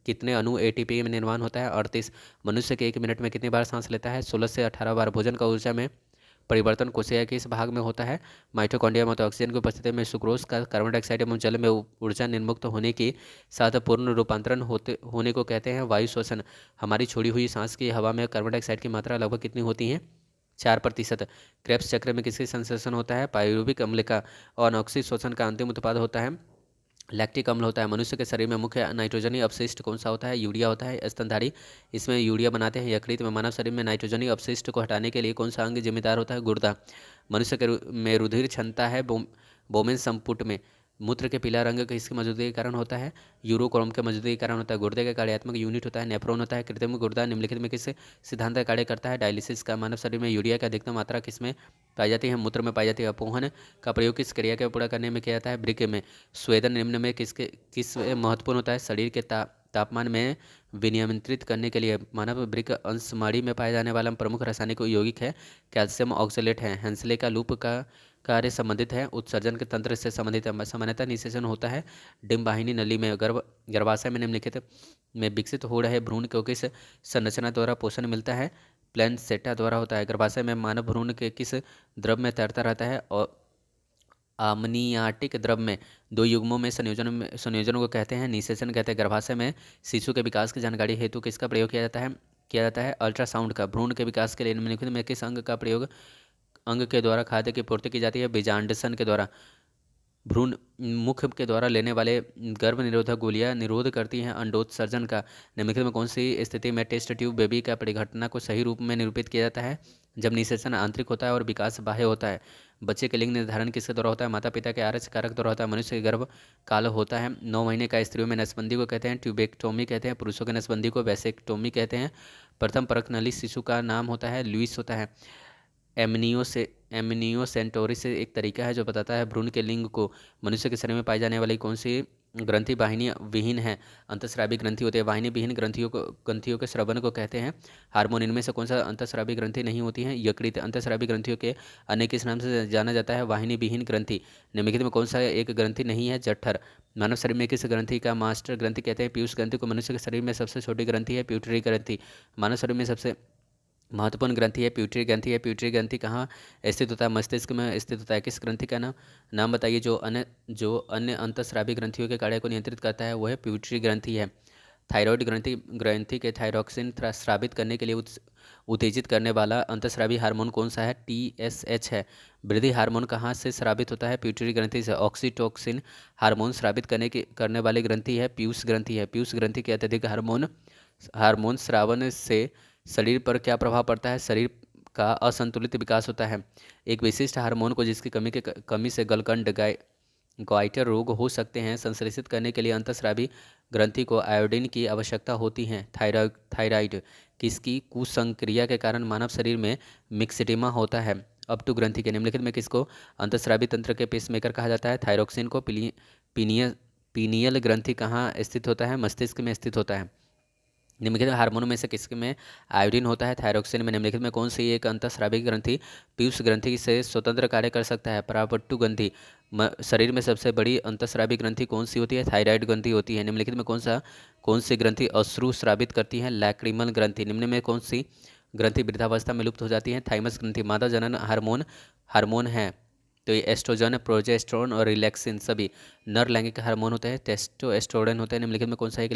कितने अणु ATP में निर्माण होता है? 38। मनुष्य के 1 मिनट में कितनी बार सांस लेता है? 16 से 18 बार। भोजन का ऊर्जा में परिवर्तन कोशिका के इस भाग में होता है? माइटोकॉन्ड्रिया में। ऑक्सीजन की उपस्थिति में सुक्रोज का कार्बन डाइऑक्साइड एवं जल में ऊर्जा निर्मुक्त होने के साथ पूर्ण रूपांतरण होने को कहते हैं वायु श्वसन। हमारी छोड़ी हुई सांस की हवा में कार्बन डाइऑक्साइड की मात्रा लगभग कितनी होती है? 4%। क्रेब्स चक्र में किसकी संश्लेषण होता है? पाइरुविक अम्ल का। और अनॉक्सी श्वसन का अंतिम उत्पाद होता है लैक्टिक अम्ल होता है। मनुष्य के शरीर में मुख्य नाइट्रोजनी अपशिष्ट कौन सा होता है? यूरिया होता है। स्तनधारी इसमें यूरिया बनाते हैं। यकृत में। मानव शरीर में नाइट्रोजनी अपशिष्ट को हटाने के लिए कौन सा अंग जिम्मेदार होता है? गुर्दा। मनुष्य में रुधिर क्षमता है बोमेन संपुट में। मूत्र के पीला रंग किसकी मौजूदगी के कारण होता है? यूरोक्रोम के मौजूदगी के कारण होता है। गुर्दे का कार्यात्मक यूनिट होता है नेफ्रॉन होता है। कृत्रिम गुर्दा निम्नलिखित में किस सिद्धांत का कार्य करता है? डायलिसिस का। मानव शरीर में यूरिया की अधिकतम मात्रा किसमें पाई जाती है? मूत्र में पाई जाती है। अपोहन का प्रयोग किस क्रिया के पूरा करने में किया जाता है? वृक्क में। स्वेदन निम्न में किस महत्वपूर्ण होता है? शरीर के तापमान में विनियंत्रित करने के लिए। मानव वृक्क अंशमाड़ी में पाए जाने वाला प्रमुख रासायनिक यौगिक है कैल्शियम ऑक्सलेट है। हेंसले का लूप का कार्य संबंधित है उत्सर्जन के तंत्र से संबंधित है। सामान्यतः निषेचन होता है डिम्बाहिनी नली में। गर्भाशय में निम्नलिखित में विकसित हो रहे भ्रूण को किस संरचना द्वारा पोषण मिलता है? प्लेनसेटा द्वारा होता है। गर्भाशय में मानव भ्रूण के किस द्रव में तैरता रहता है? और आमनियाटिक द्रव में। दो युग्मों में संयोजन को कहते हैं निषेचन कहते हैं। गर्भाशय में शिशु के विकास की जानकारी हेतु किसका प्रयोग किया जाता है अल्ट्रासाउंड का। भ्रूण के विकास के लिए निम्नलिखित में किस अंग के द्वारा खाद्य की पूर्ति की जाती है? बीजांडसन के द्वारा। भ्रूण मुख के द्वारा लेने वाले गर्भ निरोधक गोलियां निरोध करती हैं अंडोत्सर्जन का। निम्नलिखित में कौन सी स्थिति में टेस्ट ट्यूब बेबी का परिघटना को सही रूप में निरूपित किया जाता है? जब निषेचन आंतरिक होता है और विकास बाह्य होता है। बच्चे के लिंग निर्धारण किसके द्वारा होता है? माता पिता के आरएच कारक द्वारा होता है। मनुष्य के गर्भ काल होता है 9 महीने का। स्त्रियों में नसबंदी को कहते हैं ट्यूबेक्टोमी कहते हैं। पुरुषों के नसबंदी को वैसेक्टोमी कहते हैं। प्रथम परखनली शिशु का नाम होता है लुइस होता है। एमनियोसेंटोरिस एक तरीका है जो बताता है भ्रूण के लिंग को। मनुष्य के शरीर में पाई जाने वाली कौन सी ग्रंथि वाहिनी विहीन है? अंतःस्रावी ग्रंथि होती है। वाहिनी विहीन ग्रंथियों के श्रवण को कहते हैं हार्मोन। इनमें से कौन सा अंतःस्रावी ग्रंथि नहीं होती है? यकृत। अंतःस्रावी ग्रंथियों के अन्य किस नाम से जाना जाता है? वाहिनी विहीन ग्रंथि। निम्नलिखित में कौन सा एक ग्रंथि नहीं है? जठर। मानव शरीर में किस ग्रंथि का मास्टर ग्रंथि कहते हैं? पीयूष ग्रंथि को। मनुष्य के शरीर में सबसे छोटी ग्रंथि है प्यूटरी ग्रंथि। मानव शरीर में सबसे महत्वपूर्ण ग्रंथि है प्यूटरी ग्रंथि है। प्यूटरी ग्रंथि कहाँ स्थित होता है? मस्तिष्क में स्थित होता है। किस ग्रंथि का नाम बताइए जो अन्य अंतःस्रावी ग्रंथियों के कार्य को नियंत्रित करता है? वो है प्यूटरी ग्रंथि है। थायराइड ग्रंथि के थायरॉक्सिन स्रावित करने के लिए उत्तेजित करने वाला अंतःस्रावी हार्मोन कौन सा है? TSH है। वृद्धि हार्मोन कहाँ से स्रावित होता है? प्यूटरी ग्रंथि से। ऑक्सीटोसिन हार्मोन स्रावित करने वाली ग्रंथि है पीयूष ग्रंथि है। पीयूष ग्रंथि के अत्यधिक हार्मोन स्रावन से शरीर पर क्या प्रभाव पड़ता है? शरीर का असंतुलित विकास होता है। एक विशिष्ट हार्मोन को जिसकी कमी से गलकंड गॉइटर रोग हो सकते हैं संश्लेषित करने के लिए अंतःस्रावी ग्रंथि को आयोडीन की आवश्यकता होती है। थायराइड किसकी कुसंक्रिया के कारण मानव शरीर में मिक्सडिमा होता है। अपटू ग्रंथि के निम्नलिखित में किसको अंतःस्रावी तंत्र के पेसमेकर कहा जाता है। थायरोक्सिन को पीनियल पीनियल ग्रंथि कहाँ स्थित होता है, मस्तिष्क में स्थित होता है। निम्नलिखित हार्मोनों में से किसके में आयोडीन होता है, थायरोक्सिन में। निम्नलिखित में कौन सी एक अंतःस्रावी ग्रंथि पीयूष ग्रंथि से स्वतंत्र कार्य कर सकता है, परापट्टु ग्रंथि। शरीर में सबसे बड़ी अंतःस्रावी ग्रंथि कौन सी होती है, थायराइड ग्रंथि होती है। निम्नलिखित में कौन सी ग्रंथि अश्रु स्रावित करती है, लैक्रिमल ग्रंथि। निम्न में कौन सी ग्रंथि वृद्धावस्था में लुप्त हो जाती है, थाइमस ग्रंथि। मादा जनन हार्मोन हार्मोन है तो ये एस्ट्रोजन, प्रोजेस्टेरोन और रिलैक्सिन सभी नर लैंगिक हार्मोन होते हैं। टेस्टोस्टेरोन होता है। निम्नलिखित में कौन सा एक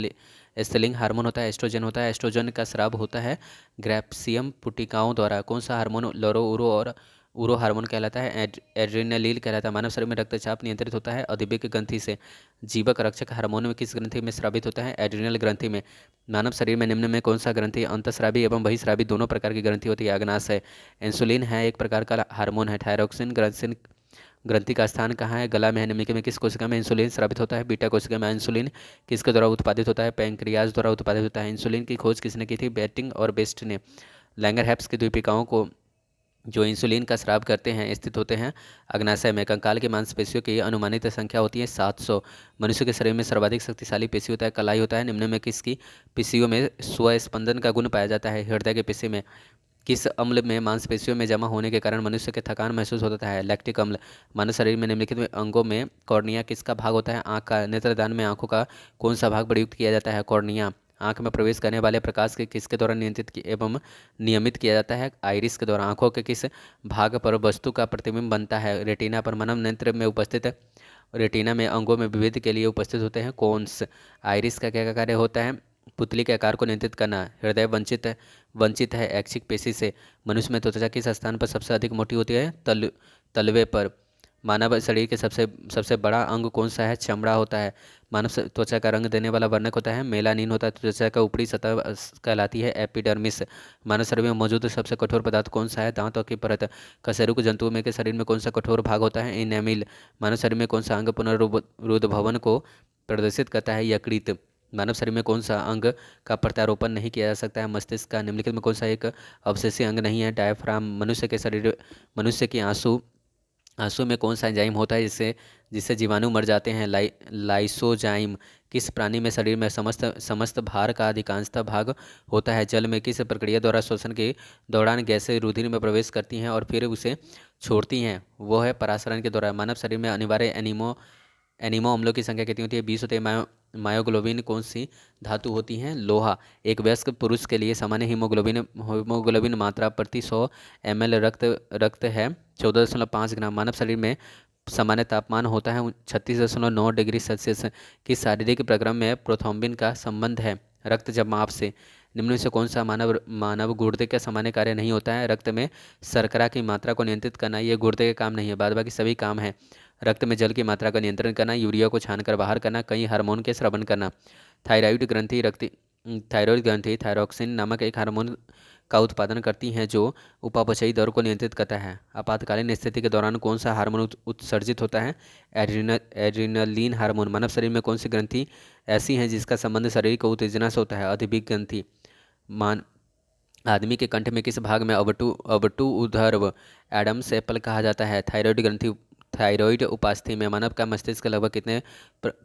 स्त्रीलिंग हार्मोन होता है, एस्ट्रोजन होता है। एस्ट्रोजन का स्राव होता है ग्रैप्सियम पुटिकाओं द्वारा। कौन सा हार्मोन लरो उरो और उरो हार्मोन कहलाता है, एड्रेनालिल कहलाता है। मानव शरीर में रक्तचाप नियंत्रित होता है अधिवेग ग्रंथि से। जीवक रक्षक हार्मोन में किस ग्रंथि में स्रावित होता है, एड्रिनल ग्रंथि में। मानव शरीर में निम्न में कौन सा ग्रंथि अंतःस्रावी एवं बहिस्रावी दोनों प्रकार की ग्रंथि होती है, अग्नाशय। इंसुलिन है एक प्रकार का हार्मोन है। थायरोक्सिन ग्रंथि का स्थान कहाँ है, गला में है। निम्नलिखित में किस कोशिका में इंसुलिन स्रावित होता है, बीटा कोशिका में। इंसुलिन किसके द्वारा उत्पादित होता है, पैंक्रियाज द्वारा उत्पादित होता है। इंसुलिन की खोज किसने की थी, बेटिंग और बेस्ट ने। लैंगरहैप्स की द्वीपिकाओं को जो इंसुलिन का स्राव करते हैं स्थित होते हैं अग्नाशय में। कंकाल की मांसपेशियों की अनुमानित संख्या होती है 700। मनुष्य के शरीर में सर्वाधिक शक्तिशाली पेशी होता है कलाई होता है। निम्न में किसकी पेशियों में स्वस्पंदन का गुण पाया जाता है, हृदय के पेशी में। किस अम्ल में मांसपेशियों में जमा होने के कारण मनुष्य के थकान महसूस होता है, लैक्टिक अम्ल। मानव शरीर में निम्नलिखित में अंगों में कॉर्निया किसका भाग होता है, आँख का। नेत्रदान में आंखों का कौन सा भाग प्रयुक्त किया जाता है, कॉर्निया। आंख में प्रवेश करने वाले प्रकाश के किसके द्वारा नियंत्रित एवं नियमित किया जाता है, आइरिस के द्वारा। आंखों के किस भाग पर वस्तु का प्रतिबिंब बनता है, रेटिना पर। मानव नेत्र में उपस्थित रेटिना में अंगों में विभेद के लिए उपस्थित होते हैं कोन्स। आइरिस का क्या कार्य होता है, पुतली के आकार को नियंत्रित करना। हृदय वंचित है ऐच्छिक पेशी से। मनुष्य में त्वचा किस स्थान पर सबसे अधिक मोटी होती है, तलवे पर। मानव शरीर के सबसे सबसे बड़ा अंग कौन सा है, चमड़ा होता है। त्वचा का रंग देने वाला वर्णक होता है मेलानिन होता है। त्वचा का ऊपरी सतह कहलाती है एपिडर्मिस। मानव शरीर में मौजूद सबसे कठोर पदार्थ कौन सा है, दांतों की परत। कशेरुक जंतुओं में के शरीर में कौन सा कठोर भाग होता है, इनेमिल। मानव शरीर में कौन सा अंग पुनरुद्भवन को प्रदर्शित करता है, यकृत। मानव शरीर में कौन सा अंग का प्रत्यारोपण नहीं किया जा सकता है, मस्तिष्क का। निम्नलिखित में कौन सा एक अवशेषीय अंग नहीं है, डायफ्राम। मनुष्य के आंसू आंसू में कौन सा एंजाइम होता है जिससे जिससे जीवाणु मर जाते हैं, लाइसोजाइम। किस प्राणी में शरीर में समस्त भार का अधिकांशतः भाग होता है, जल में। किस प्रक्रिया द्वारा श्वसन के दौरान गैसें रुधिर में प्रवेश करती हैं और फिर उसे छोड़ती हैं, वो है परासरण के दौरान। मानव शरीर में अनिवार्य एनिमो अम्लों की संख्या कितनी होती है, 20 होती है। मायोग्लोबिन कौन सी धातु होती है, लोहा। एक वयस्क पुरुष के लिए सामान्य हीमोग्लोबिन मात्रा प्रति 100 ml रक्त है 14.5 ग्राम। मानव शरीर में सामान्य तापमान होता है 36.9 डिग्री सेल्सियस। किस शारीरिक प्रक्रम में प्रोथ्रोम्बिन का संबंध है, रक्त जमाव से। निम्न में से कौन सा मानव गुर्दे का सामान्य कार्य नहीं होता है, रक्त में शर्करा की मात्रा को नियंत्रित करना। ये गुर्दे का काम नहीं है, बाद बाकी सभी काम है। रक्त में जल की मात्रा का नियंत्रण करना, यूरिया को छानकर बाहर करना, कई हार्मोन के स्रावन करना। थायराइड ग्रंथि थायरोक्सिन नामक एक हार्मोन का उत्पादन करती हैं जो उपापचयी दर को नियंत्रित करता है। आपातकालीन स्थिति के दौरान कौन सा हार्मोन उत्सर्जित होता है, एड्रिनलीन हार्मोन। मानव शरीर में कौन सी ग्रंथि ऐसी है जिसका संबंध शरीर को उत्तेजना से होता है, अधिभिक ग्रंथि। मान आदमी के कंठ में किस भाग में अवटु उदर्भ एडम्स एप्पल कहा जाता है, थायराइड ग्रंथि। थायराइड उपास्थि में मानव का मस्तिष्क लगभग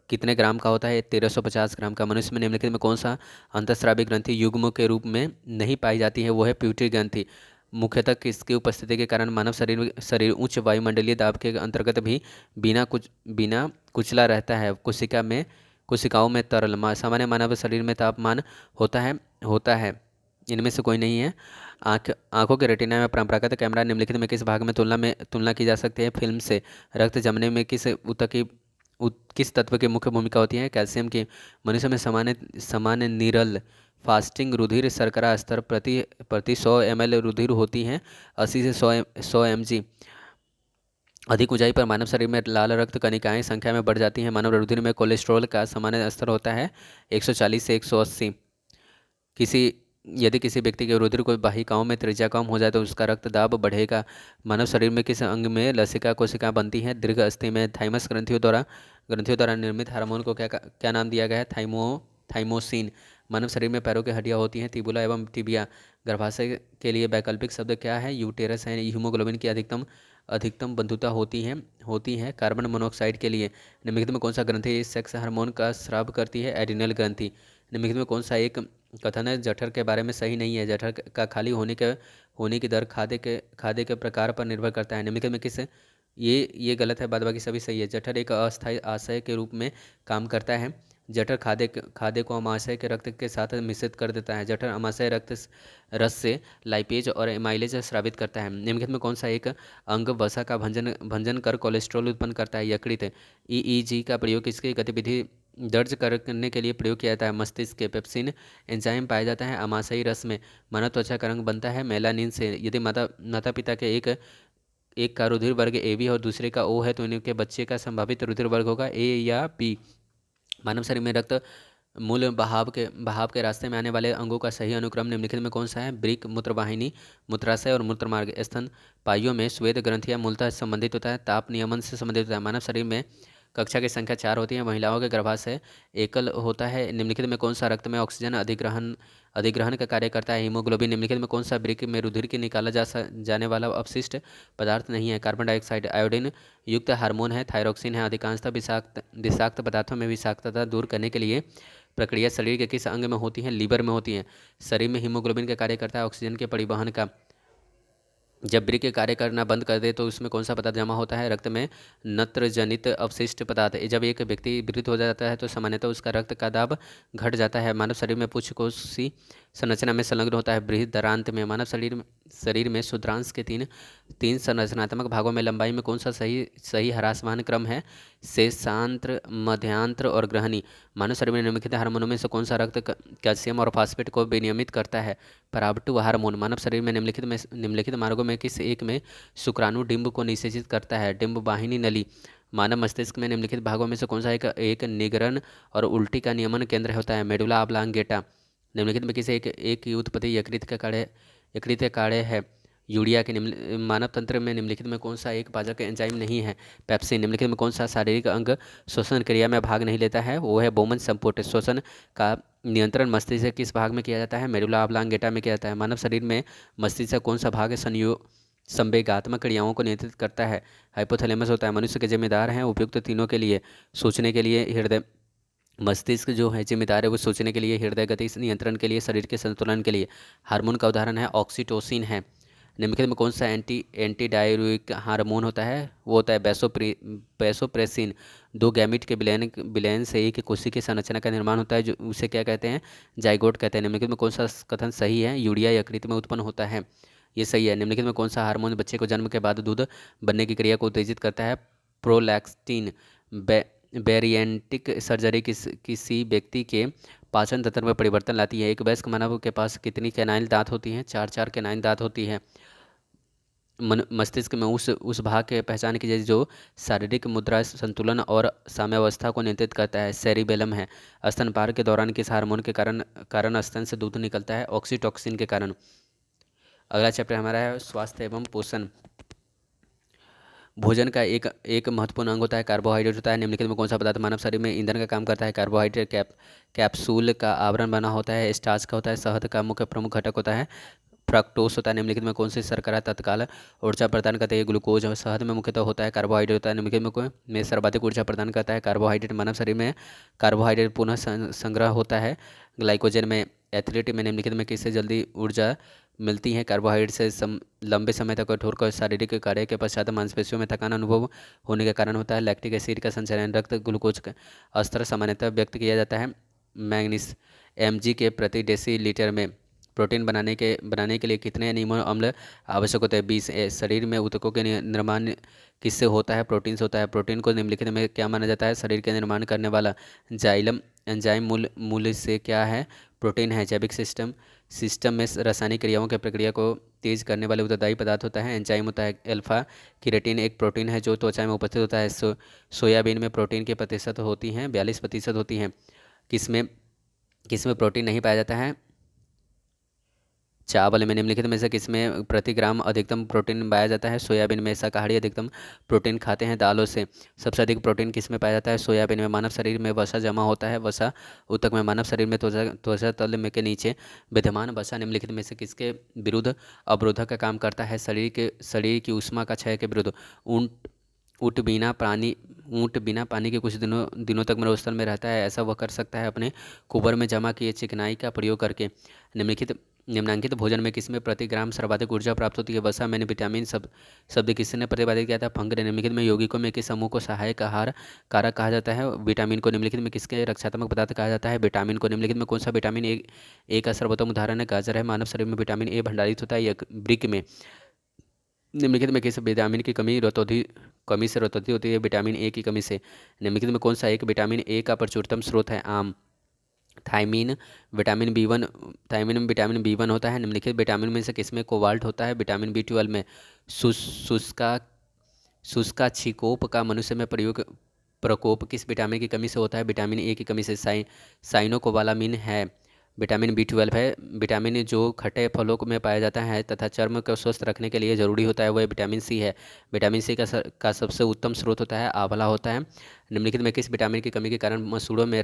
कितने ग्राम का होता है, 1350 ग्राम का। मनुष्य में निम्नलिखित में कौन सा अंतःस्रावी ग्रंथि युग्म के रूप में नहीं पाई जाती है, वो है प्यूटरी ग्रंथि। मुख्यतः किसकी उपस्थिति के कारण मानव शरीर उच्च वायुमंडलीय दाब के अंतर्गत भी बिना कुचला रहता है, कोशिकाओं में तरल। सामान्य मानव शरीर में तापमान होता है इनमें से कोई नहीं है। आंखों के रेटिना में परंपरागत कैमरा निम्नलिखित में किस भाग में तुलना की जा सकती है, फिल्म से। रक्त जमने में किस तत्व की मुख्य भूमिका होती है, कैल्शियम की। मनुष्य में सामान्य निरल फास्टिंग रुधिर शर्करा स्तर प्रति 100 ml रुधिर होती है 80 से 100 mg। अधिक ऊंचाई पर मानव शरीर में लाल रक्त कणिकाएं संख्या में बढ़ जाती हैं। मानव रुधिर में कोलेस्ट्रॉल का सामान्य स्तर होता है 140 से 180। किसी यदि किसी व्यक्ति के रुधिर को वाहिकाओं में त्रिज्या कम हो जाए तो उसका रक्तदाब बढ़ेगा। मानव शरीर में किस अंग में लसिका कोशिका बनती है? दीर्घ अस्थि में। थाइमस ग्रंथियों द्वारा निर्मित हार्मोन को क्या क्या नाम दिया गया है? थाइमोसिन। मानव शरीर में पैरों की हड्डियां होती हैं, तिबुला एवं टिबिया। गर्भाशय के लिए वैकल्पिक शब्द क्या है? यूटेरस है। हीमोग्लोबिन की अधिकतम अधिकतम बंधुता होती है कार्बन मोनोऑक्साइड के लिए। निम्नलिखित में कौन सा ग्रंथि सेक्स हार्मोन का स्राव करती है? एड्रिनल ग्रंथि। निम्नलिखित में कौन सा एक कथन है जठर के बारे में सही नहीं है? जठर का खाली होने की दर खाद्य के प्रकार पर निर्भर करता है। निम्नलिखित में किस ये गलत है, बाद बाकी सभी सही है। जठर एक अस्थायी आशय के रूप में काम करता है। जठर खाद्य को अमाशय के रक्त के साथ मिश्रित कर देता है। जठर अमाशय रस से लाइपेज और एमाइलेज स्रावित करता है। निम्नलिखित में कौन सा एक अंग वसा का भंजन कर कोलेस्ट्रॉल उत्पन्न करता है? यकृत। ईईजी का प्रयोग किसकी गतिविधि दर्ज करने के लिए प्रयोग किया जाता है? मस्तिष्क के। पेप्सिन एंजाइम पाया जाता है अमाशयी रस में। मानव त्वचा का रंग बनता है मेलानिन से। यदि माता पिता के एक एक का रुधिर वर्ग ए बी और दूसरे का ओ है तो इनके बच्चे का संभावित रुधिर वर्ग होगा ए या बी। मानव शरीर में रक्त मूल बहाव के रास्ते में आने वाले अंगों का सही अनुक्रम निम्नलिखित में कौन सा है? ब्रिक, मूत्रवाहिनी, मूत्राशय और मूत्रमार्ग। स्तन पाइयों में श्वेत ग्रंथियां मूलतः संबंधित होता है ताप नियमन से संबंधित होता है। मानव शरीर में कक्षा की संख्या 4 होती है। महिलाओं के गर्भाशय एकल होता है। निम्नलिखित में कौन सा रक्त में ऑक्सीजन अधिग्रहण का कार्य करता है? हीमोग्लोबिन। निम्नलिखित में कौन सा ब्रिक में रुधिर के निकाला जाने वाला अपशिष्ट पदार्थ नहीं है? Carbon dioxide. आयोडीन युक्त हार्मोन है थायरोक्सिन है। अधिकांशतः विषाक्त पदार्थों में विषाक्तता दूर करने के लिए प्रक्रिया शरीर के किस अंग में होती है? लीवर में होती है। शरीर में हीमोग्लोबिन का कार्य करता है ऑक्सीजन के परिवहन का। जब ब्रिक कार्य करना बंद कर दे तो उसमें कौन सा पदार्थ जमा होता है? रक्त में नत्र जनित अवशिष्ट पदार्थ। जब एक व्यक्ति वृद्ध हो जाता है तो सामान्यतः उसका रक्त का दाब घट जाता है। मानव शरीर में पुच्छ कोशी संरचना में संलग्न होता है बृहदान्त्र में। मानव शरीर में शुद्रांश के तीन तीन संरचनात्मक भागों में लंबाई में कौन सा सही ह्रासमान क्रम है? शेषांत्र, मध्यांत्र और ग्रहणी। मानव शरीर में निम्नलिखित हार्मोनों में से कौन सा रक्त कैल्शियम और फास्फेट को विनियमित करता है? पराबटू हार्मोन। मानव शरीर में निम्नलिखित मार्गों में किस एक में शुक्राणु डिंब को निषेचित करता है? डिंब वाहिनी नली। मानव मस्तिष्क में निम्नलिखित भागों में से कौन सा एक निगरण और उल्टी का नियमन केंद्र होता है? Medulla oblongata. निम्नलिखित में किसी एक की उत्पत्ति यकृत के कार्य है? यूरिया के। मानव तंत्र में निम्नलिखित में कौन सा एक पाचक एंजाइम नहीं है? पेप्सिन। निम्नलिखित में कौन सा शारीरिक अंग श्वसन क्रिया में भाग नहीं लेता है? वो है बोमन संपुट। श्वसन का नियंत्रण मस्तिष्क के किस भाग में किया जाता है? मेडुला ऑब्लांगेटा में किया जाता है। मानव शरीर में मस्तिष्क का कौन सा भाग संवेगात्मक क्रियाओं को नियंत्रित करता है? हाइपोथैलेमस होता है। मनुष्य के जिम्मेदार हैं उपयुक्त तीनों के लिए। सोचने के लिए हृदय, मस्तिष्क जो है जिम्मेदार है वो सोचने के लिए, हृदय गति नियंत्रण के लिए, शरीर के संतुलन के लिए। हार्मोन का उदाहरण है ऑक्सीटोसिन है। निम्नलिखित में कौन सा एंटी डाययूरिक हार्मोन होता है? वो होता है बेसोप्रेसिन। दो गैमीट के विलयन से एक कोशिका की संरचना का निर्माण होता है जो उसे क्या कहते हैं? जाइगोट कहते हैं। निम्नलिखित में कौन सा कथन सही है? यूरिया यकृत में उत्पन्न होता है, ये सही है। निम्नलिखित में कौन सा हार्मोन बच्चे को जन्म के बाद दूध बनने की क्रिया को उत्तेजित करता है? प्रोलैक्टिन। बैरिएंटिक सर्जरी किसी व्यक्ति के पाचन तंत्र में परिवर्तन लाती है। एक वयस्क मानव के पास कितनी कैनाइल दांत होती हैं? 4 कैनाइल दांत होती है। मस्तिष्क में उस भाग के पहचान कीजिए जो शारीरिक मुद्रा, संतुलन और साम्यावस्था को नियंत्रित करता है। सेरिबेलम है। स्तनपान के दौरान किस हार्मोन के कारण स्तन से दूध निकलता है? ऑक्सीटोसिन के कारण। अगला चैप्टर हमारा है स्वास्थ्य एवं पोषण। भोजन का एक महत्वपूर्ण अंग होता है कार्बोहाइड्रेट होता है। निम्नलिखित में कौन सा पदार्थ मानव शरीर में ईंधन का काम करता है? कार्बोहाइड्रेट कैप्सूल का आवरण बना होता है। स्टार्च का होता है। शहद का मुख्य प्रमुख घटक होता है फ्रक्टोस होता है। निम्नलिखित में कौन सी शर्करा तत्काल ऊर्जा प्रदान करता है? ग्लूकोज। शहद में मुख्यतः होता है कार्बोहाइड्रेट होता है। निम्नलिखित में सर्वाधिक ऊर्जा प्रदान करता है कार्बोहाइड्रेट। मानव शरीर में कार्बोहाइड्रेट पुनः संग्रह होता है ग्लाइकोजन में। एथलीट में निम्नलिखित में किससे जल्दी ऊर्जा मिलती है? कार्बोहाइड्रेट से। लंबे समय तक कठोर शारीरिक कार्य के पश्चात मांसपेशियों में थकान अनुभव होने के कारण होता है। लैक्टिक एसिड का संचरण। रक्त ग्लूकोज का स्तर सामान्यतः व्यक्त किया जाता है मैग्नीस mg के प्रति डेसीलीटर में। प्रोटीन बनाने के लिए कितने अमीनो अम्ल आवश्यक होते हैं? 20। शरीर में ऊतकों के निर्माण किससे होता है? प्रोटीन से होता है। प्रोटीन को निम्नलिखित में क्या माना जाता है शरीर के निर्माण करने वाला? जाइलम एंजाइम मूल से क्या है? प्रोटीन है। जैविक सिस्टम में रासायनिक क्रियाओं की प्रक्रिया को तेज करने वाले उत्तरदायी पदार्थ होता है एंजाइम होता है। अल्फा केराटिन एक प्रोटीन है जो त्वचा में उपस्थित होता है। सोयाबीन में प्रोटीन के प्रतिशत होती हैं 42% होती हैं। किसमें प्रोटीन नहीं पाया जाता है? चावल में निम्नलिखित में से किसमें प्रति ग्राम अधिकतम प्रोटीन पाया जाता है? सोयाबीन में। शाकाहारी अधिकतम प्रोटीन खाते हैं दालों से। सबसे अधिक प्रोटीन किसमें पाया जाता है? सोयाबीन में। मानव शरीर में वसा जमा होता है। वसा ऊतक में। मानव शरीर में त्वचा त्वचा तल में के नीचे विद्यमान वसा निम्नलिखित में से किसके विरुद्ध अवरोधक का काम करता है? शरीर की ऊष्मा का क्षय के विरुद्ध। ऊंट ऊँट बिना पानी ऊँट बिना पानी के कुछ दिनों तक मरुस्थल में रहता है। ऐसा वह कर सकता है अपने कुबर में जमा किए चिकनाई का प्रयोग करके। निम्नांकित भोजन में किसमें प्रति ग्राम सर्वाधिक ऊर्जा प्राप्त होती है? वसा में। विटामिन शब्द किसने प्रतिपादित किया था? फंग ने। निम्नलिखित में यौगिकों में किस समूह को सहायक आहार कारक कहा जाता है? विटामिन को। निम्नलिखित में किसके रक्षात्मक पदार्थ कहा जाता है? विटामिन को। निम्नलिखित में कौन सा विटामिन ए का सर्वोत्तम उदाहरण है? गाजर है। मानव शरीर में विटामिन ए भंडारित होता है वृक्क में। निम्नलिखित में किस विटामिन की कमी से रतौंधी होती है? विटामिन ए की कमी से। निम्नलिखित में कौन सा एक विटामिन ए का प्रचुरतम स्रोत है? आम। थायमीन विटामिन बी वन होता है। निम्नलिखित विटामिन में से किसमें कोबाल्ट होता है? विटामिन बी 12 में। शुष्का शुष्का छिकोप का मनुष्य में प्रकोप किस विटामिन की कमी से होता है? विटामिन ए की कमी से। साइनोकोबालामिन है। विटामिन बी 12 है। विटामिन जो खट्टे फलों में पाया जाता है तथा चर्म को स्वस्थ रखने के लिए जरूरी होता है वह विटामिन सी है। विटामिन सी का सबसे उत्तम स्रोत होता है आंवला होता है। निम्नलिखित में किस विटामिन की कमी के कारण मसूड़ों में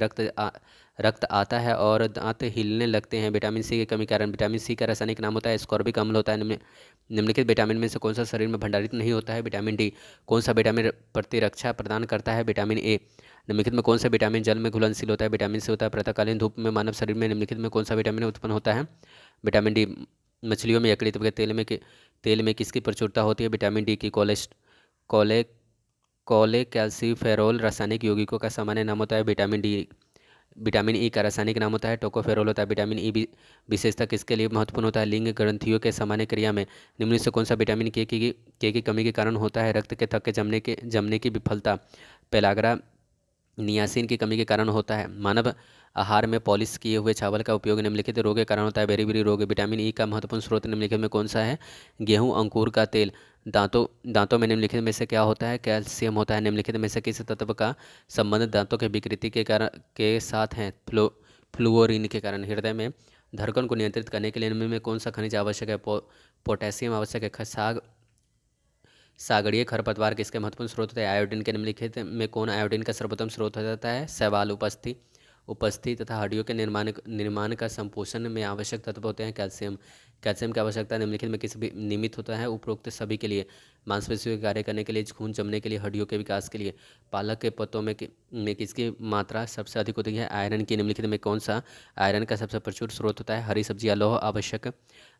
रक्त आता है और दांत हिलने लगते हैं? विटामिन सी की कमी के कारण। विटामिन सी का रासायनिक नाम होता है स्कॉर्बिक अम्ल होता है। निम्नलिखित विटामिन में से कौन सा शरीर में भंडारित नहीं होता है? Vitamin D. कौन सा विटामिन प्रतिरक्षा प्रदान करता है? Vitamin A. निम्नलिखित में कौन सा विटामिन जल में घुलनशील होता है? विटामिन सी होता है। प्रातःकालीन धूप में मानव शरीर में निम्नलिखित में कौन सा विटामिन उत्पन्न होता है? Vitamin D. मछलियों में यकृत के तेल में किसकी प्रचुरता होती है? विटामिन डी की। कोले कैल्सीफेरोल रासायनिक यौगिकों का सामान्य नाम होता है? Vitamin D. विटामिन ई का रासायनिक नाम होता है टोकोफेरोल होता है। विटामिन ई विशेषता किसके लिए महत्वपूर्ण होता है? लिंग ग्रंथियों के सामान्य क्रिया में। निम्न से कौन सा विटामिन के की कमी के कारण होता है? रक्त के थक्के जमने की विफलता। पेलाग्रा नियासिन की कमी के कारण होता है। मानव आहार में पॉलिश किए हुए चावल का उपयोग निम्नलिखित रोग के कारण होता है? बेरी रोग। विटामिन ई का महत्वपूर्ण स्रोत निम्नलिखित में कौन सा है? गेहूं अंकुर का तेल। दांतों में निम्नलिखित में से क्या होता है? कैल्शियम होता है। निम्नलिखित में से किस तत्व का संबंध दांतों के विकृति के साथ है? फ्लूओरिन के कारण। हृदय में धड़कन को नियंत्रित करने के लिए निम्न में कौन सा खनिज आवश्यक है? पोटेशियम आवश्यक है। सागरीय खरपतवार किसके महत्वपूर्ण स्रोत होते हैं? आयोडीन के। निम्नलिखित में कौन आयोडीन का सर्वोत्तम स्रोत हो जाता है? शैवाल। उपस्थिति तथा हड्डियों के निर्माण का संपोषण में आवश्यक तत्व होते हैं कैल्शियम की आवश्यकता निम्नलिखित में किस भी निमित्त होता है? उपरोक्त सभी के लिए। मांसपेशियों के कार्य करने के लिए, खून जमने के लिए, हड्डियों के विकास के लिए। पालक के पत्तों में किसकी मात्रा सबसे अधिक होती है? आयरन की। निम्नलिखित में कौन सा आयरन का सबसे प्रचुर स्रोत होता है? हरी सब्जियां। लौह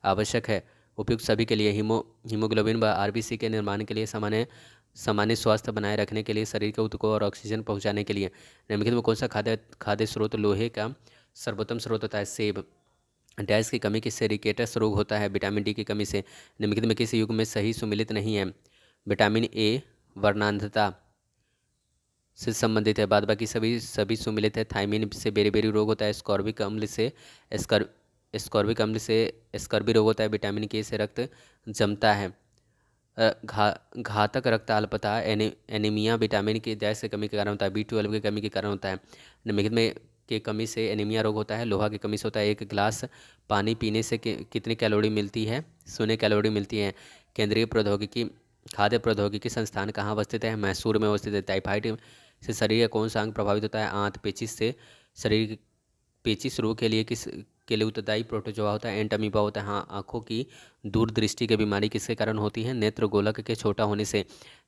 आवश्यक है उपयुक्त सभी के लिए। हीमोग्लोबिन व आरबीसी के निर्माण के लिए, सामान्य स्वास्थ्य बनाए रखने के लिए, शरीर के ऊतकों और ऑक्सीजन पहुंचाने के लिए। निम्नलिखित में कौन सा खाद्य स्रोत लोहे का सर्वोत्तम स्रोत होता है? सेब। डैश की कमी किससे रिकेटस रोग होता है? विटामिन डी की कमी से। निम्नलिखित में किस युग में सही सुमिलित नहीं है? विटामिन ए वर्णांधता से संबंधित है। बाद बाकी सभी सुमिलित है। थायमीन से बेरी रोग होता है। स्कॉर्बिक अम्ल से स्कर्वी रोग होता है। विटामिन के से रक्त जमता है। घातक रक्त अल्पता एनीमिया विटामिन की डैश की कमी के कारण होता है? बी 12 की कमी के कारण होता है। निम्नलिखित में के कमी से एनीमिया रोग होता है। लोहा की कमी से होता है। एक गिलास पानी पीने से कितनी कैलोरी मिलती है? 0 कैलोरी मिलती है। केंद्रीय खाद्य प्रौद्योगिकी संस्थान कहाँ अवस्थित है? मैसूर में अवस्थित है। टाइफाइड से शरीर का कौन सा अंग प्रभावित होता है? आंत। पेचिश रोग के लिए उत्तरदायी प्रोटोजोआ होता है? एंट अमीबा होता है। हाँ। आंखों की दूरदृष्टि की बीमारी किसके कारण होती है? नेत्र गोलक के छोटा होने से।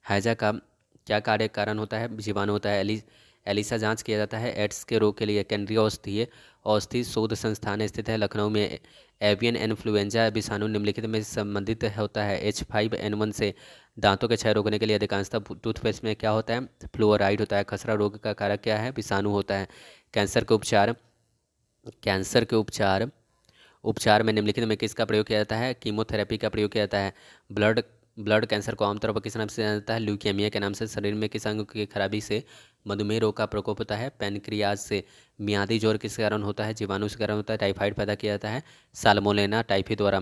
हैजा का क्या कार्य कारण होता है? जीवाणु होता है। एलिसा जांच किया जाता है एड्स के रोग के लिए। केंद्रीय औषधि शोध संस्थान स्थित है लखनऊ में। एवियन इन्फ्लुएंजा विषाणु निम्नलिखित में संबंधित होता है? H5N1 से। दांतों के क्षय रोकने के लिए अधिकांशतः टूथपेस्ट में क्या होता है? फ्लोराइड होता है। खसरा रोग का कारक क्या है? विषाणु होता है। कैंसर के उपचार में निम्नलिखित में किसका प्रयोग किया जाता है? कीमोथेरेपी का प्रयोग किया जाता है। ब्लड कैंसर को आमतौर पर किस नाम से जाना जाता है? ल्यूकेमिया के नाम से। शरीर में किस अंग की खराबी से मधुमेह रोग का प्रकोप होता है? पैनक्रियाज से। मियादी ज्वर किस कारण होता है? जीवाणु से कारण होता है। टाइफाइड पैदा किया जाता है साल्मोनेला टाइफी द्वारा।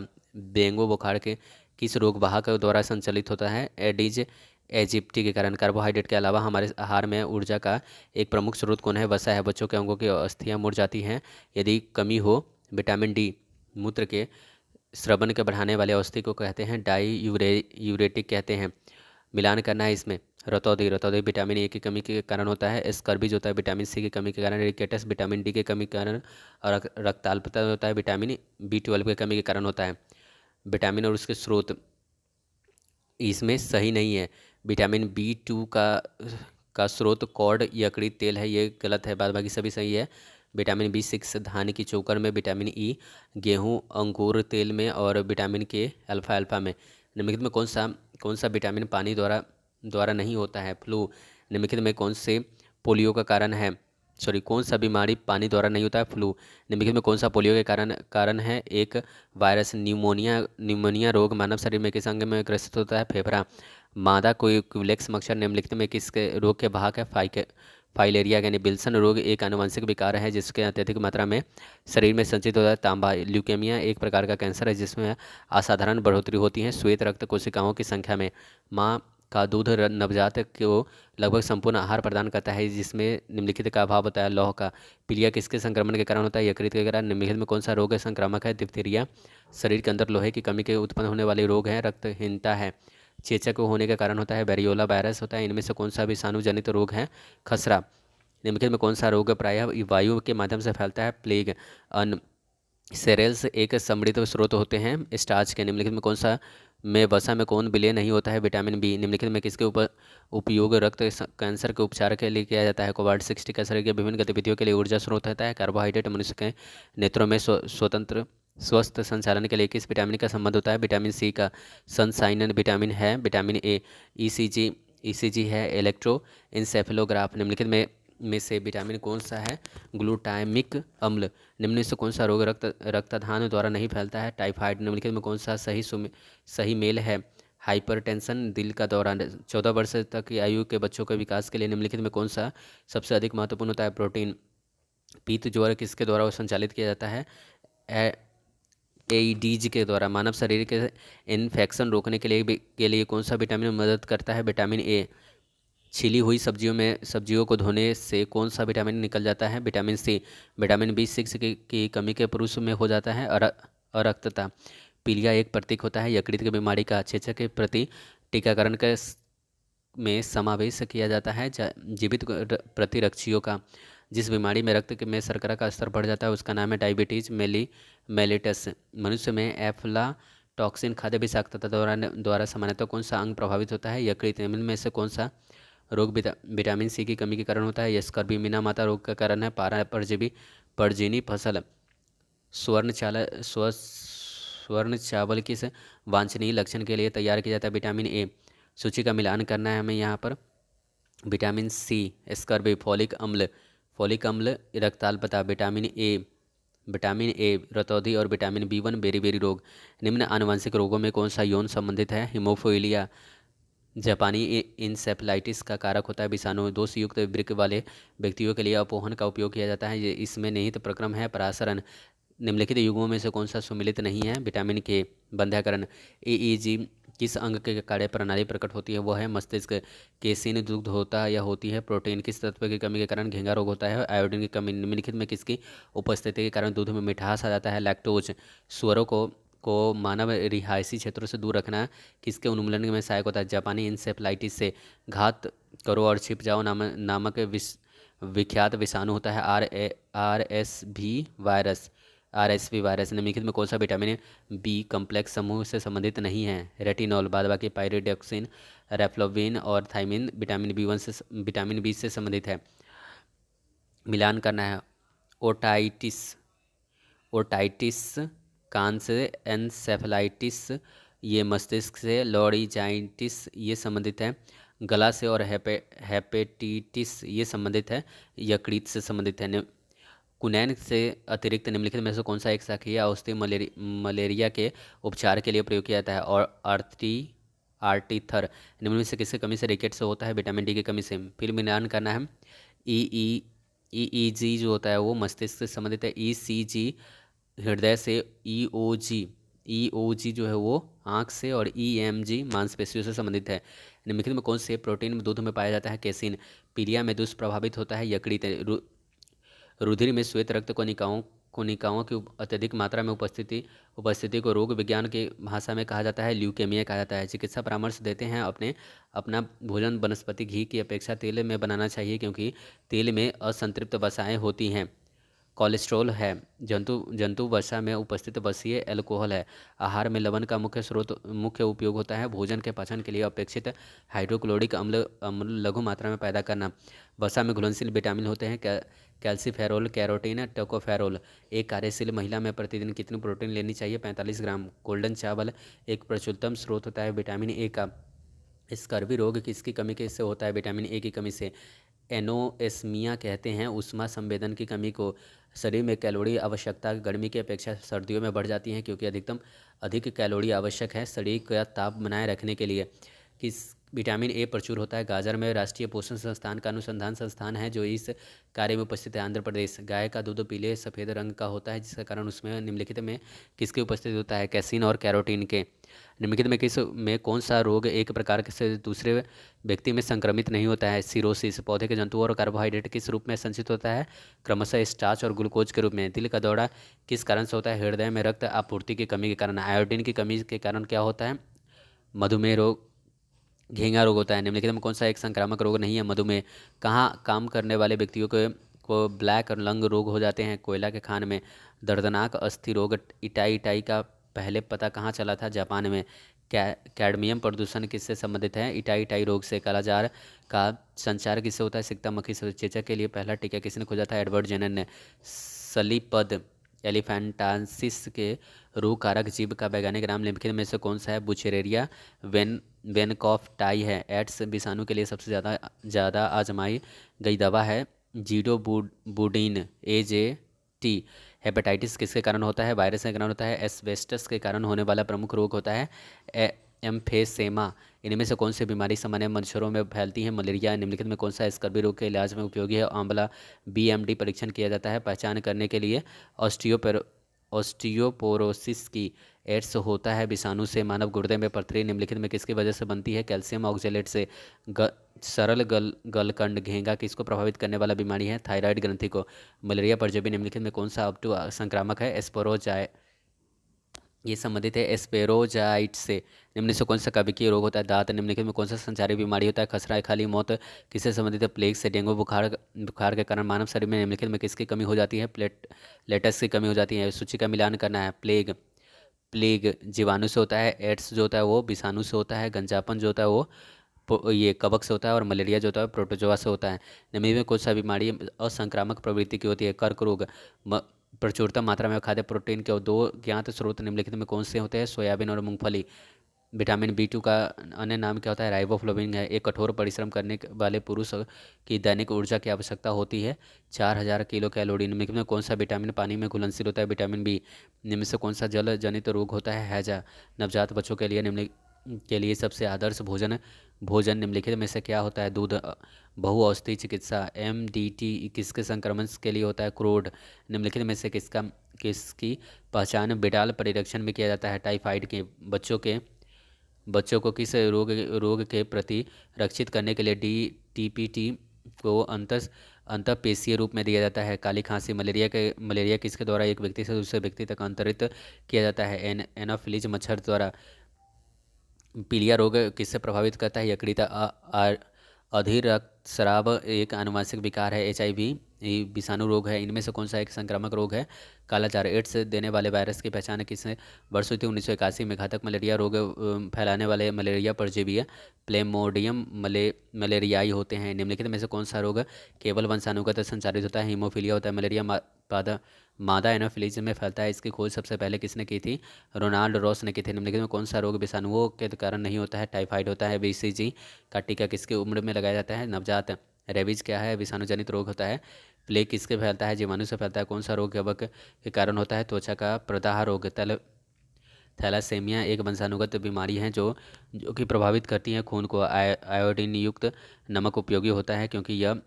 डेंगू बुखार के किस रोग वाहक द्वारा संचालित होता है? एडिज एजिप्टी के कारण। कार्बोहाइड्रेट के अलावा हमारे आहार में ऊर्जा का एक प्रमुख स्रोत कौन है? वसा है। बच्चों के अंगों की अस्थियां मुड़ जाती हैं यदि कमी हो विटामिन डी। मूत्र के स्रवन के बढ़ाने वाले औषधि को कहते हैं यूरेटिक कहते हैं। मिलान करना है इसमें। रतौंधी, रतौंधी विटामिन ए की कमी के कारण होता है। स्कर्वी होता है विटामिन सी की कमी के कारण। रिकेटस विटामिन डी की कमी के कारण। और रक्ताल्पता होता है विटामिन B12 की कमी के कारण होता है। विटामिन और उसके स्रोत इसमें सही नहीं है। विटामिन B2 का स्रोत कॉड यकृत तेल है, ये गलत है। बाद बाकी सभी सही है। विटामिन B6 धान की चोकर में। विटामिन ई गेहूं अंगूर तेल में। और विटामिन के अल्फा अल्फा में। निम्नलिखित में कौन सा विटामिन पानी द्वारा द्वारा नहीं होता है? फ्लू। निम्नलिखित में कौन से पोलियो का कारण है? सॉरी, कौन सा बीमारी पानी द्वारा नहीं होता है? फ्लू। निम्नलिखित में कौन सा पोलियो के कारण है? एक वायरस। न्यूमोनिया रोग मानव शरीर में किस अंग में ग्रसित होता है? फेफड़ा। मादा कोई क्यूलेक्स मच्छर निम्नलिखित में किसके रोग के वाहक है? फाइलेरिया यानी विल्सन रोग एक आनुवंशिक विकार है जिसके अत्यधिक मात्रा में शरीर में संचित होता है तांबा। ल्यूकेमिया एक प्रकार का कैंसर है जिसमें असाधारण बढ़ोतरी होती है श्वेत रक्त कोशिकाओं की संख्या में। माँ का दूध नवजात को लगभग संपूर्ण आहार प्रदान करता है जिसमें निम्नलिखित का अभाव होता है लौह का। पीलिया किसके संक्रमण के कारण होता है? यकृत के कारण। निम्नलिखित में कौन सा रोग है संक्रामक है? डिप्थीरिया। शरीर के अंदर लोहे की कमी के उत्पन्न होने वाले रोग हैं। रक्तहीनता है। चेचक होने के कारण होता है। वेरियोला वायरस होता है। इनमें से कौन सा विषाणु जनित रोग है? खसरा। निम्नलिखित में कौन सा रोग प्रायः वायु के माध्यम से फैलता है? प्लेग। अन सेरेल्स एक समृद्ध स्रोत होते हैं स्टार्च के। निम्नलिखित में कौन सा में वसा में कौन विलय नहीं होता है? Vitamin B. निम्नलिखित में किसके ऊपर उपयोग कैंसर के उपचार के लिए किया जाता है? कोवाल्ट-60 का शरीर की विभिन्न गतिविधियों के लिए ऊर्जा स्रोत होता है। कार्बोहाइड्रेट मनुष्य के नेत्रों में स्वतंत्र स्वस्थ संचालन के लिए किस विटामिन का संबंध होता है? विटामिन सी का। सनसाइनन विटामिन है। Vitamin A. ईसीजी है इलेक्ट्रो इंसेफेलोग्राफ। निम्नलिखित में से विटामिन कौन सा है? ग्लूटामिक अम्ल। निम्न में से कौन सा रोग रक्तदान द्वारा नहीं फैलता है? टाइफाइड। निम्नलिखित में कौन सा सही मेल है? हाइपरटेंशन दिल का दौरा। 14 वर्ष तक की आयु के बच्चों के विकास के लिए निम्नलिखित में कौन सा सबसे अधिक महत्वपूर्ण होता है? प्रोटीन। पीत ज्वर किसके द्वारा संचालित किया जाता है? एईडीज के द्वारा। मानव शरीर के इन्फेक्शन रोकने के लिए कौन सा विटामिन मदद करता है? Vitamin A. छिली हुई सब्जियों को धोने से कौन सा विटामिन निकल जाता है? Vitamin C. विटामिन B6 की कमी के पुरुष में हो जाता है अरक्तता। पीलिया एक प्रतीक होता है यकृत की बीमारी का। चेचक के प्रति टीकाकरण में समावेश किया जाता है जीवित प्रतिरक्षियों का। जिस बीमारी में में शर्करा का स्तर बढ़ जाता है उसका नाम है डायबिटीज मेलिटस। मनुष्य में एफ्लाटॉक्सिन खाद्य विषाक्तता द्वारा सामान्यतः कौन सा अंग प्रभावित होता है? यकृत। निम्न में से कौन सा रोग विटामिन सी की कमी के कारण होता है? स्कर्वी। मीना माता रोग का कारण है पारा परजीवी फसल। स्वर्ण चावल किस वांछनीय लक्षण के लिए तैयार किया जाता है? Vitamin A. सूची का मिलान करना है हमें यहाँ पर। Vitamin C scurvy. फॉलिक अम्ल रक्ताल्पता। Vitamin A रतौंधी। और विटामिन B1 बेरी रोग। निम्न आनुवंशिक रोगों में कौन सा यौन संबंधित है? हीमोफिलिया। जापानी इंसेफ्लाइटिस का कारक होता है विषाणु। दोषयुक्त वृक्क वाले व्यक्तियों के लिए अपोहन का उपयोग किया जाता है। ये इसमें निहित प्रक्रम है परासरण। निम्नलिखित युग्मों में से कौन सा सुमिलित नहीं है? विटामिन के। बंध्याकरण। एईजी किस अंग के कार्य प्रणाली प्रकट होती है? वो है मस्तिष्क। केसिन दुग्ध होता या होती है? प्रोटीन। किस तत्व की कमी के कारण घेंगा रोग होता है? आयोडीन की कमी। निम्नलिखित में किसकी उपस्थिति के कारण दूध में मिठास आ जाता है? लैक्टोज। सुअरों को मानव रिहायशी क्षेत्रों से दूर रखना किसके उन्मूलन में सहायक होता है? जापानी इंसेफ्लाइटिस से। घात करो और छिप जाओ नामक विख्यात विषाणु होता है आरएसवी वायरस। निम्नलिखित में कौन सा विटामिन बी कम्प्लेक्स समूह से संबंधित नहीं है? रेटिनॉल। बाद बाकी पायरिडॉक्सिन रेफ्लोविन और थाइमिन विटामिन बी से संबंधित है। मिलान करना है। ओटाइटिस ओटाइटिस कान से। एनसेफलाइटिस ये मस्तिष्क से। लॉरिजाइटिस ये संबंधित है गला से। और हेपेटिटिस ये संबंधित है यकृत से संबंधिथ है। कुनैन से अतिरिक्त निम्नलिखित में से कौन सा एक शाखीय औषधि मलेरिया के उपचार के लिए प्रयोग किया जाता है? और आर्टीथर। निम्न में से किसकी कमी से रिकेट से होता है? विटामिन डी की कमी से। फिर मिलान करना है। ई ईईजी जो होता है वो मस्तिष्क से संबंधित है। ईसीजी हृदय से। ईओजी जो है वो आँख से। और ईएमजी मांसपेशियों से संबंधित है। निम्नलिखित में कौन से प्रोटीन दूध में पाया जाता है? केसिन। पीलिया में दुष्प्रभावित होता है यकृत। रुधिर में श्वेत रक्त कणिकाओं कोनिकाओं की अत्यधिक मात्रा में उपस्थिति उपस्थिति को रोग विज्ञान की भाषा में कहा जाता है ल्यूकेमिया कहा जाता है। चिकित्सा परामर्श देते हैं अपना भोजन वनस्पति घी की अपेक्षा तेल में बनाना चाहिए, क्योंकि तेल में असंतृप्त वसाएं होती हैं, कोलेस्ट्रॉल है, जंतु वसा में उपस्थित वसीय एल्कोहल है। आहार में लवण का मुख्य उपयोग होता है। भोजन के पाचन के लिए अपेक्षित हाइड्रोक्लोरिक अम्ल लघु मात्रा में पैदा करना। वसा में घुलनशील विटामिन होते हैं, कैल्सीफेरोल, कैरोटीन, टोकोफेरोल। एक कार्यशील महिला में प्रतिदिन कितनी प्रोटीन लेनी चाहिए? 45 ग्राम। गोल्डन चावल एक प्रचुरतम स्रोत होता है विटामिन ए का। स्कर्वी रोग किसकी कमी के से होता है? विटामिन ए की कमी से। एनोएस्मिया कहते हैं ऊष्मा संवेदन की कमी को। शरीर में कैलोरी आवश्यकता गर्मी की अपेक्षा सर्दियों में बढ़ जाती है, क्योंकि अधिक कैलोरी आवश्यक है शरीर का ताप बनाए रखने के लिए। किस विटामिन ए प्रचुर होता है? गाजर में। राष्ट्रीय पोषण संस्थान का अनुसंधान संस्थान है जो इस कार्य में उपस्थित है? आंध्र प्रदेश। गाय का दूध पीले सफ़ेद रंग का होता है, जिसका कारण उसमें निम्नलिखित में किसकी उपस्थिति होता है? कैसीन और कैरोटीन के। निम्नलिखित में किस में कौन सा रोग एक प्रकार से दूसरे व्यक्ति में संक्रमित नहीं होता है? सिरोसिस। पौधे के जंतु और कार्बोहाइड्रेट किस रूप में संचित होता है? क्रमशः स्टार्च और ग्लूकोज के रूप में। दिल का दौरा किस कारण से होता है? हृदय में रक्त आपूर्ति की कमी के कारण। आयोडीन की कमी के कारण क्या होता है? मधुमेह रोग, घेंगा रोग होता है। निम्नलिखित में कौन सा एक संक्रामक रोग नहीं है? मधुमेह। कहाँ काम करने वाले व्यक्तियों को ब्लैक लंग रोग हो जाते हैं? कोयला के खान में। दर्दनाक अस्थि रोग इटाई इटाई का पहले पता कहाँ चला था? जापान में। कैडमियम प्रदूषण किससे संबंधित है? इटाई इटाई रोग से। कालाजार का संचार किससे होता है? सिकता मक्खी से। चेचक के लिए पहला टीका किसने खोजा था? एडवर्ड जेनर ने। सलीपद एलिफेंटासिस के रोग कारक जीव का वैज्ञानिक नाम निम्नलिखित में से कौन सा है? बुचेरेरिया वेनकॉफ टाई है। एड्स विषाणु के लिए सबसे ज़्यादा आजमाई गई दवा है बूडीन AJT। हेपेटाइटिस किसके कारण होता है? वायरस के कारण होता है। एस्बेस्टस के कारण होने वाला प्रमुख रोग होता है एम्फेसेमा। इनमें से कौन सी बीमारी सामान्य मच्छरों में फैलती है? मलेरिया। निम्नलिखित में कौन सा स्कर्वी रोग के इलाज में उपयोगी है? आंवला। BMD परीक्षण किया जाता है पहचान करने के लिए ऑस्टियोपोरोसिस की। एड्स होता है विषाणु से। मानव गुर्दे में पथरी निम्नलिखित में किसकी वजह से बनती है? कैल्शियम ऑक्जेलेट से। सरल गलकंड घेंगा किसको प्रभावित करने वाला बीमारी है? थायराइड ग्रंथि को। मलेरिया परजीवी निम्नलिखित में कौन सा अपटू संक्रामक है? एस्पेरोजाई ये संबंधित है एस्पेरोजाइट से। निम्न से कौन सा कवकीय रोग होता है? दांत। निम्नलिखित में कौन सा संचारी बीमारी होता है? खसरा खाली मौत किससे संबंधित है? प्लेग से। डेंगू बुखार के कारण मानव शरीर में निम्नलिखित में किसकी कमी हो जाती है? लेटेक्स की कमी हो जाती है। सूची का मिलान करना है। प्लेग जीवाणु से होता है। एड्स जो होता है वो विषाणु से होता है। गंजापन जो होता है वो ये कवक से होता है। और मलेरिया जो होता है प्रोटोजोआ से होता है। निम्न में कौन सा बीमारी असंक्रामक प्रवृत्ति की होती है? कर्क रोग। प्रचुरतम मात्रा में खाद्य प्रोटीन के दो ज्ञात स्रोत निम्नलिखित में कौन से होते हैं? सोयाबीन और मूंगफली। विटामिन B2 का अन्य नाम क्या होता है? राइबोफ्लाविन है। एक कठोर परिश्रम करने वाले पुरुष की दैनिक ऊर्जा की आवश्यकता होती है 4000 किलो कैलोरी। निम्नलिखित में कौन सा विटामिन पानी में घुलनशील होता है? Vitamin B। निम्न से कौन सा जल जनित रोग होता है? हैजा। नवजात बच्चों के लिए सबसे आदर्श भोजन निम्नलिखित में से क्या होता है? दूध। बहुऔषधीय चिकित्सा। MDT किसके संक्रमण के लिए होता है? क्रोड। निम्नलिखित में से किसकी पहचान बिडाल परिरक्षण में किया जाता है? टाइफाइड के। बच्चों को किस रोग के प्रति रक्षित करने के लिए DTPT को अंतःपेशीय रूप में दिया जाता है? काली खांसी। मलेरिया किसके द्वारा एक व्यक्ति से दूसरे व्यक्ति तक अंतरित किया जाता है? एनाफिलीज मच्छर द्वारा। पीलिया रोग किससे प्रभावित करता है? यकृत। अधीर रक्तस्राव एक आनुवंशिक विकार है। HIV विषाणु रोग है। इनमें से कौन सा एक संक्रामक रोग है? कालाजार। एड्स देने वाले वायरस की पहचान किसने वर्ष हुई थी? 1981 में। घातक मलेरिया रोग फैलाने वाले मलेरिया परजीवी प्लेमोडियम मलेरियाई होते हैं। निम्नलिखित में से कौन सा रोग केवल वंशानुगत संचारित होता है? हीमोफीलिया होता है। मलेरिया मादा एनोफिलीज में फैलता है। इसकी खोज सबसे पहले किसने की थी? रोनाल्ड रॉस ने की थी। निम्नलिखित में कौन सा रोग विषाणुओं के कारण नहीं होता है? टाइफाइड होता है। BCG का टीका किसकी उम्र में लगाया जाता है? नवजात। रेबीज क्या है? विषाणु जनित रोग होता है। प्लेग किसके फैलता है? जीवाणु से फैलता है। कौन सा रोग कवक के कारण होता है? त्वचा का प्रदाह रोग। थैलासेमिया एक वंशानुगत बीमारी है जो कि प्रभावित करती है खून को। आयोडीन युक्त नमक उपयोगी होता है क्योंकि यह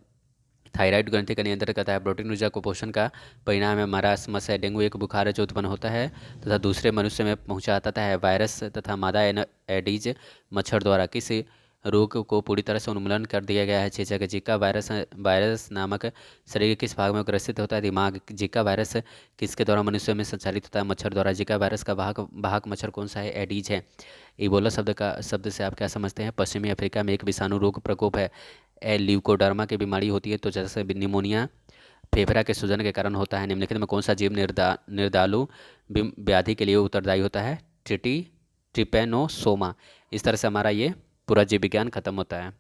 थायराइड ग्रंथि का नियंत्रण करता है। प्रोटीन ऊर्जा कुपोषण का परिणाम है। मरासमस है। डेंगू एक बुखार है जो उत्पन्न होता है तथा दूसरे मनुष्य में पहुंचा आता है वायरस तथा मादा एडीज मच्छर द्वारा। किस रोग को पूरी तरह से उन्मूलन कर दिया गया है। चेचक जिका वायरस वायरस नामक शरीर के किस भाग में ग्रसित होता है? दिमाग। जिका वायरस किसके द्वारा मनुष्य में संचालित होता है? मच्छर द्वारा। जिका वायरस का वाहक मच्छर कौन सा है? एडीज है। इबोला शब्द से आप क्या समझते हैं? पश्चिमी अफ्रीका में एक विषाणु रोग प्रकोप है। ल्यूकोडर्मा की बीमारी होती है, तो जैसे निमोनिया फेफड़ा के सूजन के कारण होता है। निम्नलिखित में कौन सा जीव निर्दालु व्याधि के लिए उत्तरदायी होता है? ट्रिपैनोसोमा। इस तरह से हमारा ये पूरा जीव विज्ञान खत्म होता है।